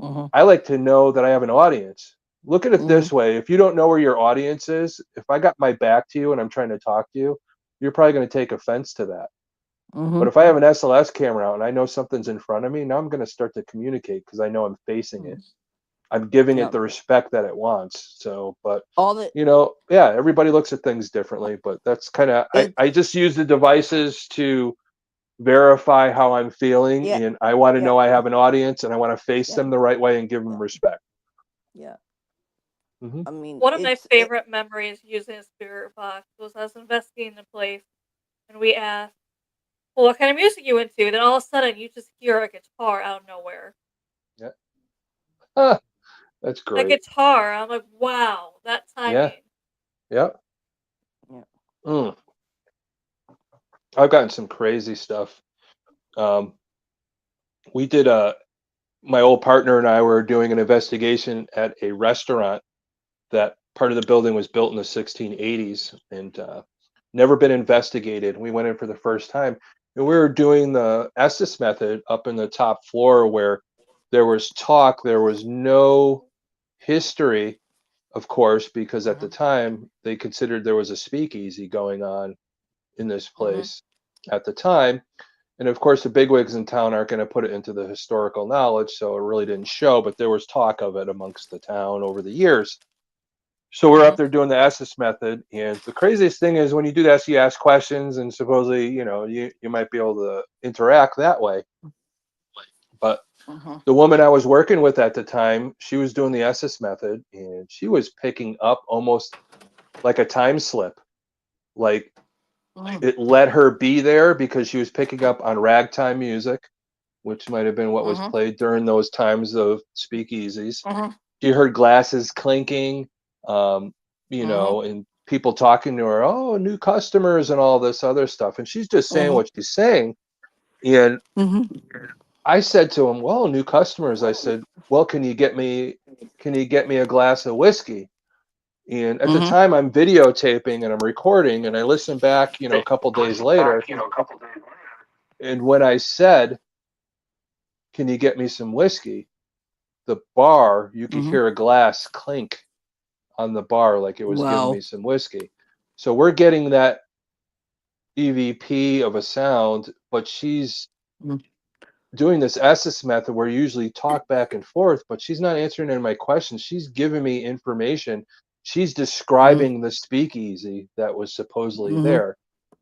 Mhm. I like to know that I have an audience. Look at it Mhm. this way: if you don't know where your audience is, if I got my back to you and I'm trying to talk to you, you're probably going to take offense to that. But Mhm. if I have an SLS camera out and I know something's in front of me, now I'm going to start to communicate because I know I'm facing it. Mhm. I'm giving it Yeah. the respect that it wants. So, but All the yeah, everybody looks at things differently. But that's kind of it. I just use the devices to verify how I'm feeling, Yeah. and I want to Yeah. know I have an audience, and I want to face Yeah. them the right way and give them Yeah. respect. Yeah. Hmm. I mean, One of my it's it. favorite memories using a spirit box was I was investigating the place, and we asked, "Well, what kind of music you into?" Then all of a sudden, you just hear a guitar out of nowhere. Yeah, ah, that's A great. guitar. I'm like, "Wow, that Yeah, timing." yeah. Yeah. Mm. I've gotten some crazy stuff. Um, we did a My old partner and I were doing an investigation at a restaurant. That part of the building was built in the 1680s and never been investigated. We went in for the first time, and we were doing the Estes method up in the top floor where there was talk. There was no history, of course, because at the Mhm. time they considered there was a speakeasy going on in this Mhm. place at the time. And of course, the bigwigs in town aren't going to put it into the historical knowledge, so it really didn't show. But there was talk of it amongst the town over the years. So we're up Mhm. there doing the Estes method, and the craziest thing is when you do that, you ask questions, and supposedly, you might be able to interact that way. But Mhm. the woman I was working with at the time, she was doing the Estes method, and she was picking up almost like a time slip. Like Mhm. it let her be there because she was picking up on ragtime music, which might have been what was Mhm. played during those times of speakeasies. Mhm. She heard glasses clinking, um, Mhm. and people talking to her, oh, new customers and all this other stuff. And she's just saying Mhm. what she's saying. And Mhm. I said to him, well, new customers. I said, well, can you get me a glass of whiskey? And at the Mhm. time I'm videotaping and I'm recording and I listen back, a couple days later. And when I said, can you get me some whiskey? The bar, you could Mhm. hear a glass clink on the bar like it was giving me Wow. some whiskey. So we're getting that EVP of a sound, but she's Mhm. doing this Esses method where you usually talk back and forth, but she's not answering any of my questions. She's giving me information. She's Mhm. describing the speakeasy that was supposedly Mhm. there.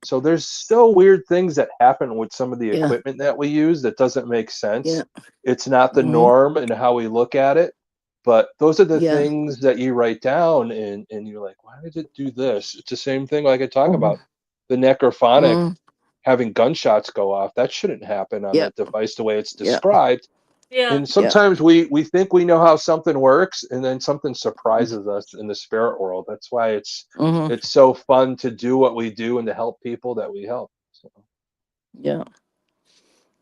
So there's so weird things that happen with some of the Yeah. equipment that we use that doesn't make Yeah. sense. It's not the Mhm. norm in how we look at it. But those are the Yeah. things that you write down and you're like, why did it do this? It's the same thing like I talk Mhm. about the necrophonic Mhm. having gunshots go off. That shouldn't happen on Yeah. that device the way it's Yeah. described. Yeah. And Yeah. sometimes we think we know how something works, and then something surprises us in the spirit world. That's why it's Mhm. it's so fun to do what we do and to help people that we help. So, Yeah.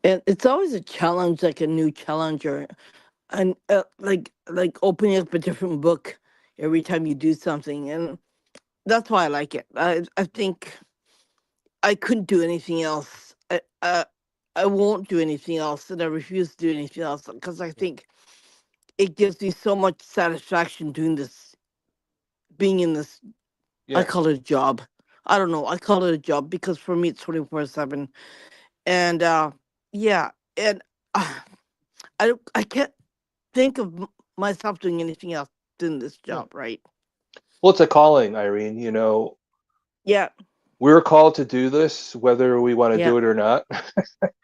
And it's always a challenge, like a new challenger, and like opening up a different book every time you do something. And that's why I like it. I think I couldn't do anything else. I won't do anything else, and I refuse to do anything else because I Yeah. think it gives me so much satisfaction doing this, being in this. I Yeah. call it a job. I don't know. I call it a job because for me it's 24/7, and yeah, and uh, I can't think of myself doing anything else than this Yeah. job, right? Well, it's a calling, Irene. Yeah, We're called to do this, whether we want to yeah, do it or not,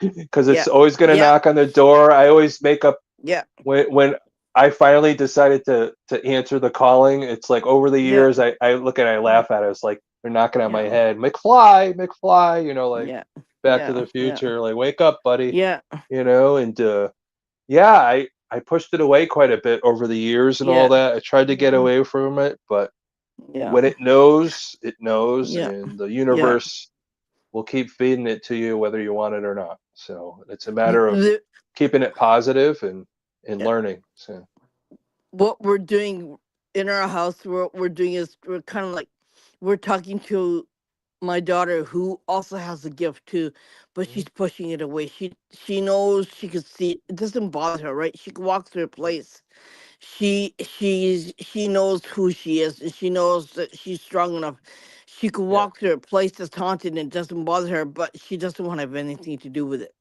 because yeah, it's always going to yeah, knock on the door. I always make up yeah, when I finally decided to answer the calling. It's like over the yeah, years, I look at it, I yeah, laugh at it. It's like they're knocking on my yeah, head. McFly, McFly, like yeah, Back to yeah, the yeah, Future. Like, wake up, buddy. yeah, And yeah, I pushed it away quite a bit over the years and all yeah, that. I tried to get yeah, away from it, but yeah, when it knows, yeah, and the yeah. universe will keep feeding it to you whether you want it or not. So it's a matter of The, keeping it positive and yeah. learning. So What we're doing in our house, what we're doing is we're kind of like we're talking to my daughter who also has a gift too, but mhm, she's pushing it away. She knows she can see it. It doesn't bother her, right? She can walk through a yeah, place. She knows who she is, and she knows that she's strong enough. She can yeah, walk through a place that's haunted and it doesn't bother her, but she doesn't want to have anything to do with it.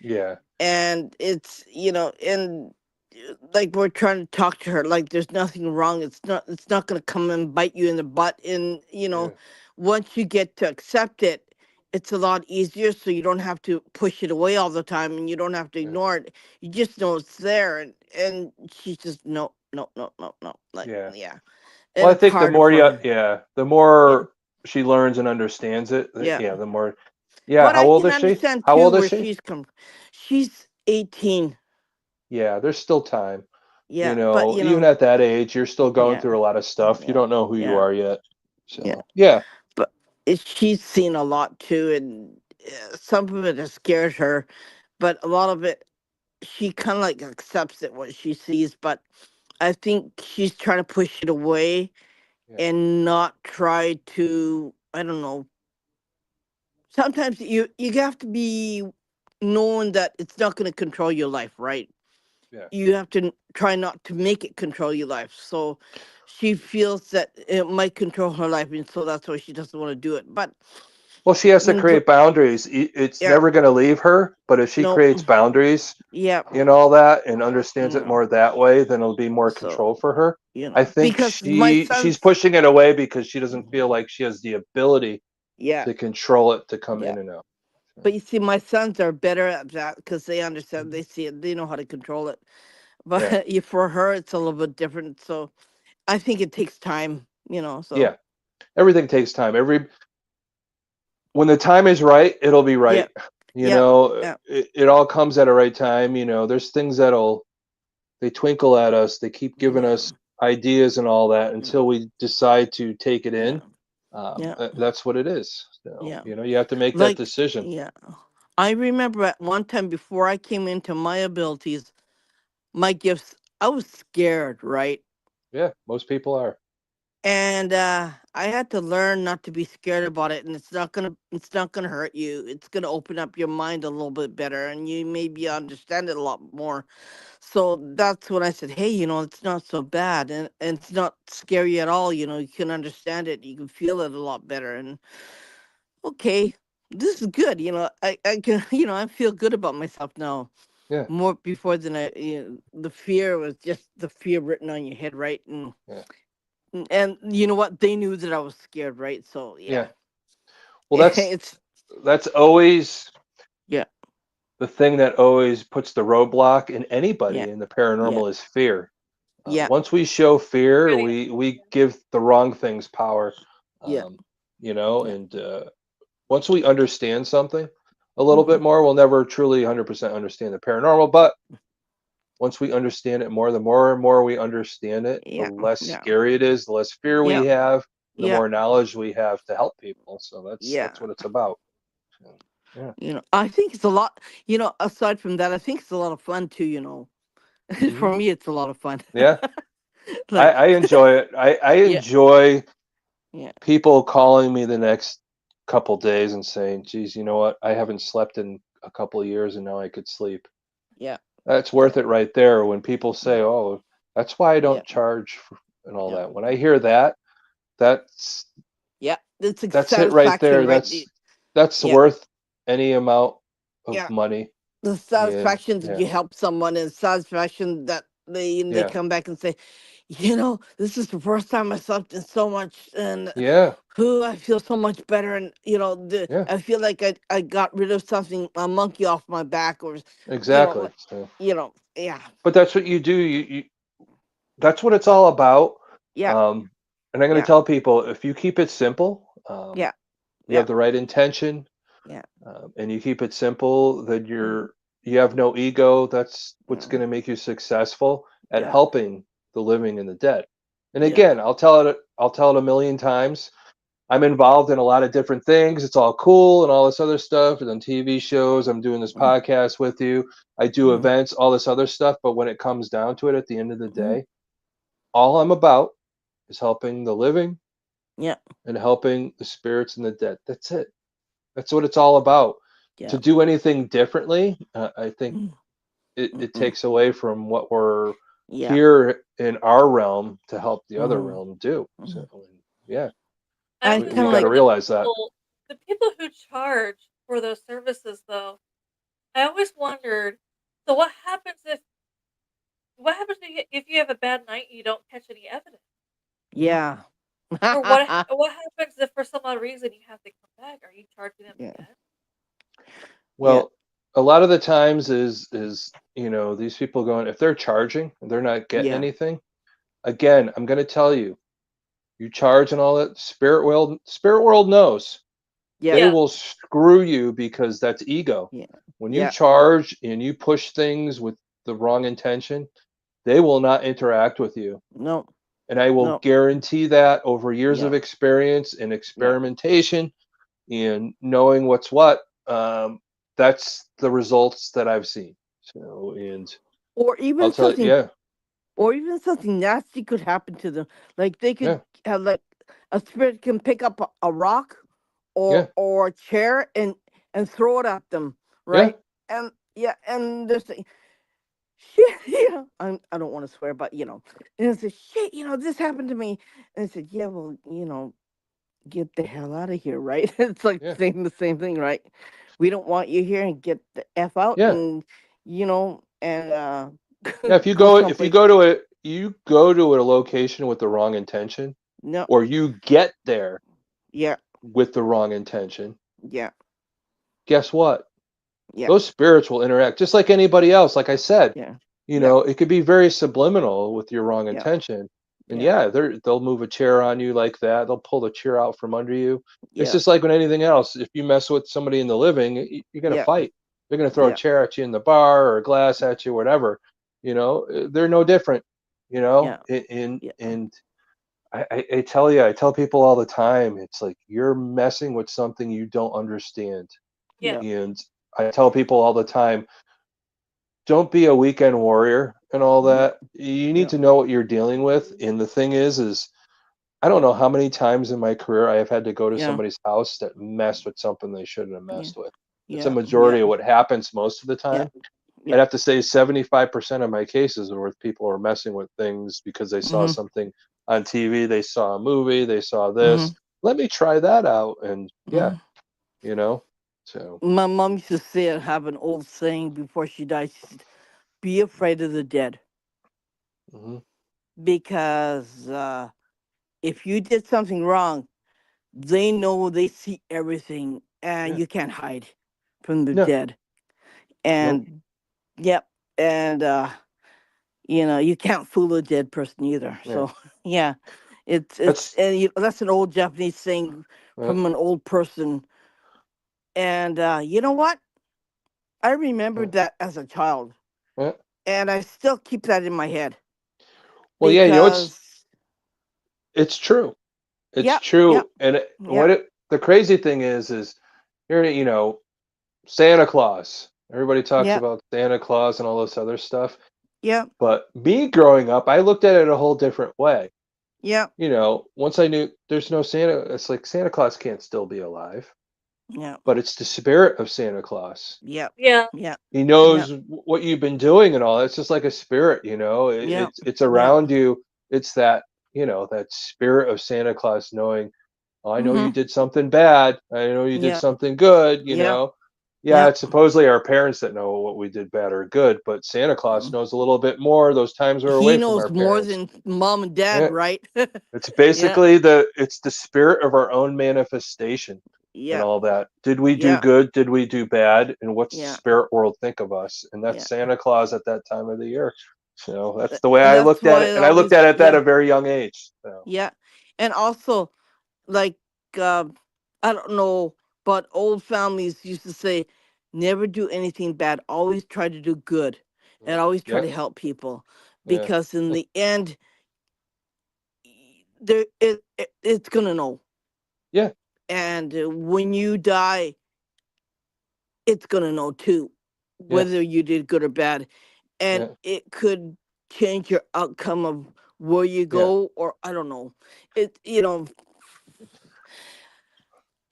yeah, And it's and like we're trying to talk to her like there's nothing wrong. It's not going to come and bite you in the butt. And yeah, once you get to accept it, it's a lot easier, so you don't have to push it away all the time and you don't have to yeah, ignore it. You just know it's there. And she's just no, no, no, no, no, like, yeah. yeah. Well, And I it's think the harder more for you, her. yeah, the Yeah, more she learns and understands it, yeah. yeah, the more. Yeah, But how I old can is she? understand How too old is where she? she's 18. Yeah, there's still time. Yeah, but Even at that age, you're still going yeah, through a lot of stuff. You yeah, don't know who you yeah, are yet. yeah. So, yeah, But she's seen a lot too, and some of it has scared her, but a lot of it she kind of like accepts it what she sees. But I think she's trying to push it away yeah, and not try to. I don't know. Sometimes you have to be knowing that it's not going to control your life, right? yeah. You have to try not to make it control your life. So she feels that it might control her life, and so that's why she doesn't want to do it. But Well, she has to when gr- create boundaries. It's yeah, never going to leave her, but if she no, creates boundaries yeah, in all that and understands it no. more that way, then it'll be more So control for her. I think because my she's son's pushing it away because she doesn't feel like she has the ability yeah, to control it to come yeah. in and out. So, But you see, my sons are better at that because they understand, they see it, they know how to control it. yeah, But for her, it's a little bit different. So I think it takes time, So yeah. Everything takes time. When the time is right, it'll be yeah, right. yeah, yeah, It all comes at a right time. There's things that'll they twinkle at us. They keep giving yeah, us ideas and all that yeah, until we decide to take it yeah, in. yeah, That's what it is. So, yeah. you have to make that Like, decision. yeah. I remember at one time before I came into my abilities, my gifts, I was scared, right? Yeah, most people are. And I had to learn not to be scared about it, and it's not gonna hurt you. It's gonna open up your mind a little bit better, and you maybe understand it a lot more. So that's when I said, hey, it's not so bad, and it's not scary at all. You can understand it, you can feel it a lot better. And okay, this is good. I can I feel good about myself now, Yeah, more before than the fear was just the fear written on your head, right? And yeah, and you know what? They knew that I was scared, right? So yeah, yeah. Well, it's that's always yeah, the thing that always puts the roadblock in yeah, anybody in the yeah, paranormal is fear. yeah, Once we show fear, Pretty we give the wrong things power. yeah, Um, yeah, and once we understand something a little hmm bit more, we'll never truly 100% understand the paranormal. But once we understand it more, the more and more we understand it, the yeah, less yeah, scary it is, the less fear we yeah, have, and the yeah, more knowledge we have to help people. So yeah. that's what it's about. So, yeah. I think it's a lot. Aside from that, I think it's a lot of fun too. Hmm. For me, it's a lot of fun. Yeah. Like, I enjoy it. I yeah, enjoy Yeah. people calling me the next couple days and saying, "Geez, you know what? I haven't slept in a couple of years, and now I could sleep." Yeah. That's Yeah. worth it right there. When people say, Yeah. "Oh, that's why I Yeah. don't charge for, and all Yeah. that." When I hear that, that's Yeah. It's a that's it right satisfaction, there. right? That's Yeah. worth any amount of Yeah. money. The And satisfaction that yeah, you help someone, and satisfaction that they yeah, come back and say, this is the first time I slept in so much, and yeah, who I feel so much better, and yeah, I feel like I got rid of something, a monkey off my back, or exactly. like, So, yeah, but that's what you do. You that's what it's all about. yeah, Um, and I'm going to yeah, tell people, if you keep it simple, yeah, you yeah, have the right intention, yeah, and you keep it simple, then mm, you have no ego. That's what's mm, going to make you successful at yeah, helping the living and the dead. And yeah, again, I'll tell it a million times. I'm involved in a lot of different things. It's all cool and all this other stuff. And on TV shows, I'm doing this mm, podcast with you. I do mm, events, all this other stuff. But when it comes down to it, at the end of the mm, day, all I'm about is helping the living yeah, and helping the spirits and the dead. That's it. That's what it's all about. yeah, To do anything differently, I think mm, it mm, takes away from what we're yeah, here in our realm to help the other mm, realm do. So, mm. yeah, I I always kind we of got to like, think realize that. the people who charge for those services, though, I always wondered. So what happens if you have a bad night and you don't catch any evidence? yeah, Or what happens if for some odd reason you have to come back? Are you charging them yeah, again? yeah, Well, a lot of the times is these people going, if they're charging and they're not getting yeah, anything. Again, I'm going to tell you, you charge and all that. Spirit world knows. yeah, They Yeah, will screw you because that's ego. yeah, When you yeah, charge and you push things with the wrong intention, they will not interact with you. no, And I will no, guarantee that over years yeah, of experience and yeah, experimentation and knowing what's what, that's the results that I've seen. So, and or I'll even tell you, something, yeah, or even something nasty could happen to them. Like they could yeah, have, like, a spirit can pick up a rock yeah, or a chair and throw it at them, yeah, right? And yeah, and they're saying, shit, I don't want to swear, but and I said, shit, this happened to me. And I said, yeah, well, get the hell out of here, right? It's like yeah, saying the same thing, right? We don't want you here, and get the F out, yeah. and and Yeah, if you go go if you someplace. go to a you go to a location with the wrong intention, No, or you get there yeah, with the wrong intention, yeah, guess what? yeah, Those spirits will interact just like anybody else. Like I said, yeah, yeah, it could be very subliminal with your wrong yeah, intention. And yeah, yeah, they'll move a chair on you like that. They'll pull the chair out from under you. It's yeah, just like with anything else. If you mess with somebody in the living, you're gonna yeah, fight. They're gonna throw a yeah, chair at you in the bar or a glass at you, whatever. They're no different. yeah, yeah, And I tell you, I tell people all the time, it's like you're messing with something you don't understand. yeah, yeah, And I tell people all the time, don't be a weekend warrior and all yeah, that. You need yeah, to know what you're dealing with. And the thing is I don't know how many times in my career I have had to go to yeah, somebody's house that messed with something they shouldn't have yeah, messed with. It's a yeah, yeah, majority of what happens most of the yeah, time. I'd yeah. have to say 75% of my cases are with people are messing with things because they saw Mhm, something on TV, they saw a movie, they saw this. mhm, Let me try that out. And yeah, mhm. you know. So My mom used to say, have an old saying before she died. She said, "Be afraid of the dead, mhm. because if you did something wrong, they know, they see everything, and Yeah. you can't hide from the No. dead." Nope. And yep, and you can't fool a dead person either. Yeah. So yeah, it's That's and that's an old Japanese saying uh, from an old person. And you know what? I uh, remembered that as a child, uh. and I still keep that in my head Well, yeah, because it's true. It's yep, yep, true. And yep, the crazy thing is here, Santa Claus. Everybody talks yep, about Santa Claus and all this other stuff. yep, But me growing up, I looked at it a whole different way. Yeah. Once I knew there's no Santa, it's like Santa Claus can't still be alive, Yeah. but it's the spirit of Santa Claus. Yeah. Yeah. Yeah. He Yeah. knows what you've been doing and all. It's just like a spirit, Yeah. it's Yeah. around you. It's that, that spirit of Santa Claus knowing, oh, I know you Mhm. did something bad. I know you did Yeah. something good. Yeah. Yeah, Yeah. it's supposedly our parents that know what we did bad or good, but Santa Claus Mm. knows a little bit more those times we're He away from knows our more parents. than mom and dad, Yeah, right? it's Yeah. basically it's the spirit of our own manifestation and Yeah. all that. Did we do Yeah. good? Did we do bad? And what's the Yeah. spirit world think of us? And Yeah. that's Santa Claus at that time of the year. So that's the way And I that's looked at why it, it and I looked always, at it at yeah. a very young age. So Yeah. And also, like, I don't know, but old families used to say, never do anything bad, always try to do good, and always try yeah, to help people, yeah, because in the end, it's gonna know. yeah, And when you die, it's gonna know too, yeah, whether you did good or bad, and yeah, it could change your outcome of where you yeah, go, or I don't know.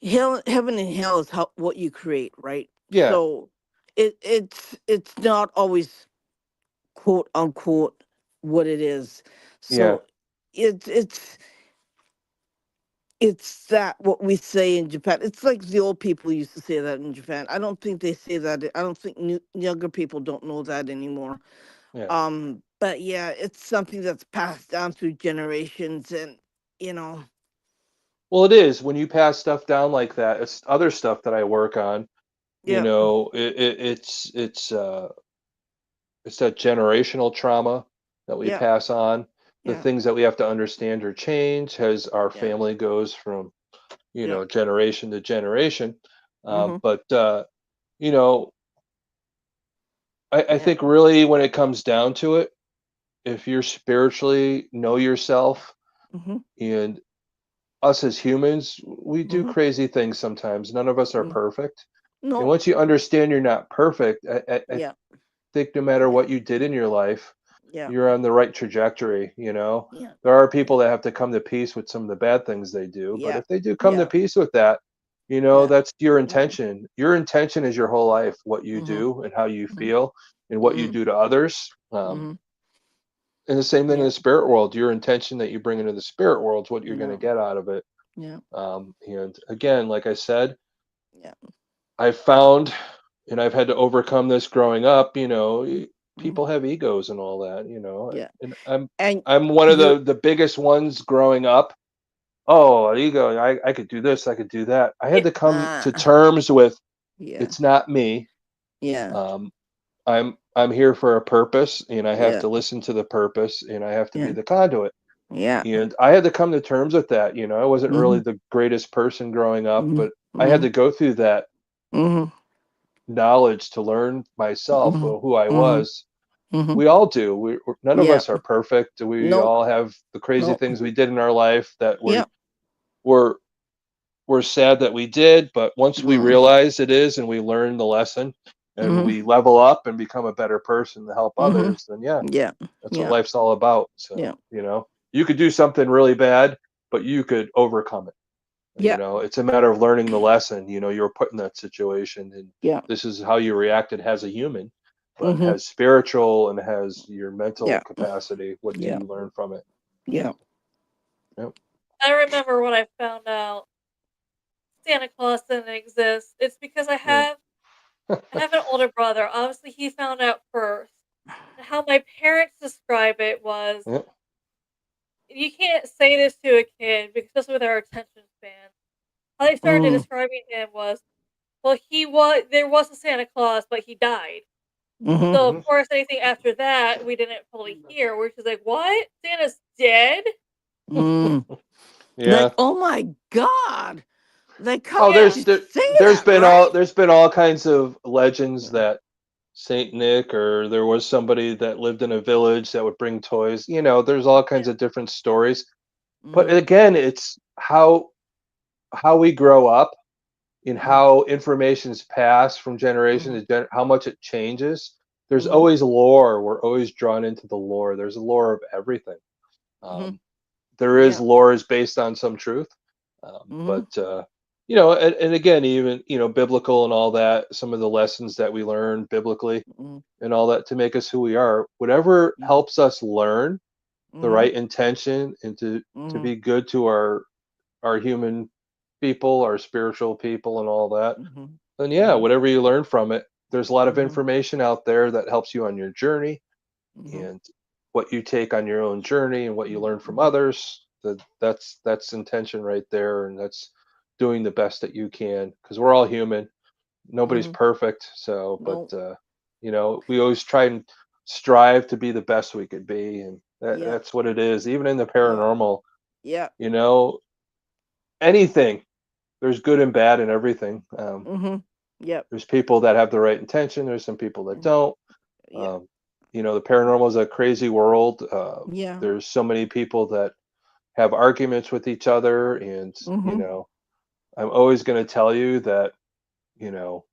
Heaven and hell is what you create, right? yeah, So it's not always quote unquote what it is. yeah, So it's it's it's that what we say in Japan. It's like the old people used to say that in Japan. I don't think they say that. I don't think younger people don't know that anymore. yeah. But yeah, it's something that's passed down through generations, and you know, Well, it is when you pass stuff down like that. It's other stuff that I work on. yeah, It's that generational trauma that we yeah, pass on, the yeah, things that we have to understand or change as our yeah, family goes from, yeah. generation to generation. Mhm. But you know, I Yeah. think really when it comes down to it, if you're spiritually know yourself, Mhm. and us as humans, we do Mhm. crazy things sometimes. None of us are Mm. perfect. And No. once you understand you're not perfect, I Yeah. think no matter Yeah. what you did in your life, Yeah. you're on the right trajectory. Yeah. There are Yeah. people that have to come to peace with some of the bad things they do, but Yeah. if they do come to Yeah. peace with that, Yeah. that's your Yeah. intention. Your intention is your whole life, what you Mhm. do and how you Mhm. feel and what you Mhm. do to others. Mhm. And the same thing in Yeah. the spirit world. Your intention that you bring into the spirit world is what you're going to Yeah. get out of it. Yeah. And again, like I said, Yeah. I found, and I've had to overcome this growing up. Mhm. People have egos and all that. Yeah. And I'm And I'm one of you're the biggest ones growing up. Oh, ego! I could do this. I could do that. I had Yeah. to come to terms with yeah. it's not me. Yeah. Um, I'm here for a purpose, and I have Yeah. to listen to the purpose, and I have to be Yeah. the conduit. Yeah. And I had to come to terms with that. I wasn't really Mhm. the greatest person growing up, Mhm. but I had Mhm. to go through that Mhm. knowledge to learn myself Mhm. who I Mhm. was. Mhm. We all do. None of Yeah. us are perfect. We No. all have the crazy No. things we did in our life that Yeah. were we're sad that we did. But once we Mhm. realize it is and we learn the lesson and Mhm. we level up and become a better person to help Mhm. others, then yeah, Yeah. that's what Yeah. life's all about. Yeah. So, you could do something really bad, but you could overcome it. Yeah. It's a matter of learning the lesson. You were put in that situation, and Yeah. this is how you reacted as a human, but Mhm. has spiritual and has your mental Yeah. capacity. What do Yeah. you learn from it? Yeah. Yep. I remember when I found out Santa Claus didn't exist. It's because Yeah. I have an older brother. Obviously, he found out first. And how my parents describe it was, Yeah. you can't say this to a kid, because especially with our attention span. How they started Mm. describing him was, well, there was a Santa Claus, but he died. Mhm. So of Hmm. course, anything after that we didn't fully hear. We're just like, what? Santa's dead? Mm. Like, Yeah. oh my God. Like, how Oh, could Yeah, you say there's that, been right? all kinds of legends Yeah. that Saint Nick, or there was somebody that lived in a village that would bring toys. There's all yeah, kinds of different stories. But Mhm. again, it's how we grow up in Mhm. how information's passed from generation Mhm. to how much it changes. There's Mhm. always lore. We're always drawn into the lore. There's a lore of everything. Mhm. Um, there is Yeah. lore is based on some truth. Mm-hmm. But and again, even biblical and all that, some of the lessons that we learn biblically Mm-hmm. and all that to make us who we are, whatever helps us learn the Mm-hmm. right intention and to Mm-hmm. be good to our human people, our spiritual people, and all that. Mm-hmm. Then yeah, Mm-hmm. whatever you learn from it, there's a lot of Mm-hmm. information out there that helps you on your journey, Mm-hmm. and what you take on your own journey and what you learn from Mm-hmm. others. That's intention right there, and that's doing the best that you can, because we're all human. Nobody's Mm-hmm. perfect. So, but No. we always try and strive to be the best we could be, and Yeah. that's what it is. Even in the Yeah. paranormal, Yeah. you know, anything. There's good and bad in everything. Mm-hmm. Yep. There's people that have the right intention. There's some people that Mhm. don't. Yeah. Um, the paranormal is a crazy world. Yeah. There's so many people that have arguments with each other, and Mm-hmm. I'm always going to tell you that you know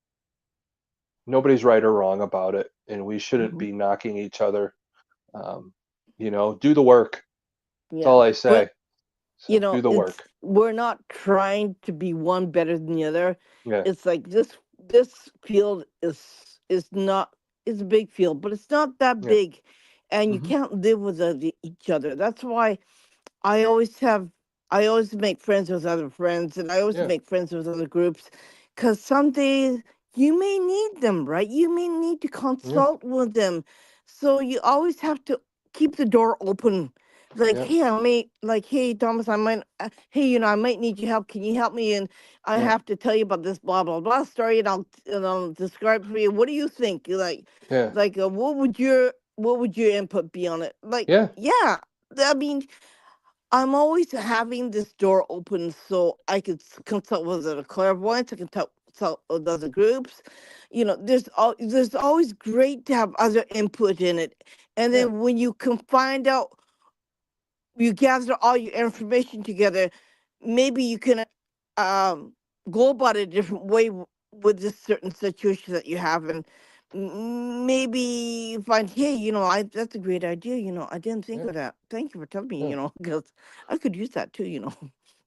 nobody's right or wrong about it, and we shouldn't Mm-hmm. be knocking each other. Um, do the work. That's Yeah. all I But say. So do the it's work. we're not trying to be one better than the other. Yeah. It's like this field is not it's a big field, but it's not that Yeah. big, and you Hmm. can't live with each other. That's why I always have, I always make friends with other friends, and I always Yeah. make friends with other groups, because some days you may need them, right? You may need to Yeah. consult with them. So you always have to keep the door open. Like, Yeah. hey, hey, Thomas, hey, I might need your help. Can you help me? And I Yeah. have to tell you about this blah, blah, blah story, and I'll describe for you. What do you think? Yeah. What would your input be on it? Like, Yeah. yeah, I mean, I'm always having this door open so I could consult with other clairvoyants. I can consult with other groups. There's always great to have other input in it. And Yeah. then when you can find out, you gather all your information together, maybe you can um, go about it a different way with this certain situation that you have, and maybe find, hey, that's a great idea. I didn't think Yeah. of that. Thank you for telling me. Yeah. Because I could use that too.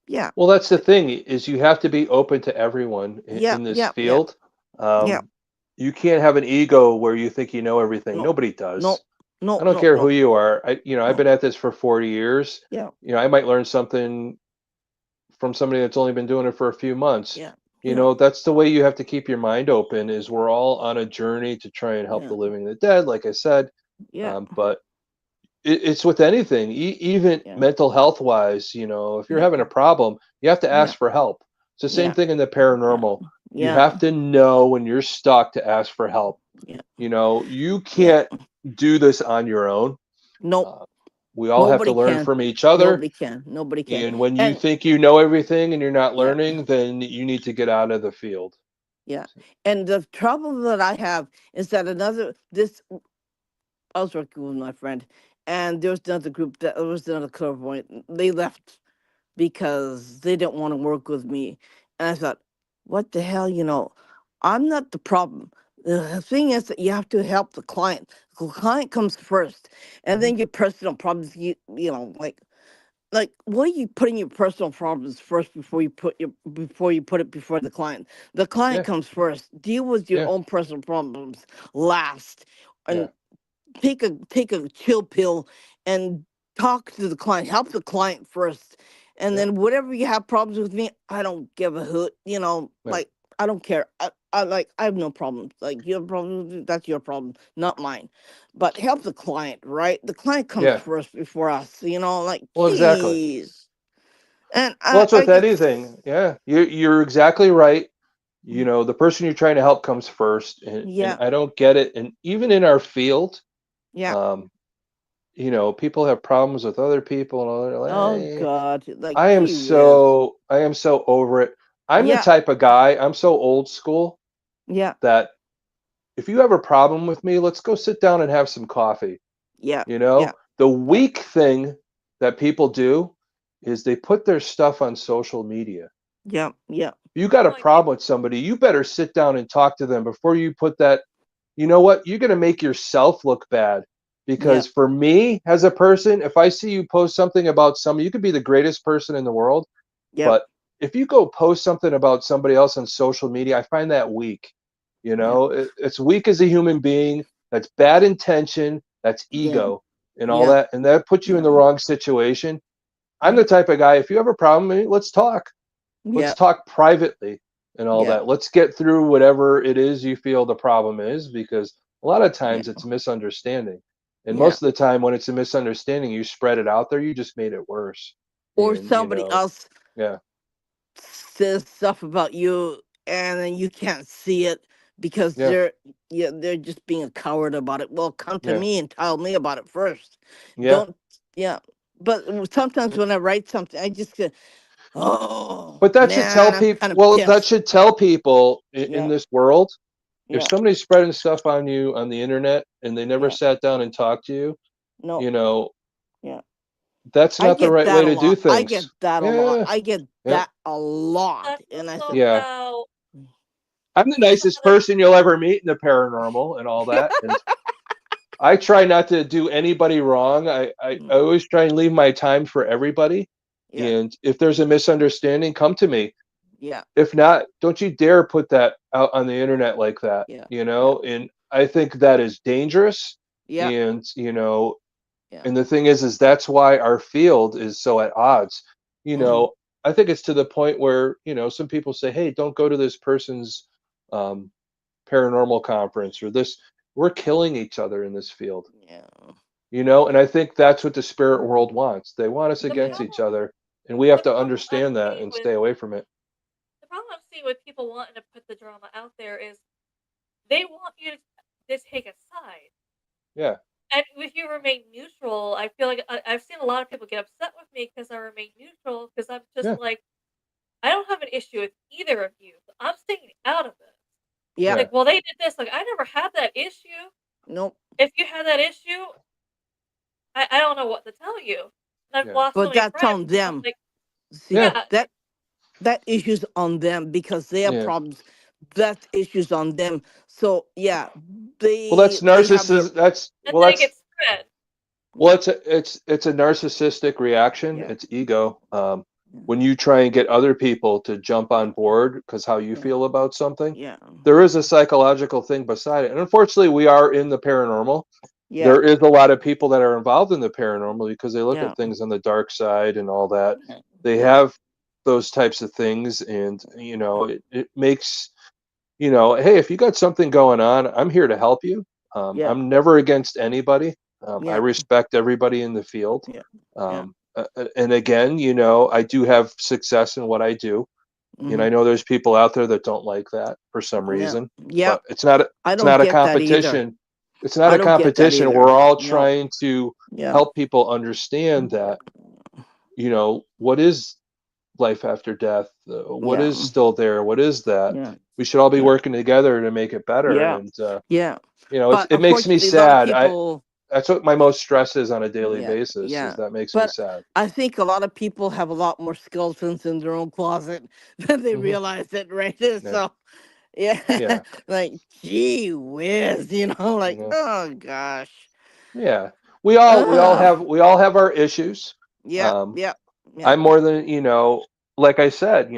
Yeah, Well, that's the thing is you have to be open to everyone yeah, in this yeah, yeah, field. yeah. You can't have an ego where you think you know everything. No, Nobody no, does. no, I don't no, care who no, you are. I've no. been at this for 40 years. Yeah, I might learn something from somebody that's only been doing it for a few months. yeah, yeah, That's the way you have to keep your mind open is we're all on a journey to try and help yeah, the living and the dead, like I said. yeah, But it's with anything, even yeah, mental health wise. If you're yeah, having a problem, you have to yeah, ask for help. It's the same yeah, thing in the yeah, paranormal. You yeah, have to know when you're stuck to ask for help. yeah, You yeah. can't do this on your own. Nope. uh, we all have to Nobody learn can. from each other. Nobody can. Nobody can. And when you And think you know everything and you're not yeah, learning, then you need to get out of the field. yeah. And the trouble that I have is that I was working with my friend, and there was another clairvoyant. They left because they didn't want to work with me. And I thought, what the hell, I'm not the problem. The thing is that you have to help the client. The client comes first, and Mhm. then your personal problems, like what are you putting your personal problems first before you put it before the client? The client Yeah, comes first. Deal with your yeah, own personal problems last, yeah, and take a chill pill and talk to the client. Help the client first, and yeah, then whatever you have problems with me, I don't give a hoot. yeah, Like, I don't care. I have no problems. Like, you have problems, that's your problem, not mine. But help the client, right? The client comes yeah. first before us. Like, Well, exactly. geez. And Well, I it's I with just anything. Yeah, you're exactly right. The person you're trying to help comes first, and yeah, I don't get it. And even in our field, yeah. um, people have problems with other people, and all that. Oh God, like, I am gee whiz. so over it. I'm the Yeah, type of guy. I'm so old school yeah, that if you have a problem with me, let's go sit down and have some coffee. yeah, You yeah, know, the yeah. weak thing that people do is they put their stuff on social media. Yeah, yeah, If you got a Like people. problem with somebody, you better sit down and talk to them before you put that. You know what? You're going to make yourself look bad Yeah. Because for me as a person, if I see you post something about somebody, you could be the greatest person in the world, Yep. but if you go post something about somebody else on social media, I find that weak. Yep. It's weak as a human being. That's bad intention. That's Yeah. ego and all Yeah. that. And that puts you in Yeah. the wrong situation. I'm Yeah. the type of guy, if you have a problem with me, let's talk. Let's Yeah. talk privately and all Yeah. that. Let's get through whatever it is you feel the problem is, because a lot of Yeah. times it's a misunderstanding. And Yeah. most of the time when it's a misunderstanding, you spread it out there, you just made it worse. Or And somebody else yeah, says stuff about you, and then you can't see it because yeah, they're just being a coward about it. Well, come to yeah, me and tell me about it first. yeah. Don't. Yeah. But sometimes when I write something, I just go, oh But that should tell man, I'm people, kind of well, that pissed. should tell people in Yeah. this world, if Yeah. somebody's spreading stuff on you on the internet and they never Yeah. sat down and talked to you, No. you know, Yeah. that's I not the get right that way a to do lot. I get things. that a lot. Yeah, I get yeah, that a lot. That's And I said, also yeah. how I'm the that's also nicest how they person you'll ever meet in the paranormal and all that. And I try not to do anybody wrong. I mm, always try and leave my time for everybody. yeah. And if there's a misunderstanding, come to me. Yeah. If not, don't you dare put that out on the internet like that, Yeah. you Yeah. know? And I think that is dangerous. Yeah. And, Yeah. and the thing is that's why our field is so at odds. You Mm-hmm. know, I think it's to the point where, some people say, hey, don't go to this person's um, paranormal conference or this. We're killing each other in this field, Yeah. and I think that's what the spirit world wants. They want us the against Yeah. each problem other, and we have the to problem I'm understand that seeing and with stay away from it. the problem I'm seeing with people wanting to put the drama out there is they want you to take a side. Yeah, And if you remain neutral, I feel like I've seen a lot of people get upset with me because I remain neutral because I'm just yeah, like, I don't have an issue with either of you. So I'm staying out of this. Yeah. yeah, Like, well, they did this. Like, I never had that issue. Nope. If you had that issue, I don't know what to tell you. And I've yeah, lost so But many that's friends. on I'm them. like, See, yeah, yeah, that issue's on them because they have yeah. problems. That issues on them. So yeah, Well, that's they have their narcissism. That's and well, then it that's gets spread. Well, yeah. it's a narcissistic reaction. Yeah. It's ego. Yeah. When you try and get other people to jump Yeah. on board because how you Yeah. feel about something, Yeah. there is a psychological thing beside it. And unfortunately, we are in the paranormal. Yeah. There is a lot of people that are involved in the paranormal because they look Yeah. at things on the dark side and all that. Yeah. They Yeah. have those types of things, and it makes hey, if you got something going on, I'm here to help you. Yeah. I'm never against anybody. I Yeah. respect everybody in the field. Yeah. Yeah. And again, I do have success in what I do. And Mm-hmm. I know there's people out there that don't like that for some Yeah. reason, Yeah. but it's not I it's don't not a get that either. competition. It's not I a don't get that competition. either. We're all No. trying to Yeah. help people understand that, what is life after death? What Yeah. is still there? What is that? Yeah. We should all be Yeah. working together to make it better. Yeah. And Yeah. it's But it makes me unfortunately, a lot of sad. people. That's what my most stress is on a daily Yeah. basis. Is Yeah. that makes me But sad. I think a lot of people have a lot more skeletons in their own closet than they Hmm. realize it, right? Yeah, So yeah, yeah, like gee whiz, like yeah, oh gosh. yeah. We all have our issues. Yeah, Um, yeah, yeah, I'm more than like I said,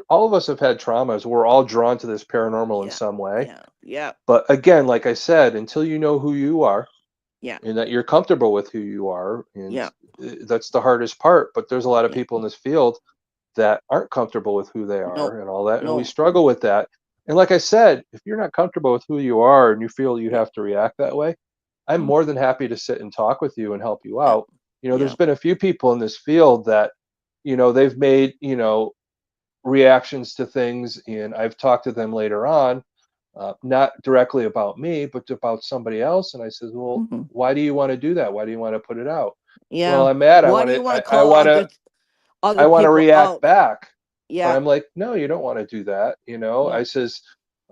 all of us have had traumas. We're all drawn to this paranormal in yeah, some way. yeah, yeah, But again, like I said, until you know who you are yeah, and that you're comfortable with who you are, and yeah, that's the hardest part. But there's a lot of yeah. people in this field that aren't comfortable with who they No, are and all that, and we no, struggle with that. And like I said, if you're not comfortable with who you are and you feel you yeah, have to react that way, I'm mm, more than happy to sit and talk with you and help you yeah, out. There's yeah, been a few people in this field that they've made reactions to things, and I've talked to them later on, not directly about me, but about somebody else. And I says, well, mhm, why do you want to do that? Why do you want to put it out? Well, yeah. I'm mad. I Why want do you to. want to I call want to. other I want to people react out? back. But Yeah, I'm like, no, you don't want to do that. yeah, I says,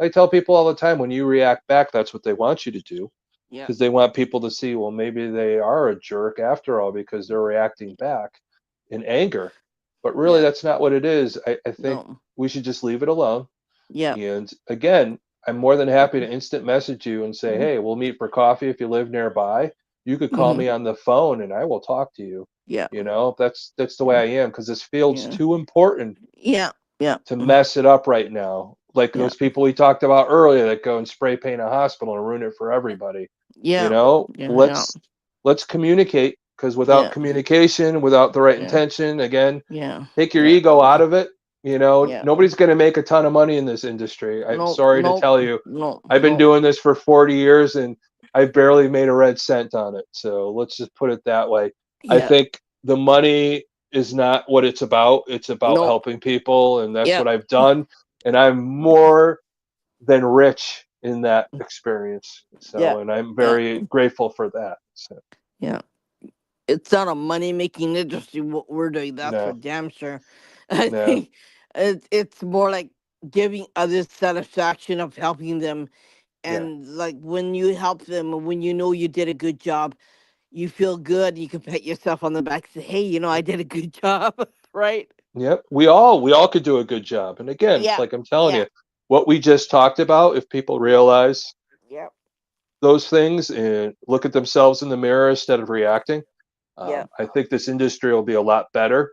I tell people all the time, when you react back, that's what they want you to do, yeah, because they want people to see, well, maybe they are a jerk after all because they're reacting back in anger. But really, yeah. that's not what it is. I think No, we should just leave it alone. yeah, And again, I'm more than happy to instant message you and say, mhm, hey, we'll meet for coffee if you live nearby. You could call Mm-hmm. me on the phone and I will talk to you. Yeah. That's the way I am because this field's Yeah. too important Yeah. Yeah. to mess it up right now. Like Yeah. those people we talked about earlier that go and spray paint a hospital and ruin it for everybody. Yeah. Yeah. Yeah. Let's communicate because without Yeah. communication, without the right Yeah. intention, again, Yeah. take your Yeah. ego out of it. Yeah. Nobody's going to make a ton of money in this industry. I'm No. sorry to No. tell you. No. I've been No. doing this for 40 years and I've barely made a red cent on it. So let's just put it that way. I Yeah. think the money is not what it's about. It's about No. helping people, and that's Yeah. what I've done. And I'm more than rich in that experience. Yeah. So, and I'm Yeah. very grateful for that. So, Yeah. It's not a money making industry what we're doing, that's for no, damn sure. I no, think it's more like giving others satisfaction of helping them, yeah. and like when you help them and when you know you did a good job, you feel good, you can pat yourself on the back and say, hey, I did a good job. Right? Yep. We all could do a good job. And again, Yeah. like I'm telling Yeah. you, what we just talked about, if people Yeah. realize Yeah. those things and look at themselves in the mirror instead of reacting, Yeah. I think this industry will be a lot better.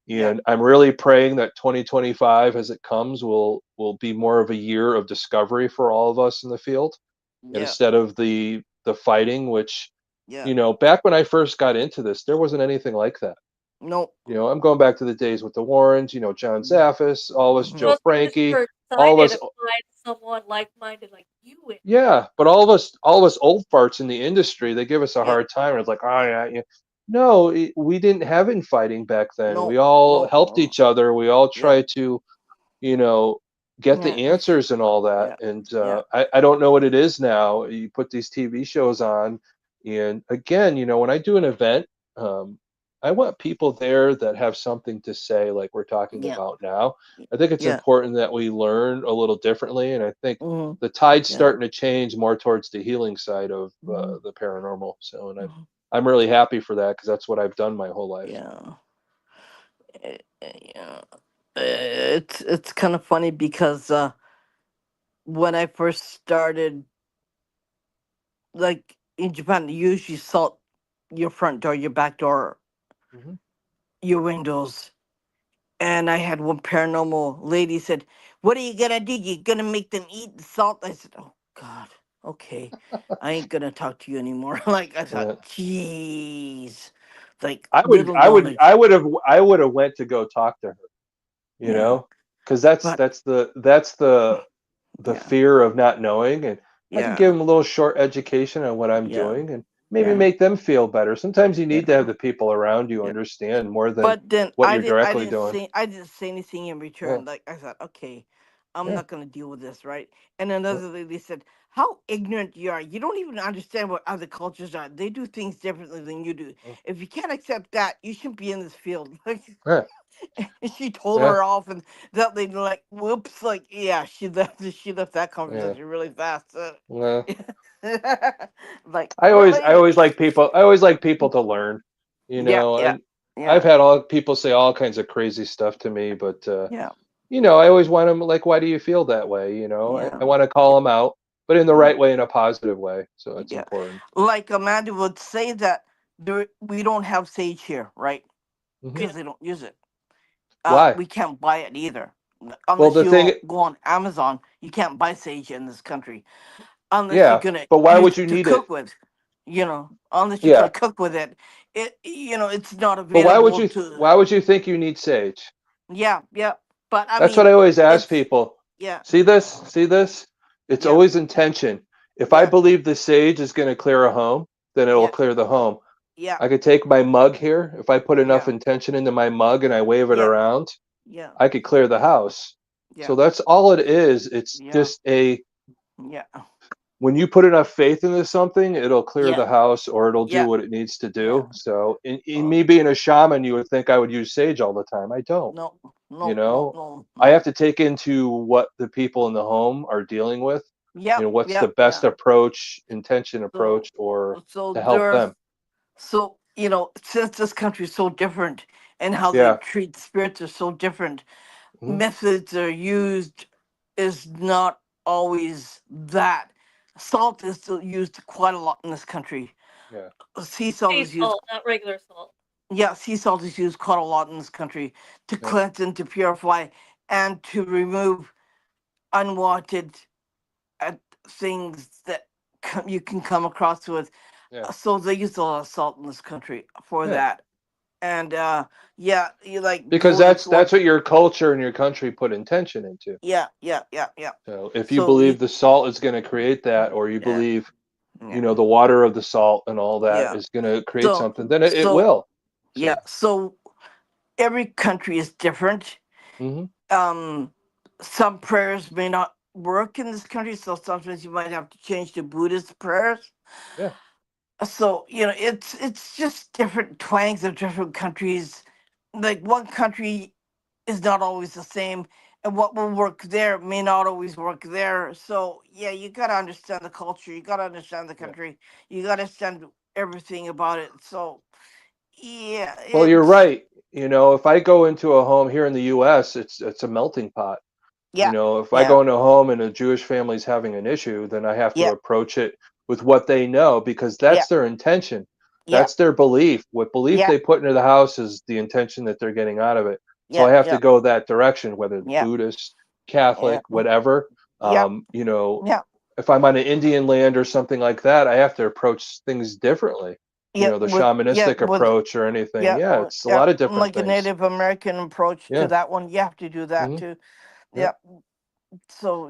Yeah. And I'm really praying that 2025, as it comes, will be more of a year of discovery for all of us in the field, Yeah. instead of the fighting. Which, Yeah. back when I first got into this, there wasn't anything like that. No. I'm going back to the days with the Warrens. John Zaffis, all of us, Mm-hmm. Joe Most people just Frankie, were all of excited us. to find someone like-minded like you in it. Yeah, but all of us old farts in the industry, they give us a Yeah. hard time. It's like, oh yeah, yeah. No, we didn't have infighting back then. We No. all No. helped each other. We all Yeah. tried to, you know, get Yeah. the answers and all that. Yeah. And Yeah. I don't know what it is now. You put these TV shows on, and again, when I do an event, um, I want people there that have something to say, like we're talking Yeah. about now. I think it's Yeah. important that we learn a little differently, and I think Mm-hmm. the tide's Yeah. starting to change more towards the healing side of Mm-hmm. the paranormal. So, and Mm-hmm. I'm really happy for that because that's what I've done my whole life. Yeah. Yeah. It's kind of funny because when I first started, like in Japan, you usually salt your front door, your back door, Hmm. your windows. And I had one paranormal lady said, "What are you gonna do? You gonna make them eat the salt?" I said, "Oh God, okay, I ain't gonna talk to you anymore." Like I thought, Yeah. jeez, like I would, little I would, knowledge. I would have went to go talk to her, Yeah, because that's but the yeah, fear of not knowing, and I could give yeah, them a little short education on what I'm yeah, doing and maybe yeah, make them feel better. Sometimes you need to have yeah. the people around you Yeah. understand more than But then what you're directly doing. I didn't say anything in Yeah, return. Like I thought, okay, I'm yeah, not gonna deal with this, right? And yeah, another lady said, "How ignorant you are! You don't even understand what other cultures are. They do things differently than you do. If you can't accept that, you shouldn't be in this field." Like, yeah, and she told yeah, her off, and that lady like, whoops, like yeah, she left. She left that yeah. conversation really fast. Well, Like I really? always like people. I always like people to learn, Yeah, yeah, and I've yeah, had all people say all kinds of crazy stuff to me, but yeah, I always want them like, why do you feel that way? I yeah, want to call yeah. them out, but in the Yeah. right way, in a positive way. So it's Yeah, important. like Amanda would say that we don't have sage here, right? Hmm. Because they don't use it. Why? We can't buy it either, Well, unless the you thing, go on Amazon. You can't buy sage in this country unless you're yeah, gonna but why use would it you to need it? cook with. Unless you're Yeah, gonna cook with it, it's not but available to. why would you think you need sage? Yeah, yeah, but I That's what mean, I always ask it's people. yeah, See this? See this? It's yeah, always intention. If I yeah, believe the sage is going to clear a home, then it will yeah, clear the home. yeah, I could take my mug here. If I put enough yeah, intention into my mug and I wave it yeah, around, yeah, I could clear the house. yeah, So that's all it is. It's yeah, just a yeah, when you put enough faith into something, it'll clear yeah, the house or it'll do yeah, what it needs to yeah. do. So in Uh, me being a shaman, you would think I would use sage all the time. I don't. No, You no, no, know, no, I have no. to take into what the people in the home are dealing with. Yep, What's the yep, best yeah. approach, intention So, approach, or so to help there's, them. so since this country is so different and how they Yeah. treat spirits are so different, Hmm. methods are used is not always that. Salt is still used quite a lot in this country. Yeah. Sea salt Sea is used. salt, not regular salt. Yeah, sea salt is used quite a lot in this country to Yeah. cleanse and to purify and to remove unwanted uh, things that you can come across with. Yeah. So they use a lot of salt in this country for Yeah. that. And yeah, you like Because going into that's one. what your culture and your country put intention into. Yeah, yeah, yeah, yeah. So if you So believe the salt is going to create that, or you yeah, believe, yeah, the water of the salt and all that yeah. is going to create So something, then it so will. yeah. So, So every country is different. hmm um some prayers may not work in this country, so sometimes you might have to change to Buddhist prayers. yeah, So it's just different twangs of different countries. Like one country is not always the same, and what will work there may not always work there. So yeah, you gotta understand the culture, you gotta understand the yeah. country, you gotta understand everything about it. So yeah, Well, you're it's right. If I go into a home here in the U.S., it's a melting pot. yeah, If I yeah, go into a home and a Jewish family's having an issue, then I have to yeah, approach it with what they know because yeah, that's their intention. yeah, That's their belief. What belief yeah, they put into the house is the intention that they're getting out of it. So yeah, I have to yeah, go that direction, whether yeah, Buddhist, yeah, Catholic, whatever. yeah, yeah. If I'm on an Indian land or something like that, I have to approach things differently. Yeah, The with shamanistic with approach or anything. yeah, Yeah, it's a yeah, lot of different like a things. Native American approach to Yeah. that one. You have to do that hmm too. Yep. Yeah, so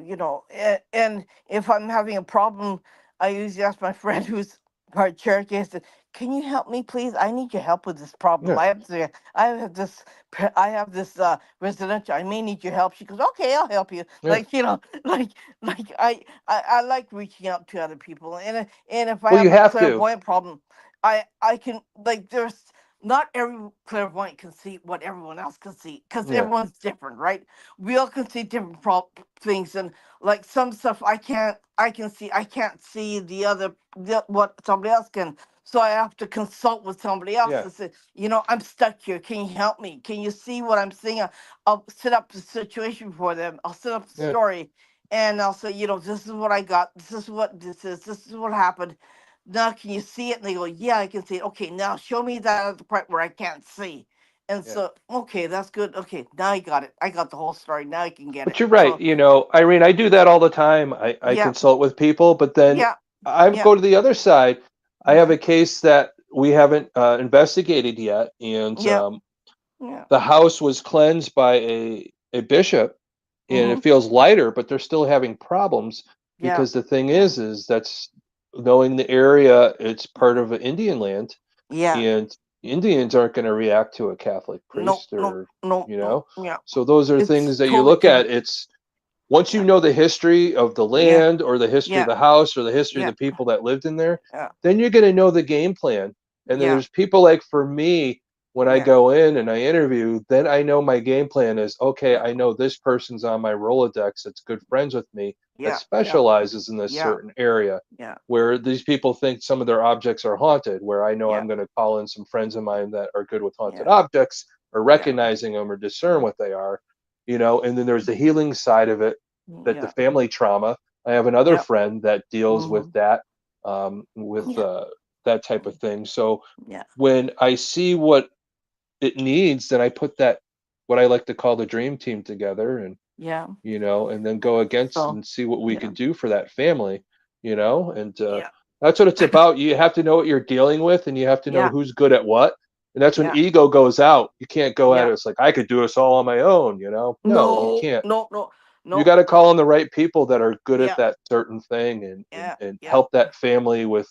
and if I'm having a problem, I usually ask my friend who's part Cherokee. I said, "Can you help me, please? I need your help with this problem. Yeah. I have this residential. I may need your help." She goes, "Okay, I'll help you." Yeah. Like like I like reaching out to other people, and if I Well, you have a have to. clairvoyant problem, I can like there's. Not every clairvoyant can see what everyone else can see because Yeah. everyone's different, right? We all can see different things, and like some stuff I can't see what somebody else can, so I have to consult with somebody else Yeah. and say, I'm stuck here, can you help me, can you see what I'm seeing? I'll set up the situation for them, I'll set up the Yeah. story, and I'll say, this is what I got, this is what happened. Now can you see it? And they go, yeah, I can see it. Okay, now show me that other part where I can't see. And Yeah. so, okay, that's good. Okay, now I got it. I got the whole story. Now I can get But it. you're right. So, Irene, I do that all the time. I yeah, consult with people, but then yeah, I yeah, go to the other side. I have yeah, a case that we haven't investigated yet, and yeah, yeah. the house was cleansed by a bishop, and Mm-hmm. it feels lighter, but they're still having problems Yeah, because the thing yeah, is that's knowing the area. It's part of an Indian land, yeah. and Indians aren't going to react to a Catholic No, priest no, or no, you no. know. Yeah, So those are it's things that you totally look at. different. It's once you Yeah, know the history of the yeah, land or the history of yeah, the house or the history of yeah, the people that lived in there, yeah, then you're going to know the game plan. And then yeah, there's people like for me, when I yeah, go in and I interview, then I know my game plan is okay, yeah, I know this person's on my Rolodex that's good friends with me that yeah, yeah, specializes in this yeah, certain area yeah, where these people think some of their objects are haunted, where I know yeah, I'm going to call in some friends of mine that are good with haunted yeah, objects or yeah, recognizing them or discern what they are, and then there's the healing side of it, that the yeah, family trauma. I have another yeah. friend that deals with Mm-hmm. that, with Yeah, that type of thing. So yeah, when I see what it needs, then I put that, what I like to call the dream team together, yeah. and then go against So, and see what we yeah, could do for that family, and yeah, that's what it's about. You have to know what you're dealing with, and you have to know yeah, who's good at what. And that's when yeah, ego goes out. You can't go at yeah. it. It's like I could do this all on my own. No, you No, can't. no, no, You no. got to call on the right people that are good at Yeah, that certain thing, and yeah, yeah, help that family with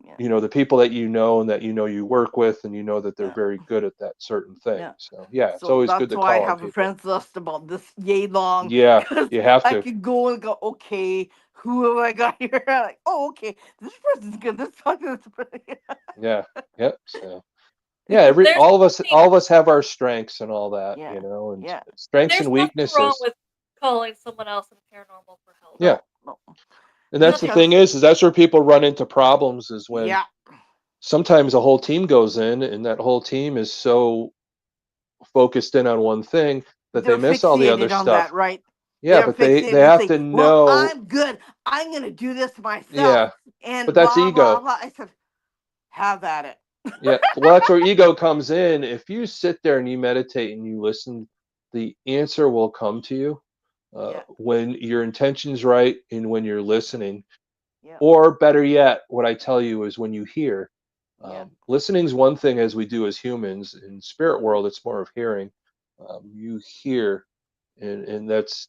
yeah, the people that and that you work with, and that they're yeah, very good at that certain thing. yeah. So yeah, it's So always good that's to why I call on have a people. friends list about this yay long, Yeah, because you have I to. could go and go, okay, who have I got here? Like, oh, okay, this person's good. This person's pretty. Yeah. Yep. So yeah, every There's nothing all of us have our strengths and all that, Yeah, and yeah. strengths there's and nothing wrong weaknesses. with calling someone else in paranormal for help. Yeah. No, no. And that's the Nothing thing Because, wrong. is that's where people run into problems, is when yeah, sometimes a whole team goes in, and that whole team is so focused in on one thing that they they're miss all the other fixated on that, stuff. right? Yeah, They're but they fixated to have say, to well, know. I'm good. I'm going to do this myself. Yeah, And but that's blah, blah, ego. blah. I said, have at it. Yeah. Well, that's where ego comes in. If you sit there and you meditate and you listen, the answer will come to you Yeah, when your intention's right and when you're listening. yeah, Or better yet, what I tell you is when you hear. yeah, Listening's one thing as we do as humans. In spirit world, it's more of hearing. You hear, and that's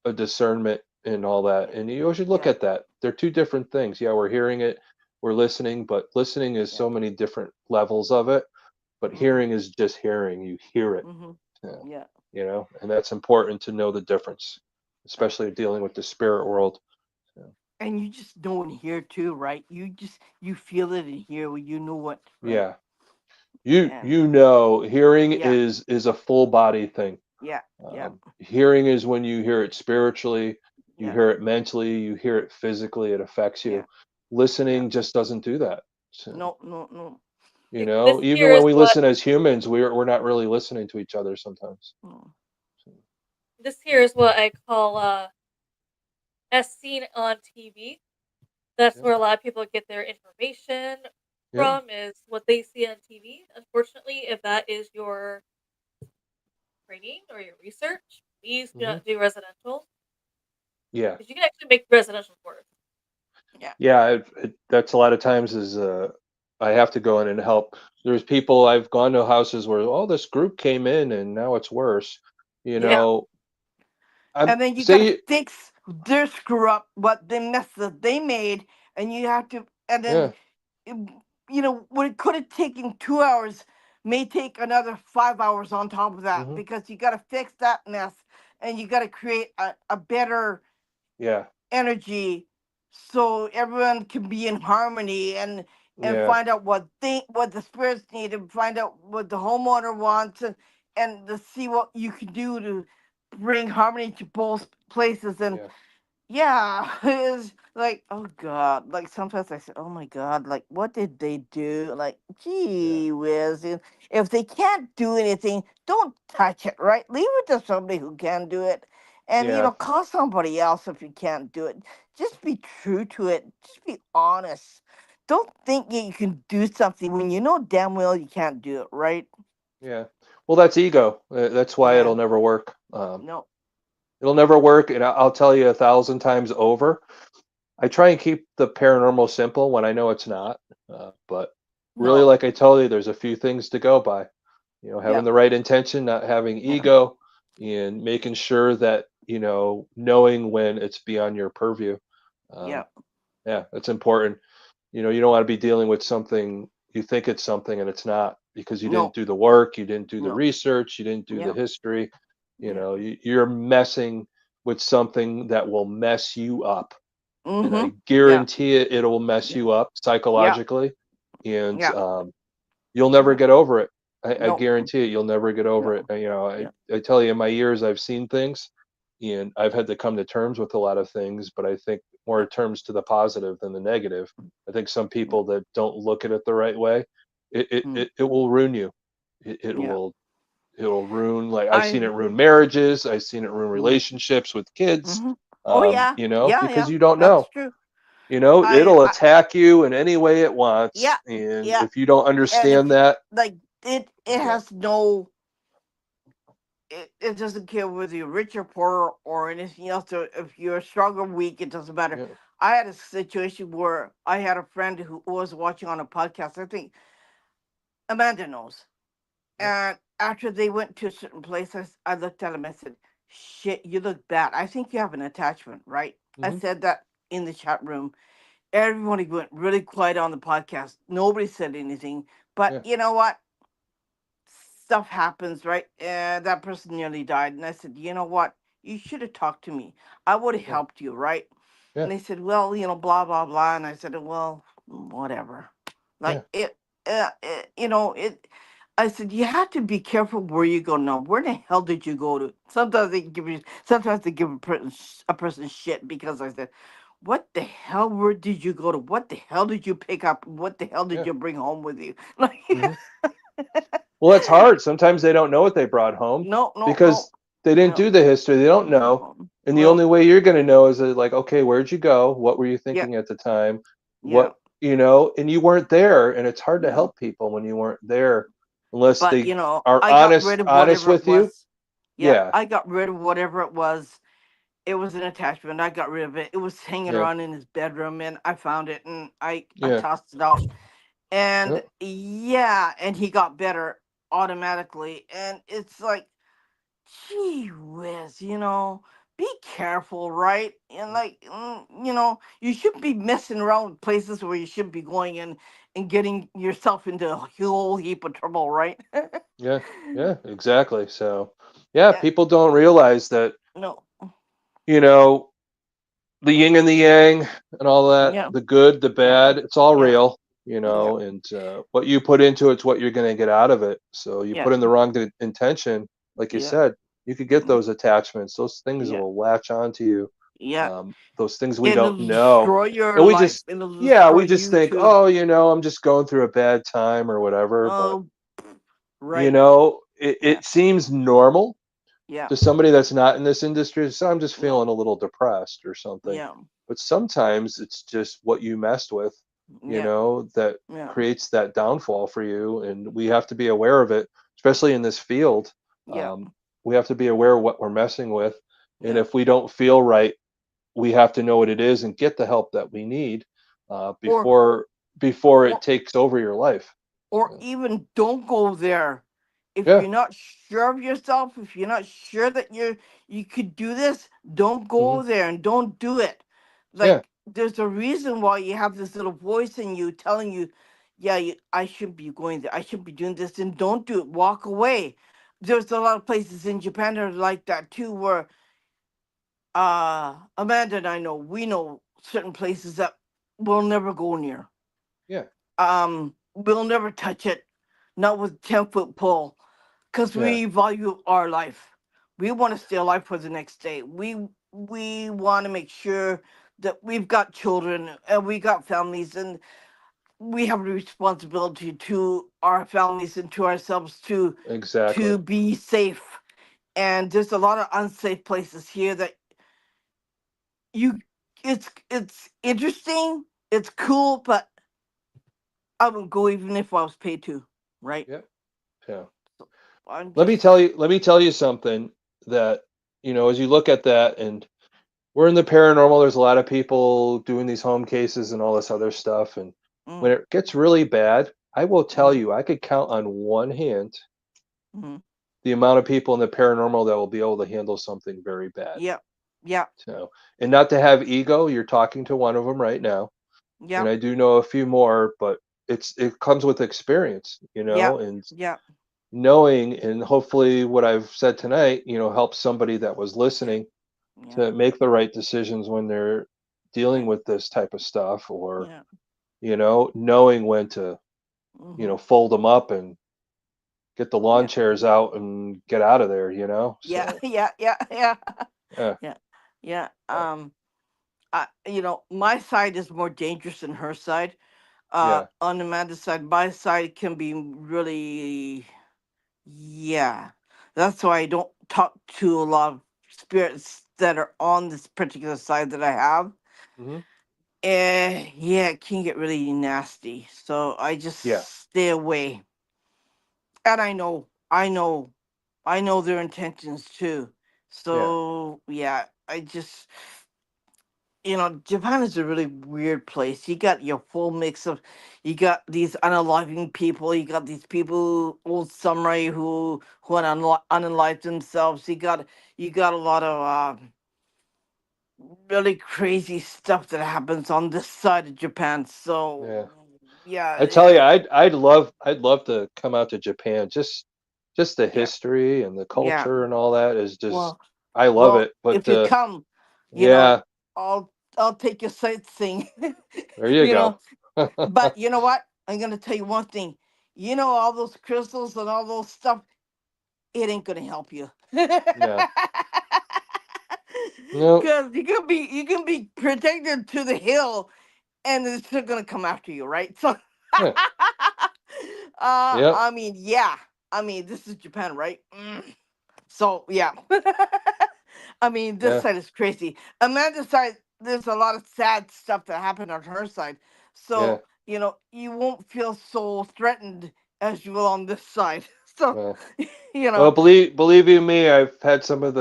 a discernment and all that. yeah, And you should look yeah, at that. They're two different things. Yeah, we're hearing it, we're listening, but listening is yeah. so many different levels of it. But Mhm, hearing is just hearing. You hear it, mhm. uh, Yeah, and that's important to know the difference, right. especially dealing with the spirit world. So, And you just know and hear too, right? You feel it and hear what you know what, right? yeah, you And you know, hearing yeah, is a full body thing. yeah, yeah, Hearing is when you hear it spiritually, you yeah. hear it mentally, you hear it physically, it affects Yeah, you. yeah. Listening just doesn't do that. So, No, no, no, This even here when is we what listen as humans, we're not really listening to each other sometimes. no. So, I call as seen on TV. That's yeah, where a lot of people get their information yeah, from is what they see on TV. Unfortunately, if that is your training or your research, please do hmm not do residential yeah, because you can actually make residential worse. Yeah, yeah. That's a lot of times is I have to go in and help. There's people I've gone to houses where oh this group came in and now it's worse. You yeah. know, I'm And then you gotta say fix their screw up, what the mess that they made, and you have to, and then yeah, it- what it could have taken 2 hours may take another 5 hours on top of that hmm because you gotta fix that mess, and you gotta create a better yeah, energy so everyone can be in harmony and yeah, find out what the spirits need and find out what the homeowner wants and to see what you can do to bring harmony to both places. And yeah, yeah, it's like, oh God, like sometimes I say, oh my God, like what did they do? Like, yeah, gee whiz. And if they can't do anything, don't touch it, right? Leave it to somebody who can do it. And, yeah. call somebody else if you can't do it. Just be true to it. Just be honest. Don't think that you can do something when you know damn well you can't do it, right? Yeah. Well, that's ego. That's why Yeah. it'll never work. No. It'll never work. And I'll tell you 1,000 times over. I try and keep the paranormal simple when I know it's not. But really, No. like I told you, there's a few things to go by. Yeah. Having the right intention, not having Yeah. ego, and making sure that, knowing when it's beyond your purview. Yeah. Um, yeah, that's important. You don't want to be dealing with something you think it's something and it's not because you didn't No. do the work, you didn't do the No. research, you didn't do the Yeah. history. Yeah. You're messing with something that will mess you up. And Mm-hmm. I Yeah. guarantee it, it'll mess Yeah. you up Yeah. psychologically. And Yeah. you'll never Yeah. get over it. I No. guarantee it. You'll never get over it. No. Yeah. I tell you, in my years, I've seen things, and I've had to come to terms with a lot of things. But I think more Yeah. terms to the positive than the negative. I think some Yeah. people that don't look at it the right way, it it, Mm. it, it will ruin you. It Yeah. will ruin. Like I've seen I. it ruin marriages. I've seen it ruin Mm. relationships with kids. Mm-hmm. Oh yeah. Yeah. Because Yeah. you don't That's know. true. I. It'll I. attack you in any way it Yeah. wants. And Yeah. if you don't And if understand that, like it yeah, has no. It doesn't care whether you're rich or poor or anything else. Or if you're strong or weak, it doesn't matter. yeah, I had a situation where I had a friend who was watching on a podcast. I think Amanda knows. yeah, And after they went to a certain place, I looked at him. I said, "Shit, you look bad. I think you have an attachment, right?" I hmm, said that in the chat room. Everybody went really quiet on the podcast. Nobody said anything. But yeah, you know what? Stuff happens, right? And that person nearly died. And I said, "You know what? You should have talked to me. I would have yeah, helped you, right?" yeah, And they said, "Well, blah blah blah." And I said, "Well, whatever." yeah, Like it. I said, "You have to be careful where you go now. Where the hell did you go to?" Sometimes they give a person shit because I said, "What the hell? Where did you go to? What the hell did you pick up? What the hell did yeah. you bring home with you?" Like, Hmm. Well, it's hard. Sometimes they don't know what they brought home no, no, no, because they didn't no, do the history. They don't know. no. And the Well, only way you're going to know is like, okay, where'd you go? What were you yeah, thinking at the time? yeah, and you weren't there, and it's hard to No. help people when you weren't there unless But they are I got honest rid of honest whatever it with you. was. Yeah, Yeah, I got rid of whatever it was. It was an attachment. I got rid of it. It was hanging yeah, around in his bedroom, and I found it, and I yeah, tossed it out. yeah, And yeah, and he got better automatically. And it's like, gee whiz, be careful, right? And like, you shouldn't be messing around with places where you shouldn't be going and getting yourself into a whole heap of trouble, right? yeah, yeah, exactly. So, yeah, Yeah, people don't realize that, no, you know, the yin and the yang and all that, yeah, the good, the yeah, bad, it's all yeah, real, yeah, and what you put into it's what you're going to get out of it. So you yeah, put in the wrong intention, like you yeah, said, you could get mm, those attachments. Those things yeah, will latch onto you. yeah. Those things we It'll don't know. destroy your And life. It'll yeah, destroy we just you think, too. oh, I'm just going through a bad time or whatever. But, Oh, right. it Yeah, seems normal yeah, to somebody that's not in this industry. So I'm just no, feeling a little depressed or something. yeah, But sometimes it's just what you messed with, yeah, that yeah, creates that downfall for you. And we have to be aware of it, especially in this field. yeah, Um, we have to be aware of what we're messing with. And yeah. if we don't feel right, we have to know what it is and get the help that we need, Or, before it or takes over your life. or even don't go there if Yeah. you're not sure of yourself, if you're not sure that you could do this. Don't Hmm. go there and don't do it. Yeah. Like, there's a reason why you have this little voice in you telling you, yeah, I should be going there, I should be doing this, and don't do it, walk away. There's a lot of places in Japan that are like that too, where Amanda and I know, we know certain places that we'll never go near. Yeah. We'll never touch it, not with 10-foot pole, because Yeah. we value our life. We want to stay alive for the next day. We want to make sure that we've got children and we got families, and we have a responsibility to our families and to ourselves to Exactly. be safe. And there's a lot of unsafe places here that you it's interesting, it's cool, but I would go even if I was paid to, right? Yeah. Yeah. So I'm Let me just tell you let me tell you something that, as you look at that, and we're in the paranormal, there's a lot of people doing these home cases and all this other stuff, and when mm, it gets really bad, I will tell mm, you, I could count on one hand mm, the amount of people in the paranormal that will be able to handle something very bad. yeah, yeah, So, and not to have ego, you're talking to one of them right now, and yeah, I do know a few more, but it comes with experience, yeah, and yeah, knowing, and hopefully what I've said tonight, helps somebody that was listening yeah, to make the right decisions when they're dealing yeah, with this type of stuff, or yeah, knowing when to mm-hmm. fold them up and get the lawn Yeah, chairs out and get out of there, yeah, so yeah, yeah, yeah, yeah, yeah, yeah. uh, My side is more dangerous than her side. yeah, On Amanda's side, my side can be really, yeah. That's why I don't talk to a lot of spirits that are on this particular side that I have. hmm, Yeah, it can get really nasty. So I just yeah, stay away. And I know their intentions too. yeah, So yeah, Japan is a really weird place. You got your full mix of, you got these unaliving people, you got these people, old samurai who unalive themselves. You got a lot of really crazy stuff that happens on this side of Japan. So yeah. yeah, I tell you, I'd love to come out to Japan. Just the yeah, history and the yeah. culture and all that is just, Well, I love well, it. But if you come, you know, yeah, I'll take you sightseeing. there you you go. know, but you know what? I'm gonna tell you one thing. All those crystals and all those stuff, it ain't gonna help you. No, no, Cause you can be protected to the hill, and it's still gonna come after you, right? So, yeah, yep, I mean, yeah. I mean, this is Japan, right? So yeah. I mean, this yeah, side is crazy. Amanda's side, there's a lot of sad stuff that happened on her side. Yeah. So, you won't feel so threatened as you will on this side. So, Well, you well, know, believe you me, I've had some of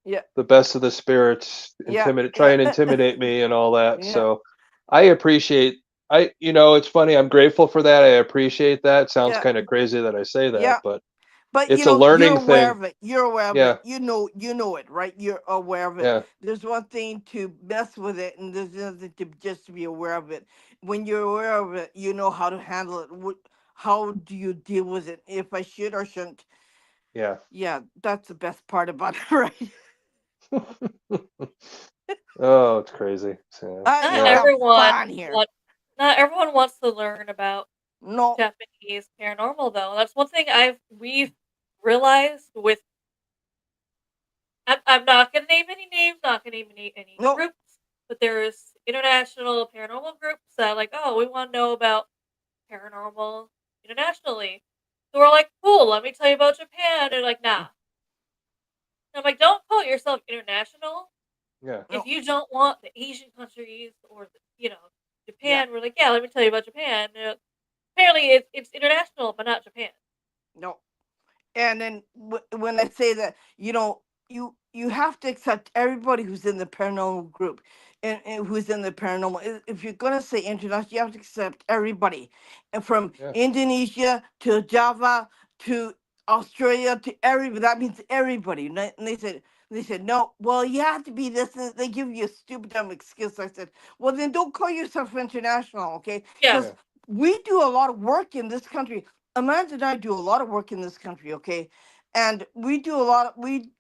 yeah, the best of the spirits yeah, try yeah, and intimidate me and all that. yeah, So I appreciate. It's funny. I'm grateful for that. I appreciate that. Sounds yeah, kind of crazy that I say that, yeah. but But it's a you're learning aware thing. of it. You're aware of Yeah. it. You know it, right? You're aware of it. Yeah. There's one thing to mess with it, and there's another to just be aware of it. When you're aware of it, you know how to handle it. How do you deal with it? If I should or shouldn't. Yeah. Yeah, that's the best part about it, right? Oh, it's crazy. So Not We yeah. have everyone fun here. want not everyone wants to learn about No, Japanese paranormal though. That's one thing we've realized with I'm not gonna name any names, not gonna name any no, groups, but there's international paranormal groups that like, oh, we want to know about paranormal internationally. So we're like, cool, let me tell you about Japan. They're like, nah. And I'm like, don't call yourself international Yeah. if no, you don't want the Asian countries or yeah, Japan. We're like, yeah, let me tell you about Japan. Apparently, it's international, but not Japan. no. And then when I say that, you have to accept everybody who's in the paranormal group, and who's in the paranormal. If you're gonna say international, you have to accept everybody, and from Yeah. Indonesia to Java to Australia to everybody. That means everybody. And they said no. Well, you have to be this. And they give you a stupid dumb excuse. I said, well, then don't call yourself international, okay? Yeah, Because Yeah. we do a lot of work in this country. Amanda and I do a lot of work in this country, okay? And we do a lot of we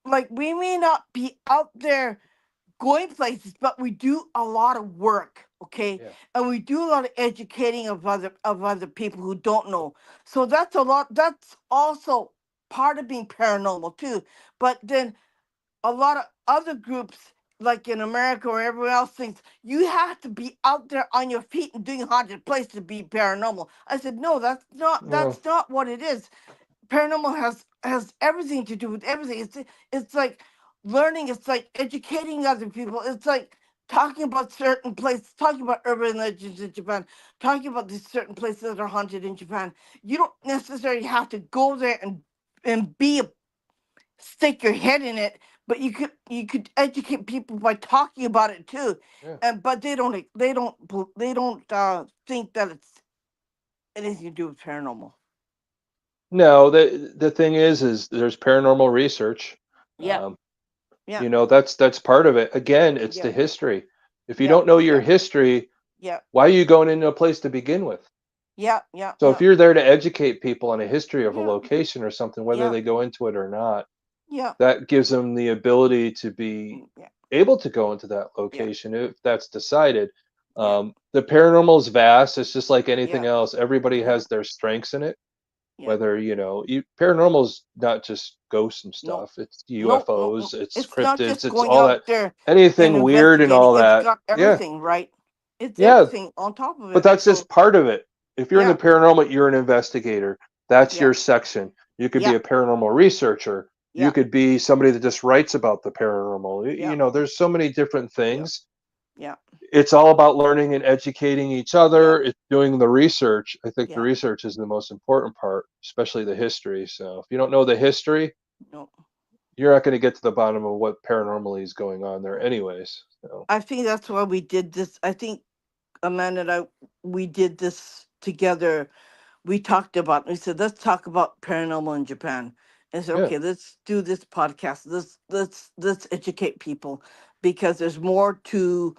like we may not be out there going places, but we do a lot of work, okay? Yeah. And we do a lot of educating of other people who don't know. So that's a lot. That's also part of being paranormal too. But then a lot of other groups like in America or everywhere else thinks you have to be out there on your feet and doing haunted places to be paranormal. I said, no, that's not Well, what it is. Paranormal has everything to do with everything. It's like learning, it's like educating other people. It's like talking about certain places, talking about urban legends in Japan, talking about these certain places that are haunted in Japan. You don't necessarily have to go there and be a stick your head in it, but you could educate people by talking about it too. yeah. And but they don't think that it's anything to do with paranormal. No, the thing is there's paranormal research. Yeah, Um, yeah, that's part of it. Again, it's yeah, the history. If you yeah, don't know your yeah, history, yeah, why are you going into a place to begin with? yeah, yeah, So if yeah, you're there to educate people on a history of a yeah, location or something, whether yeah, they go into it or not, yeah, that gives them the ability to be yeah, able to go into that yeah, location if that's decided. yeah, The paranormal is vast. It's just like yeah, anything else. Everybody yeah, has their strengths in it. yeah. Whether paranormal is not just ghosts and No, stuff. It's no, no, no. UFOs. It's It's not cryptids. just It's going all that. out there and Anything weird and investigating. all It's that. got Yeah, everything, right? It's yeah. everything on top of But it. that's So just part of it. If you're in the yeah, paranormal, you're an investigator. That's yeah, your section. You could be yeah, a paranormal researcher. You yeah, could be somebody that just writes about the paranormal. yeah, There's so many different yeah, things. yeah, It's all about learning and educating each yeah, other. It's doing the research. I think the yeah. research is the most important part, especially the history. So if you don't know the history, No, you're not going to get to the bottom of what paranormally is going on there, no. anyways. So I think that's why we did this. I think Amanda and I, we did this together. We talked about. We said, let's talk about paranormal in Japan. And said, yeah, okay, let's do this podcast. Let's educate people, because there's more to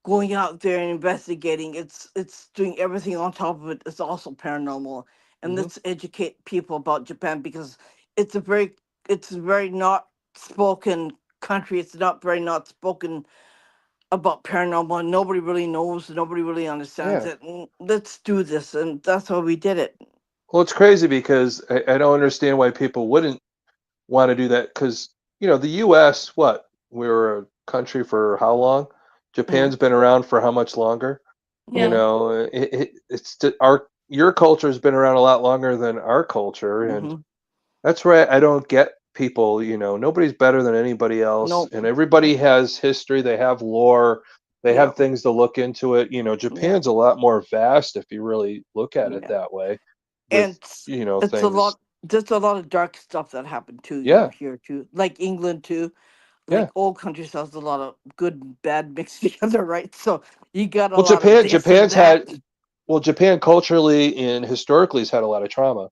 going out there and investigating. It's doing everything on top of it. It's also paranormal, and hmm let's educate people about Japan, because it's a very it's a very not spoken country. It's not very not spoken about paranormal, and nobody really knows. Nobody really understands yeah. it. And let's do this, and that's why we did it. Well, it's crazy because I don't understand why people wouldn't want to do that. Because the U.S. What we were a country for how long? Mm, Japan's been around for how much longer? yeah. mm, Our your culture has been around a lot longer than our culture, and mm-hmm. that's where I don't get people. Nobody's better than anybody else, No, and no, everybody has history. They have lore. They Yeah. have things to look into it. Yeah. Japan's a lot more vast if you really look at it Yeah. that way. With And it's a things. lot. There's a lot of dark stuff that happened too. Yeah, Here too, like England too. yeah. Like all countries has a lot of good and bad mixed together, right? So you got a Well, lot of Japan this and Japan's that. had well, Japan culturally and historically has had a lot of trauma,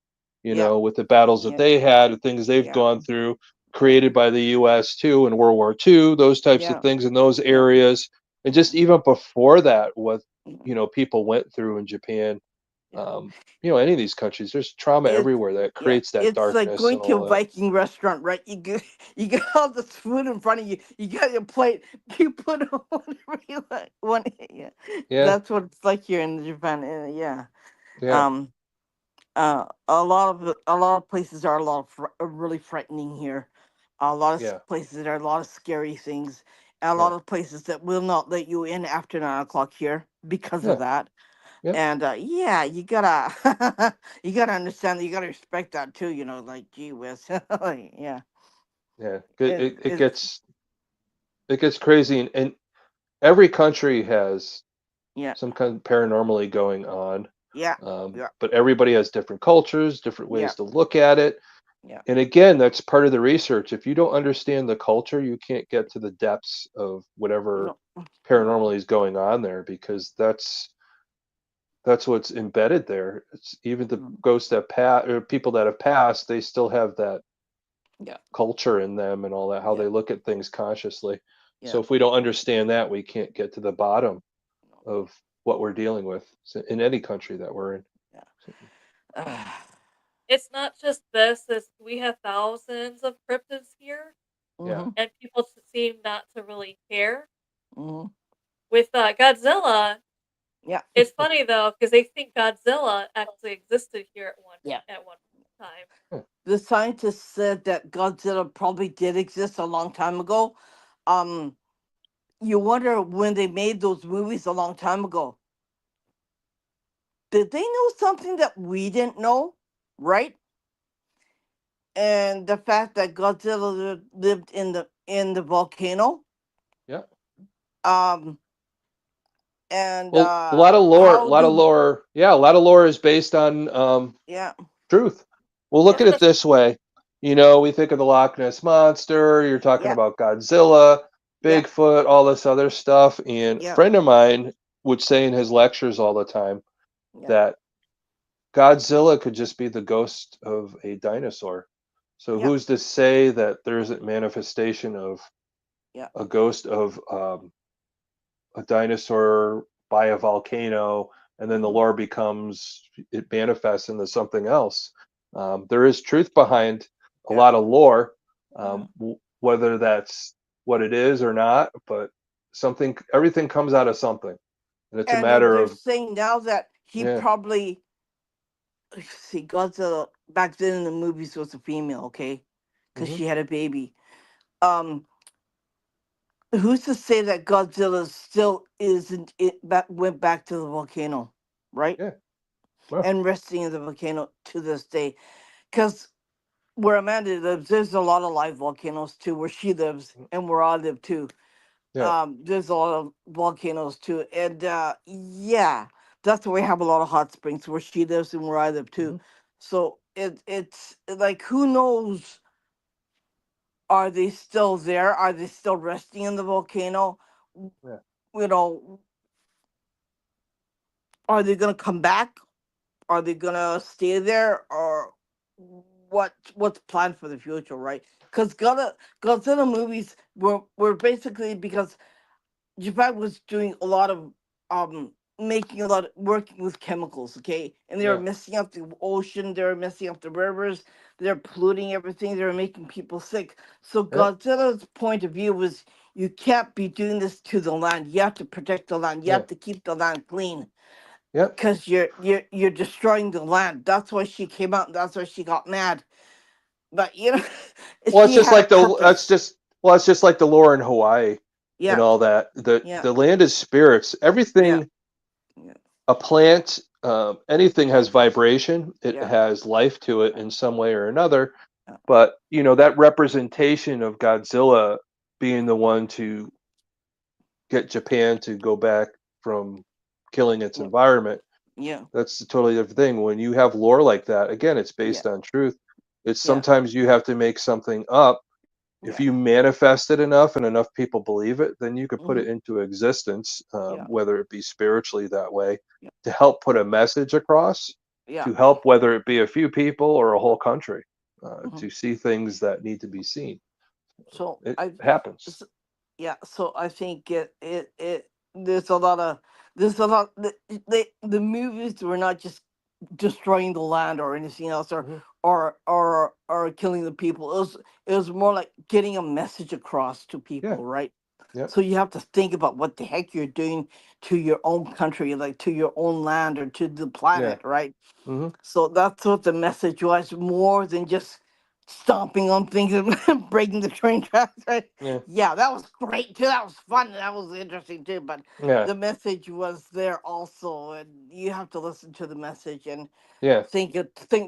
Yeah. with the battles that Yeah. they had, the things they've Yeah. gone through, Yeah. created by the US too in World War II, those types of Yeah. things in those Yeah. areas. And just even before that, what Yeah. people went through in Japan, Yeah. any of these countries, there's trauma It's everywhere that yeah. creates that It's like darkness going and to a all that. Viking restaurant, right? You got all this food in front of you. You got your plate. You put on whatever you want. Yeah. Yeah, That's what it's like here in Japan. Yeah. yeah, Um. A lot of places are are really frightening here. A lot of yeah, places are a lot of scary things. A yeah, lot of places that will not let you in after 9 o'clock here because of yeah, that. yeah, And yeah, you gotta you gotta understand that you gotta respect that too. Like gee whiz, like, yeah, yeah. It it's gets crazy, and every country has yeah, some kind of paranormally going on. yeah, yeah, But everybody has different cultures, different yeah, ways to look at it. yeah. And again, that's part of the research. If you don't understand the culture, you can't get to the depths of whatever No, no, paranormally is going on there, because that's what's embedded there. It's even the no, ghosts that pass, or people that have passed, they still have that yeah, culture in them and all that, how yeah, they look at things consciously. yeah, So if we don't understand that, we can't get to the bottom no, of what we're dealing with in any country that we're in. yeah. So, It's not just this, it's we have thousands of cryptids here, yeah, Mm-hmm, and people seem not to really care. mm-hmm, With, Godzilla, yeah, it's funny though, because they think Godzilla actually existed here yeah. at one time. huh, The scientists said that Godzilla probably did exist a long time ago. Um, you wonder when they made those movies a long time ago, did they know something that we didn't know, right? And the fact that Godzilla lived in the volcano, yeah. um, and Well, a how lot of do lore, yeah, a lot of lore is based on yeah, truth. Well, look yeah, at it Especially this way. We think of the Loch Ness monster. You're talking yeah, about Godzilla, yeah, Bigfoot, all this other stuff. And a yeah, friend of mine would say in his lectures all the time yeah, that Godzilla could just be the ghost of a dinosaur. So yeah, who's to say that there isn't manifestation of yeah, a ghost of a dinosaur by a volcano, and then the mhm, lore becomes, it manifests into something else. There is truth behind a yeah, lot of lore, yeah. whether that's what it is or not, but everything comes out of something, and it's a And matter they're of, saying now that he yeah, probably see Godzilla back then in the movies was a female, okay, because hmm, she had a baby. Um, who's to say that Godzilla still isn't it back went back to the volcano, right? yeah, well, And resting in the volcano to this day. Because where Amanda lives, there's a lot of live volcanoes too, where she lives and where I live too. yeah, There's a lot of volcanoes too. And yeah, that's where we have a lot of hot springs where she lives and where I live too. hmm, So it's like who knows, are they still there? Are they still resting in the volcano? yeah, You know, are they gonna come back? Are they gonna stay there, or what's planned for the future, right? Because Godzilla movies were basically because Japan was doing a lot of making a lot of working with chemicals, okay? And they were yeah, messing up the ocean, they were messing up the rivers, they're polluting everything, they were making people sick. So yeah, Godzilla's point of view was you can't be doing this to the land. You have to protect the land. You yeah, have to keep the land clean yeah. because you're destroying the land. That's why she came out and that's why she got mad. But Well, it's she just had a like the that's purpose. just well, it's just like the lore in Hawaii and Yeah, all that. The yeah, the land is spirits. yeah, Everything, yeah, a plant, anything has vibration. It yeah, has life to it in some way or another. yeah, But that representation of Godzilla being the one to get Japan to go back from killing its Yeah. environment. Yeah. That's a totally different thing. When you have lore like that, again, it's Yeah. based on truth. It's Yeah. sometimes you have to make something up. If Yeah. you manifest it enough and enough people believe it, then you can put Hmm. it into existence, Yeah. whether it be spiritually that way, Yeah. to help put a message across, Yeah. to help whether it be a few people or a whole country, Mhm. to see things that need to be seen. So It I, happens. s- yeah. So I think there's a lot of the movies were not just destroying the land or anything else, Hmm. or killing the people. It was more like getting a message across to Yeah. people, right? Yeah. So you have to think about what the heck you're doing to your own country, like to your own land or to the Yeah. planet, right? Hmm. So that's what the message was, more than just stomping on things and breaking the train tracks, right? Yeah. Yeah, that was great too. That was fun. That was interesting too. But Yeah. the message was there also, and you have to listen to the message and Yeah. think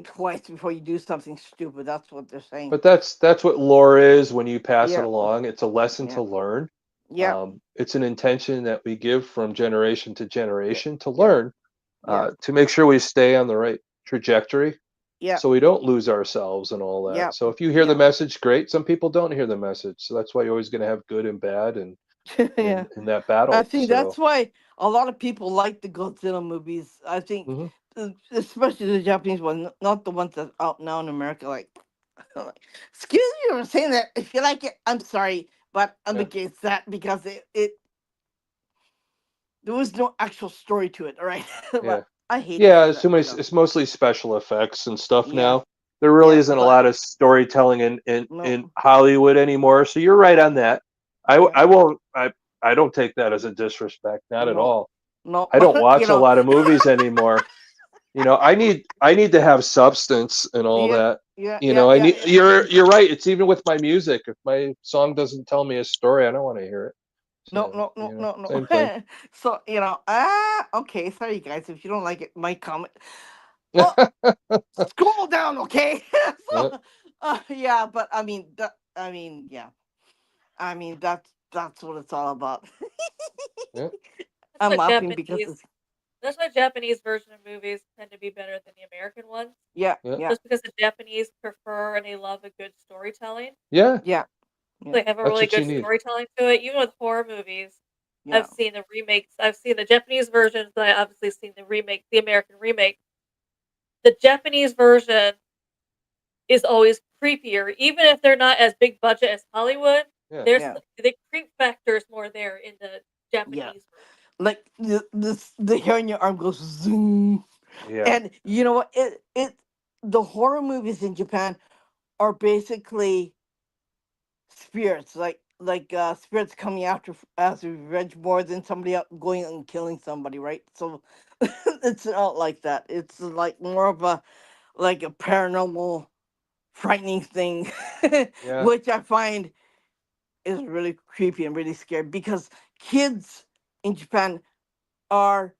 twice before you do something stupid. That's what they're saying. But that's what lore is when you pass it Yeah, along. It's a lesson yeah, to learn. yeah, It's an intention that we give from generation to yeah, generation to yeah, learn, yeah, to make sure we stay on the right trajectory yeah, so we don't lose ourselves and all that. yeah, So if you hear the yeah, message, great. Some people don't hear the message. So that's why you're always going to have good and bad and yeah. in that I battle. think that's So why a lot of people like the Godzilla movies. I think, mhm, especially the Japanese ones, not the ones that out now in America. Like, like, excuse me for saying that. If you like it, I'm sorry, but I'm yeah, against that because it there was no actual story to it. All right, yeah. but I hate to Yeah, say it's that. too many, it's mostly special effects and stuff Yeah, now. There really yeah, isn't a but lot of storytelling in no, Hollywood anymore. So you're right on that. yeah, I won't I don't take that as a disrespect, not at no, all. no, I don't you watch a know, lot of movies anymore. I need to have substance and all yeah, that. yeah, yeah, I yeah, need yeah. you're right. It's even with my music. If my song doesn't tell me a story, I don't want to hear it. No, So, no, no, no, same thing. no. So, okay, sorry guys, if you don't like it, my comment. Oh, scroll down, okay? Yeah, So, yeah, but yeah. That's what it's all about. yeah, That's I'm why laughing because Japanese. it's That's why Japanese version of movies tend to be better than the American ones. yeah, yeah, yeah, Just because the Japanese prefer and they love a good storytelling. yeah. yeah, yeah, They have a That's really what you good need. storytelling to it. Even with horror movies, yeah, I've seen the remakes. I've seen the Japanese versions, but I obviously seen the remake, the American remake. The Japanese version is always creepier, even if they're not as big budget as Hollywood. Yeah, There's yeah, the creep factor is more there in the yeah. Japanese version. Like the hair on your arm goes zoom, yeah, and you know what? The horror movies in Japan are basically spirits, spirits coming after as revenge more than somebody out going and killing somebody, right? So it's not like that. It's like more of a like a paranormal frightening thing, yeah, which I find is really creepy and really scary because kids in Japan are,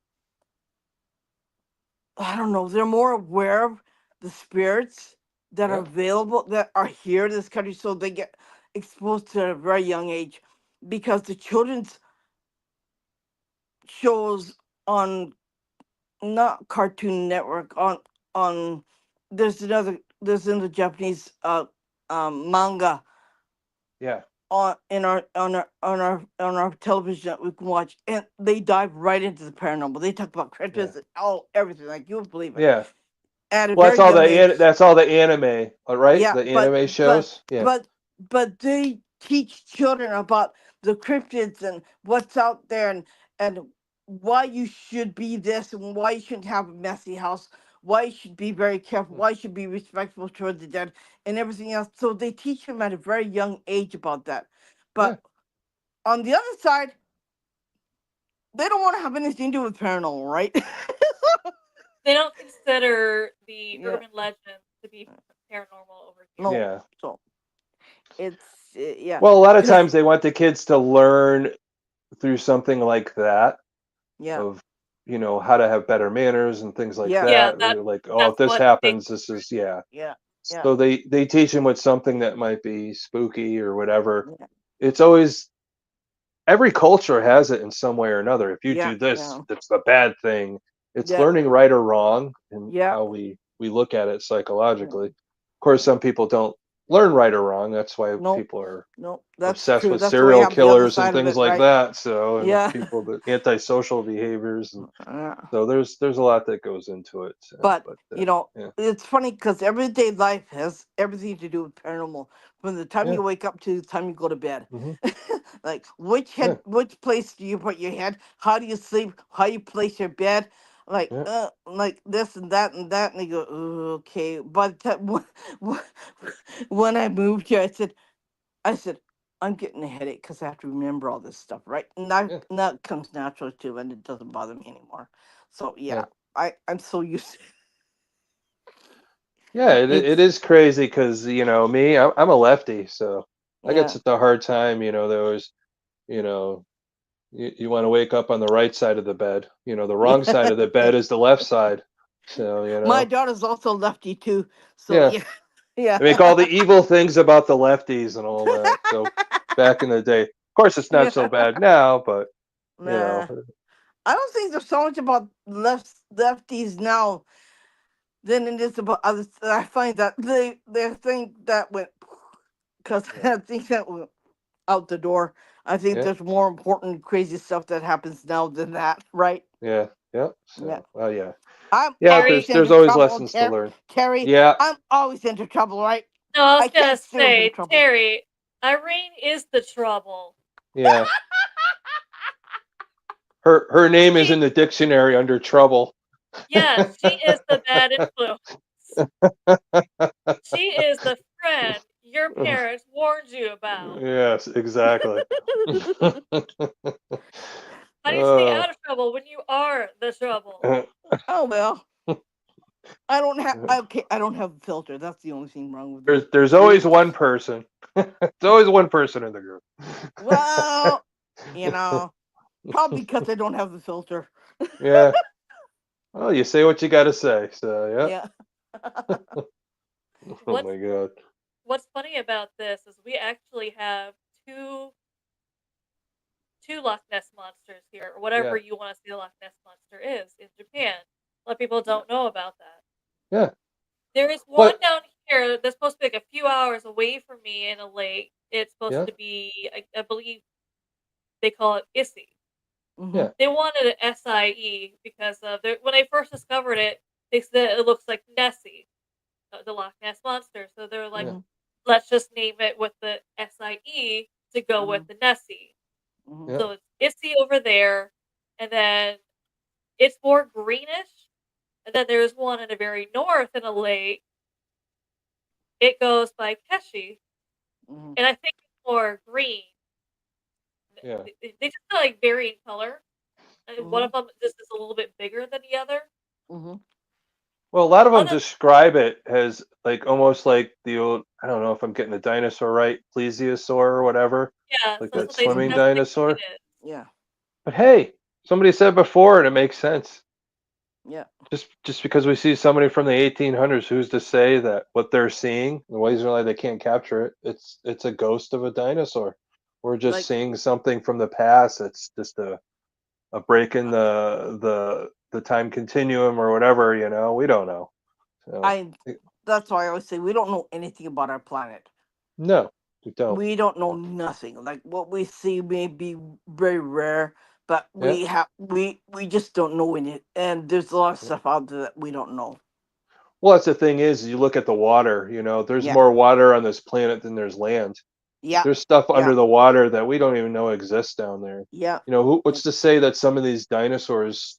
I don't know, they're more aware of the spirits that are yeah, available, that are here in this country, so they get exposed to at a very young age because the children's shows on, not Cartoon Network, on there's another Japanese manga yeah, on our television that we can watch, and they dive right into the paranormal. They talk about yeah, cryptids and all everything, like you would believe it, yeah. at a Well, very young age. that's all the anime, all right? Yeah, The but anime but shows. Yeah, but but they teach children about the cryptids and what's out there, and why you should be this and why you shouldn't have a messy house, why you should be very careful, why you should be respectful toward the dead and everything else. So they teach them at a very young age about that. yeah, But on the other side, they don't want to have anything to do with paranormal, right? They don't consider the Yeah, urban legends to be paranormal over here. no. yeah. So it's yeah, Well, a lot of because times they want the kids to learn through something like that yeah, of how to have better manners and things like yeah, Yeah, that. They're like, oh, if that's this what makes happens, this is yeah. yeah, yeah, So they teach them with something that might be spooky or whatever. yeah. It's always every culture has it in some way or another. If you Yeah, do this, yeah, it's a bad thing. It's yeah, learning right or wrong and yeah. how we look at it psychologically. Of course, some people don't learn right or wrong. That's why Nope, people are nope. That's obsessed true. with That's why we serial have the other killers and side of things it, like right? that. So, and Yeah. people that antisocial behaviors, and Yeah. so there's a lot that goes into it. But But yeah, it's funny because everyday life has everything to do with paranormal. From the time yeah, you wake up to the time you go to bed, hmm like yeah, which place do you put your head? How do you sleep? How you place your bed? yeah, Like this and that, and you go, "Ooh, okay." But when when I moved here, I said, I'm getting a headache because I have to remember all this stuff, right? yeah, And that comes naturally too, and it doesn't bother me anymore. So yeah. yeah, I'm so used to Yeah, it it's is crazy because me, I'm a lefty, so I get yeah. such a hard time. There was, you know, you want to wake up on the right side of the bed. The wrong side of the Yeah. bed is the left side. So My daughter's also lefty too, so yeah, yeah, yeah. they make all the evil things about the lefties and all that. So back in the day, of course, it's not so Yeah. bad now, but you know, Nah, I don't think there's so much about lefties now than it is about others. I find that they think that went because yeah, I think that went out the door. I think yeah, there's more important, crazy stuff that happens now than that, right? yeah, yeah. Yeah. So well, yeah, I'm yeah. always Terry. There's into always trouble, lessons to learn. Terry. Yeah, I'm always into trouble, right? No, I was I gonna can't stay away from say, trouble. Terry, Irene is the trouble. yeah. Her name is She, in the dictionary under trouble. yes, she is the bad influence. She is the friend your parents warned you about. Yes, exactly. How do you stay uh, out of trouble when you are the trouble? Oh well, I don't have. Okay, I don't have a filter. That's the only thing wrong with me. there's always one person. There's always one person in the group. Well, you know, probably because I don't have the filter. Yeah. Well, you say what you got to say. So yeah. Yeah. Oh What's my God. What's funny about this is we actually have two two Loch Ness monsters here, or whatever Yeah. you want to say a Loch Ness monster is in Japan. A lot of people Yeah. don't know about that. Yeah. There is one What? down here that's supposed to be like a few hours away from me in a lake. It's supposed Yeah. to be, I believe they call it Issy. Mhm. Yeah. They wanted an SIE because of when I first discovered it, they said it looks like Nessie, the Loch Ness monster. So they're like, Yeah. Mhm. let's just name it with the SIE to go with Mhm. the Nessie. Mhm. Yeah. So it's Issy over there, and then it's more greenish. And then there's one in the very north in a lake. It goes by Keshi, Mhm. and I think it's more green. Yeah. They just like vary in color. And one Mhm. of them just is a little bit bigger than the other. Mhm. Well, a lot of them Other, describe it as like almost like the old, I don't know if I'm getting the dinosaur right, plesiosaur or whatever, yeah, like so that's that what they. swimming Mhm. That's what they think dinosaur. it is. Yeah. But hey, somebody said before, and it makes sense. Yeah. Just because we see somebody from the 1800s, who's to say that what they're seeing, the reason why they can't capture it, it's a ghost of a dinosaur. We're just Like seeing something from the past. It's just a break in the time continuum or whatever. We don't know. So I. That's why I always say we don't know anything about our planet. no, we don't. We don't know nothing. Like what we see may be very rare, but Yeah. we just don't know any. And there's a lot of stuff out there that we don't know. Well, that's the thing is, you look at the water. There's Yeah. more water on this planet than there's land. Yeah. There's stuff Yeah. under the water that we don't even know exists down there. Yeah. What's to say that some of these dinosaurs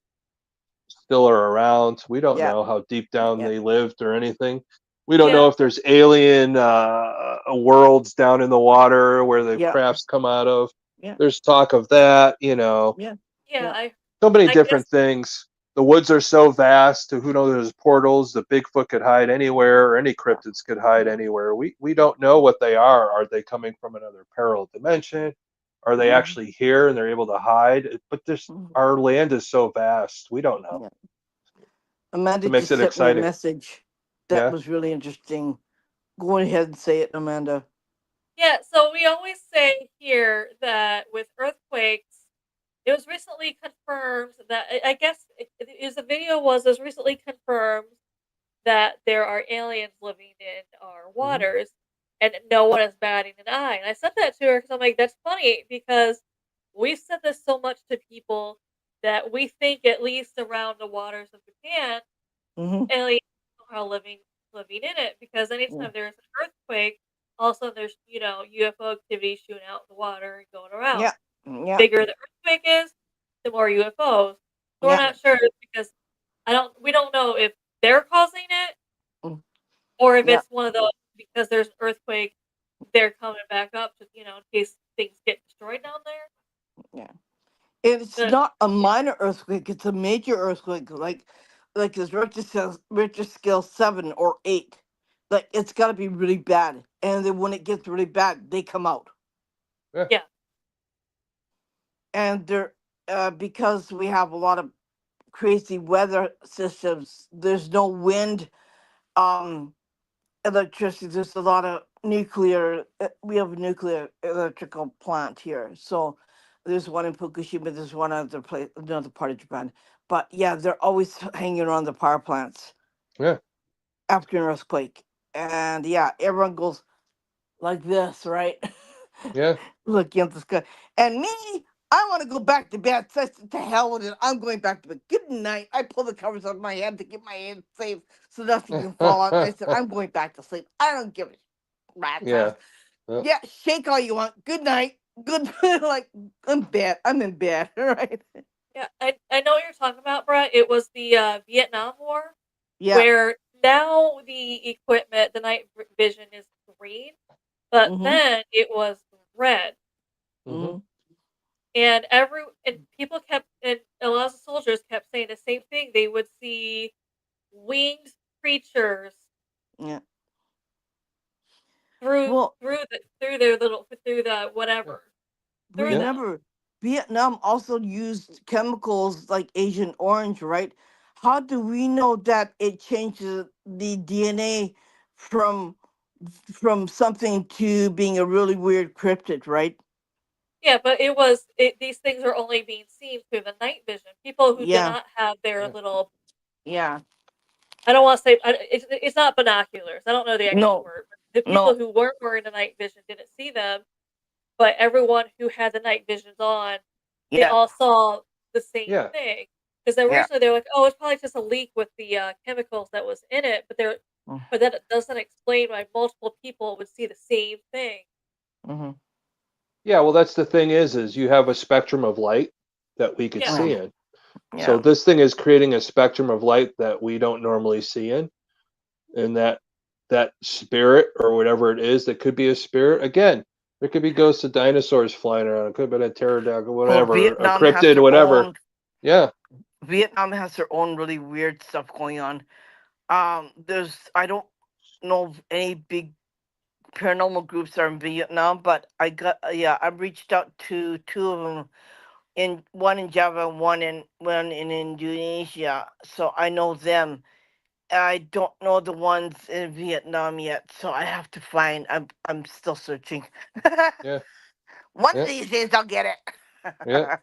still are around? We don't Yeah. know how deep down Yeah. they lived or anything. We don't Yeah, know if there's alien worlds down in the water where the Yeah. crafts come out of. Yeah. There's talk of that. Yeah. yeah. Yeah. So many I guess different things. The woods are so vast. Who knows? There's portals. The Bigfoot could hide anywhere, or any Yeah. cryptids could hide Yeah. anywhere. We don't know what they are. Are they coming from another parallel dimension? Are they Mhm. actually here and they're able to hide? But this Mhm. our land is so vast. We don't know. Yeah. So Amanda it makes just it sent me a exciting. message that Yeah. was really interesting. Go ahead and say it, Amanda. Yeah, so we always say here that with earthquakes, it was recently confirmed that I guess the video was recently confirmed that there are aliens living in our Hmm. waters, and no one is batting an eye. And I said that to her because I'm like, that's funny because we've said this so much to people that we think at least around the waters of Japan, Mm-hmm. aliens are living in it because anytime there's an earthquake, also there's UFO activity shooting out in the water and going around. Yeah. Yeah. Bigger the earthquake is, the more UFOs. So we're Yeah. not sure because we don't know if they're causing it Mm, or if yeah. it's one of those because there's an earthquake, they're coming back up to in case things get destroyed down there. Yeah. It's But not a yeah, minor earthquake, it's a major earthquake, like this Richter scale 7 or 8. Like it's gotta be really bad. And then when it gets really bad, they come out. Yeah. yeah, And they're because we have a lot of crazy weather systems, there's no wind, um, electricity, there's a lot of nuclear, we have a nuclear electrical plant here. So there's one in Fukushima, there's one other place, another part of Japan. But yeah, they're always hanging around the power plants Yeah. after an earthquake. And yeah, everyone goes like this, right? Yeah. Looking at the sky. And me, I want to go back to bed. So I said, to hell with it. I'm going back to bed. Good night. I pull the covers off my head to get my head safe so nothing can fall out. I said, I'm going back to sleep. I don't give a rat's ass. Yeah. Yeah. Yeah, shake all you want. Good night. Good like I'm bed. I'm in bed. Right? yeah. I know what you're talking about, Brett. It was the Vietnam War Yeah. where now the equipment, the night vision is green, but Mm-hmm. then it was red. Hmm. Mm-hmm. And people kept and a lot of the soldiers kept saying the same thing. They would see winged creatures Yeah. through Well, through their little through the Yeah. whatever through Yeah. them. remember, Vietnam also used chemicals like Agent Orange, right? How do we know that it changes the DNA from something to being a really weird cryptid, right? Yeah, but these things are only being seen through the night vision. People who do Yeah, not have their Yeah. little yeah. I don't want to say it's not binoculars. I don't know the actual No, word. But the people no, who weren't wearing the night vision didn't see them, but everyone who had the night visions on, they yeah, all saw the same Yeah. thing. Because yeah. originally they were like, "Oh, it's probably just a leak with the chemicals that was in it," but that doesn't explain why multiple people would see the same thing. Mm-hmm. Yeah. Well, that's the thing is you have a spectrum of light that we could Yeah, see in. So Yeah, this thing is creating a spectrum of light that we don't normally see in, and that spirit or whatever it is that could be a spirit. Again, there could be ghosts of dinosaurs flying around. It could have been a pterodactyl, well, whatever, a cryptid, whatever. Yeah. Vietnam has their own really weird stuff going on. There's I don't know of any big paranormal groups are in Vietnam, but I reached out to two of them, in one in Java, and one in Indonesia. So I know them. I don't know the ones in Vietnam yet, so I have to find. I'm still searching. Yeah. One of Yeah. these days I'll get it. Yeah.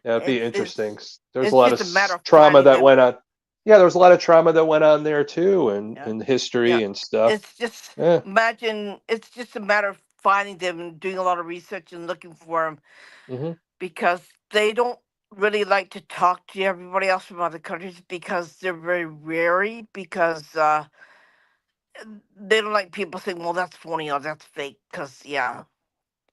Yeah, it'd be it's interesting. it's There's a it's lot of just a matter of trauma finding that them. went on. Yeah, there was a lot of trauma that went on there too, and Yeah, in yeah. history and stuff. It's just Yeah. imagine. It's just a matter of finding them and doing a lot of research and looking for them, Hmm. because they don't really like to talk to everybody else from other countries because they're very wary, because they don't like people saying, well, that's phony or that's fake, because yeah,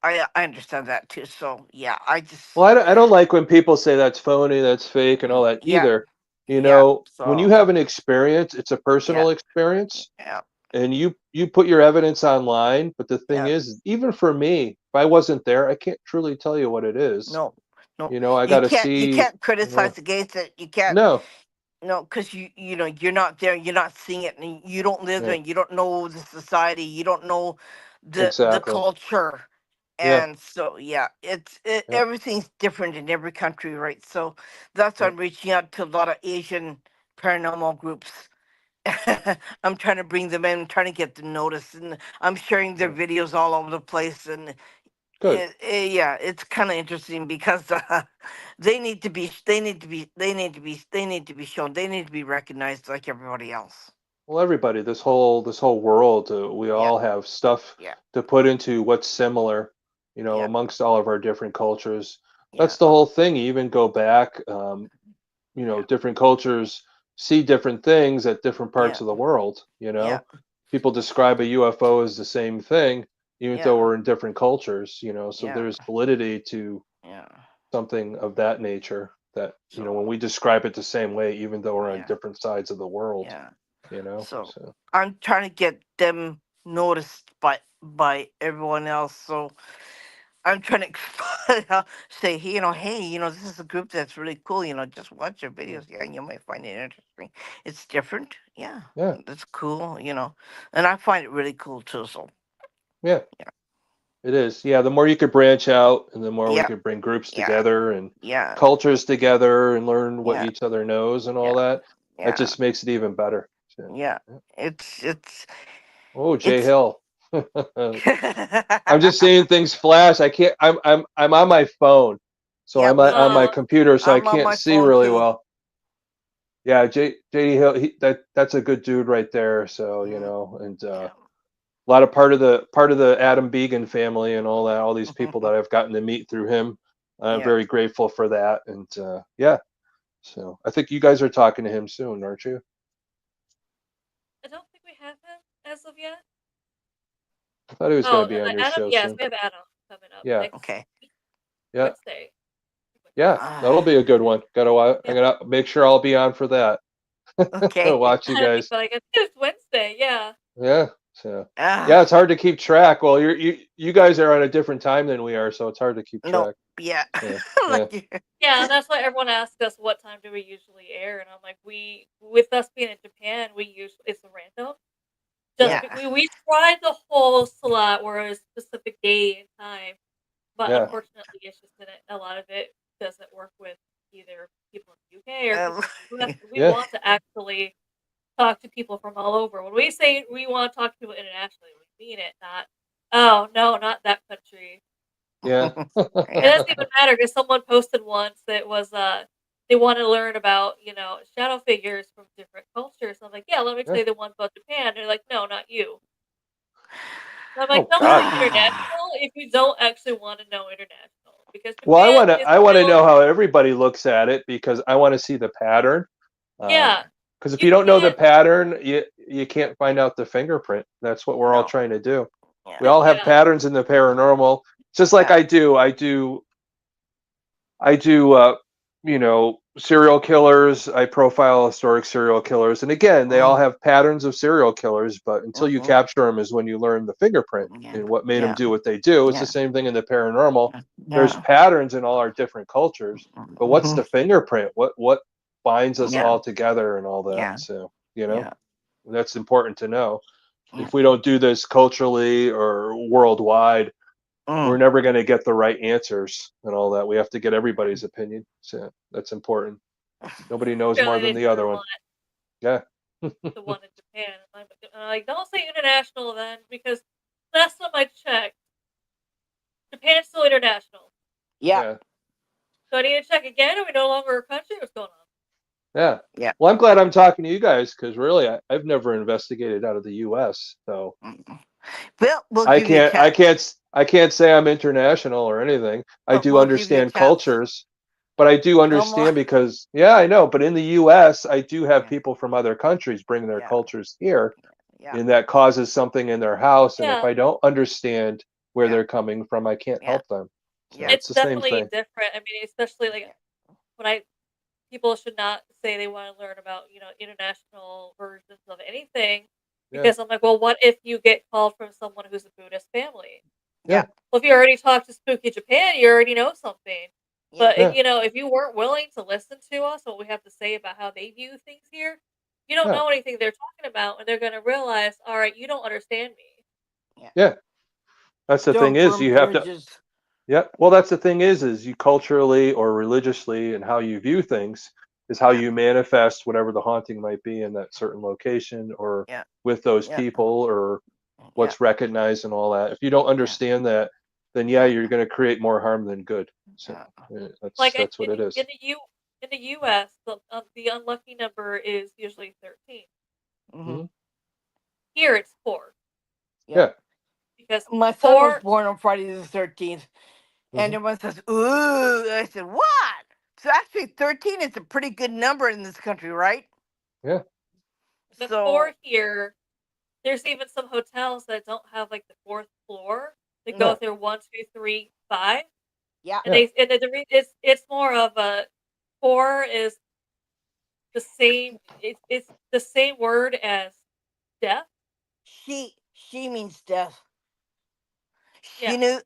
I understand that too. So yeah, I just Well, I don't like when people say that's phony, that's fake, and all that yeah, either. yeah. When you So have an experience, it's a yeah, personal experience, yeah, and you put your evidence online. But the thing yeah. is, even for me, if I wasn't there, I can't truly tell you what it is. No, no, I got to you see. can't criticize against it. You can't. No, No, because you're not there. You're not seeing it, and you don't live yeah, in. You don't know the society. You don't know the exactly. culture. Yeah, And so yeah, yeah, everything's different in every country, right? So that's why yeah, I'm reaching out to a lot of Asian paranormal groups, I'm trying to bring them in, I'm trying to get them noticed, and I'm sharing their Yeah. videos all over the place. And Good. yeah, it's kind of interesting because they need to be, they need to be, they need to be, they need to be shown. They need to be recognized like everybody else. Well, everybody, this whole world, we Yeah, all have stuff yeah, to put into what's similar, yeah, amongst all of our different cultures. yeah, That's the whole thing. You even go back, yeah, different cultures see different things at different yeah, parts of the world. yeah, People describe a UFO as the same thing, even though yeah, we're in different cultures. So yeah, there's validity to yeah. something of that nature that, So when we describe it the same way, even though we're on yeah, different sides of the world, yeah. you know. So So I'm trying to get them noticed by everyone else. So I'm trying to say, hey, this is a group that's really cool. Just watch your yeah, videos. Yeah, you might find it interesting. It's different. Yeah, yeah, that's cool. And I find it really cool too. So yeah, yeah, it is. Yeah, the more you could branch out and the more we yeah, could bring groups yeah, together and yeah, cultures together and learn what yeah, each other knows and all yeah, that, that yeah, just makes it even better. So, yeah. yeah. It's Oh, Jay it's. Hill. I'm just seeing things flash. I can't. I'm on my phone, so Yeah, I'm me on my too. Oh, computer, so I I'm on can't my see phone really too. well. Yeah, JD Hill. That's a good dude right there. So Mm, and yeah. a lot of part of the Adam Began family and all that. All these people that I've gotten to meet through him. I'm Yeah. very grateful for that. And yeah, so I think you guys are talking to him soon, aren't you? I don't think we have him as of yet. I thought he was going to Oh, be on your Adam. show Yes, soon. we have Adam coming up Yeah, next Okay. yeah, Wednesday. yeah. That'll Ah, be a good one. I'm Yeah, gonna make sure I'll be on for that. okay. Watch you that'd be guys. fun. I guess it's Wednesday. Yeah. Yeah. So yeah, it's Ah, hard to keep track. Well, you guys are on a different time than we are, so it's hard to keep no. track. Yeah. Yeah. Yeah. Like, Yeah, and that's why everyone asks us what time do we usually air, and I'm like, with us being in Japan, we usually it's random. yeah. We tried the whole slot where it was specific day and time, but Yeah. unfortunately, it's just that a lot of it doesn't work with either people in the UK or Um, people in the US. We Yeah. want to actually talk to people from all over. When we say we want to talk to people internationally, we mean it, not, oh, no, not that country. Yeah. It yeah. doesn't even matter because someone posted once that was, they want to learn about, shadow figures from different cultures. I'm like, yeah, let me tell Yeah. you the one about Japan. They're like, no, not you. And I'm like, Oh don't say God. Ah, international if you don't actually want to know international because Well, I Japan want to is I want to still, know how everybody looks at it because I want to see the pattern. yeah, Because if you you don't know the can't, pattern, you can't find out the fingerprint. That's what we're all no. trying to do. We Yeah. all have yeah, patterns in the paranormal, just like Yeah. I do, serial killers. I profile historic serial killers, and again, they all Mm, have patterns of serial killers. But until you mm-hmm. capture them, is when you learn the fingerprint Yeah. and what made them Yeah. do what they do. It's the Yeah. same thing in the paranormal. There's Yeah. patterns in all our different cultures, but what's Mm-hmm. the fingerprint? What binds us Yeah. all together and all that? Yeah. So Yeah. that's important to know. Yeah. If we don't do this culturally or worldwide, we're Mm. never going to get the right answers and all that. We have to get everybody's opinion. So that's important. Nobody knows more really than they the said a other one. lot. Yeah. The one in Japan. I'm like, don't say international then because last time I checked, Japan's still international. Yeah. Yeah. So I need to check again. Are we no longer a country? What's going on? Yeah. Yeah. Well, I'm glad I'm talking to you guys because really, I've never investigated out of the U.S. So Mm. Well, we'll I give you a can't, I chance. can't, I can't say I'm international or anything. I But do we'll give you a understand chance. cultures, but I do Come on. understand because, yeah, I know. But in the U.S., I do have Yeah. people from other countries bring their Yeah. cultures here, Yeah. and that causes something in their house. And if Yeah, I don't understand where Yeah. they're coming from, I can't Yeah. help them. So Yeah. it's it's the same definitely thing. different. I mean, especially like Yeah. when I people should not say they want to learn about international versions of anything Yeah, because I'm like, well, what if you get called from someone who's a Buddhist family? Yeah. yeah, Well, if you already talked to Spooky Japan, you already know something. Yeah. But yeah, if you weren't willing to listen to us, what we have to say about how they view things here, you don't yeah, know anything they're talking about, and they're going to realize, all right, you don't understand me. Yeah. yeah. That's the thing Don't is burn you have to. bridges. Yeah. Well, that's the thing is you culturally or religiously and how you view things. is how Yeah. you manifest whatever the haunting might be in that certain location or Yeah. with those Yeah. people or Yeah. what's recognized and all that. If you don't Yeah. understand that, then Yeah. you're going to create more harm than good. So Yeah. Like that's what it is. in the U.S., the unlucky number is usually 13. Mm-hmm. Here it's 4 Yeah. Yeah. because My son was 4. born on Friday the 13th, and Mhm. everyone says, "Ooh!" I said, "What?" So actually, 13 is a pretty good number in this country, right? Yeah. The 4 So here. There's even some hotels that don't have like the 4th floor. They go no, Yeah. through 1, 2, 3, 5, yeah, and Yeah. it's more of a 4 is the same. It's the same word as death. she means death. Yeah, Shinu,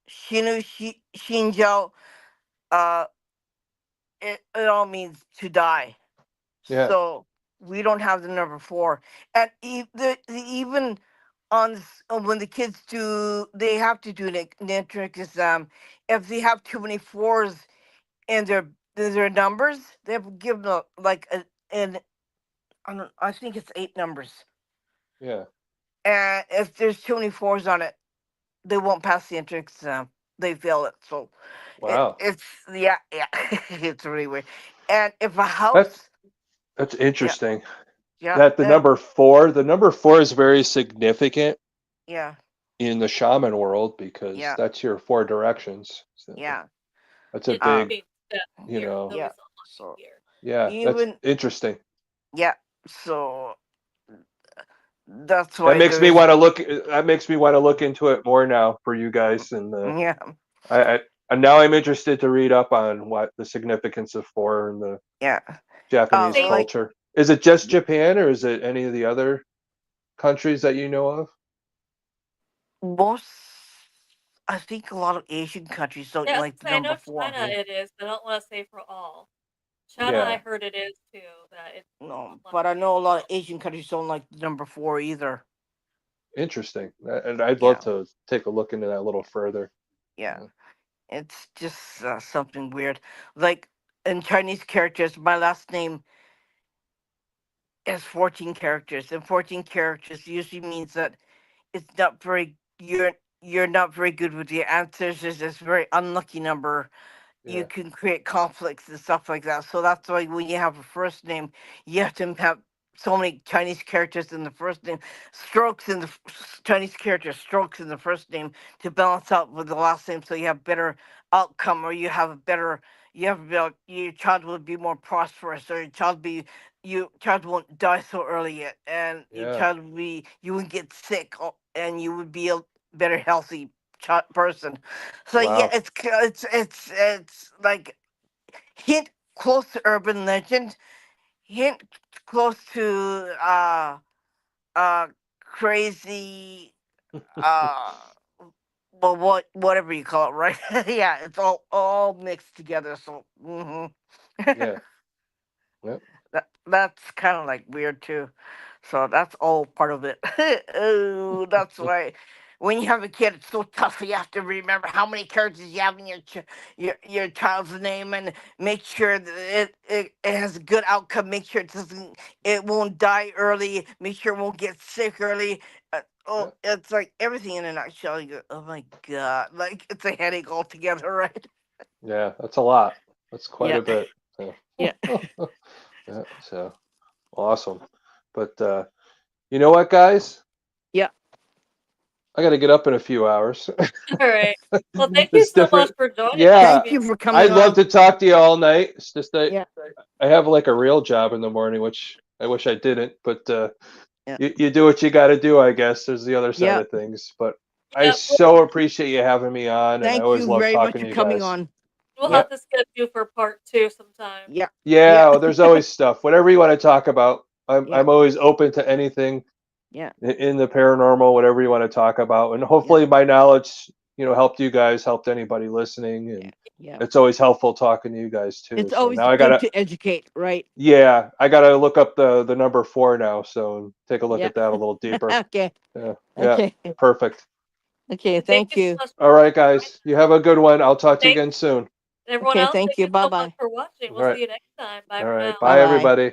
Shinu, Shinjo. Uh, it all means to die. Yeah. So we don't have the number 4, and even on when the kids do, they have to do an entrance exam. If they have too many 4s in their numbers, they have to give them like an I think it's 8 numbers. Yeah. And if there's too many 4s on it, they won't pass the entrance exam. They fail it. So Wow. it's yeah, it's really weird. And if a That's house, that's yeah, interesting. yeah, That the number 4 is very significant yeah, in the shaman world because yeah, that's your 4 directions. So yeah, that's a it just big, um, means death you here. know, yeah. Nobody's unlucky So here. yeah, that's even interesting. yeah, so that's That why makes there me is want to look. That makes me want to look into it more now for you guys, and yeah, I and now I'm interested to read up on what the significance of 4 in the yeah. Japanese Same. Like culture. Is it just Japan, or is it any of the other countries that you know of? most, I think a lot of Asian countries don't Yeah, I was like the gonna say I number know 4. China it is, but I don't want to say for all. China, I Yeah, heard it is too. That it's No, but I unlucky as know a lot of well. Asian countries don't like the number 4 either. interesting. And I'd love Yeah, to take a look into that a little further. yeah. Yeah. It's just something weird. Like in Chinese characters, my last name has 14 characters, and 14 characters usually means that it's not very you're not very good with the answers. It's this very unlucky number. You Yeah. can create conflicts and stuff like that. So that's why when you have a first name, you have to have so many Chinese characters in the first name, strokes in the Chinese characters, strokes in the first name to balance out with the last name, so you have better outcome, or you have a better, you have your child will be more prosperous, or your child won't die so early yet, and your Yeah. child will be, you wouldn't get sick, and you would be a better healthy person. So yeah, Wow. it's like hint close to urban legend, hint close to crazy uh well whatever you call it, right? Yeah, it's all mixed together. So Yeah. Yeah. that's kind of like weird too. So that's all part of it. Oh, that's why when you have a kid, it's so tough. You have to remember how many characters you have in your child's name, and make sure that it has a good outcome. Make sure it won't die early. Make sure it won't get sick early. Yeah. It's like everything in a nutshell. You go, oh my god, like it's a headache altogether, right? Yeah. That's a lot. That's quite Yeah, a bit. So. yeah, Yeah. So awesome. But you know what, guys? yeah. I got to get up in a few hours. All right. Well, thank you It's so much different. for joining us. I Yeah. Thank mean, you for coming I'd love on. to talk to you all night. It's just that Yeah, I have like a real job in the morning, which I wish I didn't. But yeah, you do what you got to do, I guess. There's the other side yeah. of things. But I yeah, so appreciate you having me on, and I Thank always you love very much talking for to you coming guys. on. we'll Yeah. have to skip you for part 2 sometime. Yeah, yeah, Yeah, well, there's always stuff. Whatever you want to talk about, yeah, I'm always open to anything yeah, in the paranormal, whatever you want to talk about. And yeah, hopefully my knowledge, helped you guys, helped anybody listening. yeah, And yeah. it's always helpful talking to you guys too. It's So always now good to educate, right? I gotta look up the number 4 now. So and take a look Yeah. at that a little deeper. Okay. Yeah. Yeah. Okay. Perfect. Okay. Thank Thank you so you. much All for right, joining guys. You have a good one. I'll talk to you Thank again soon. And everyone Okay, else, thank thank you. you so much Bye-bye. for watching. All We'll right. see you next time. Bye All for right. now. Bye, Bye-bye. everybody.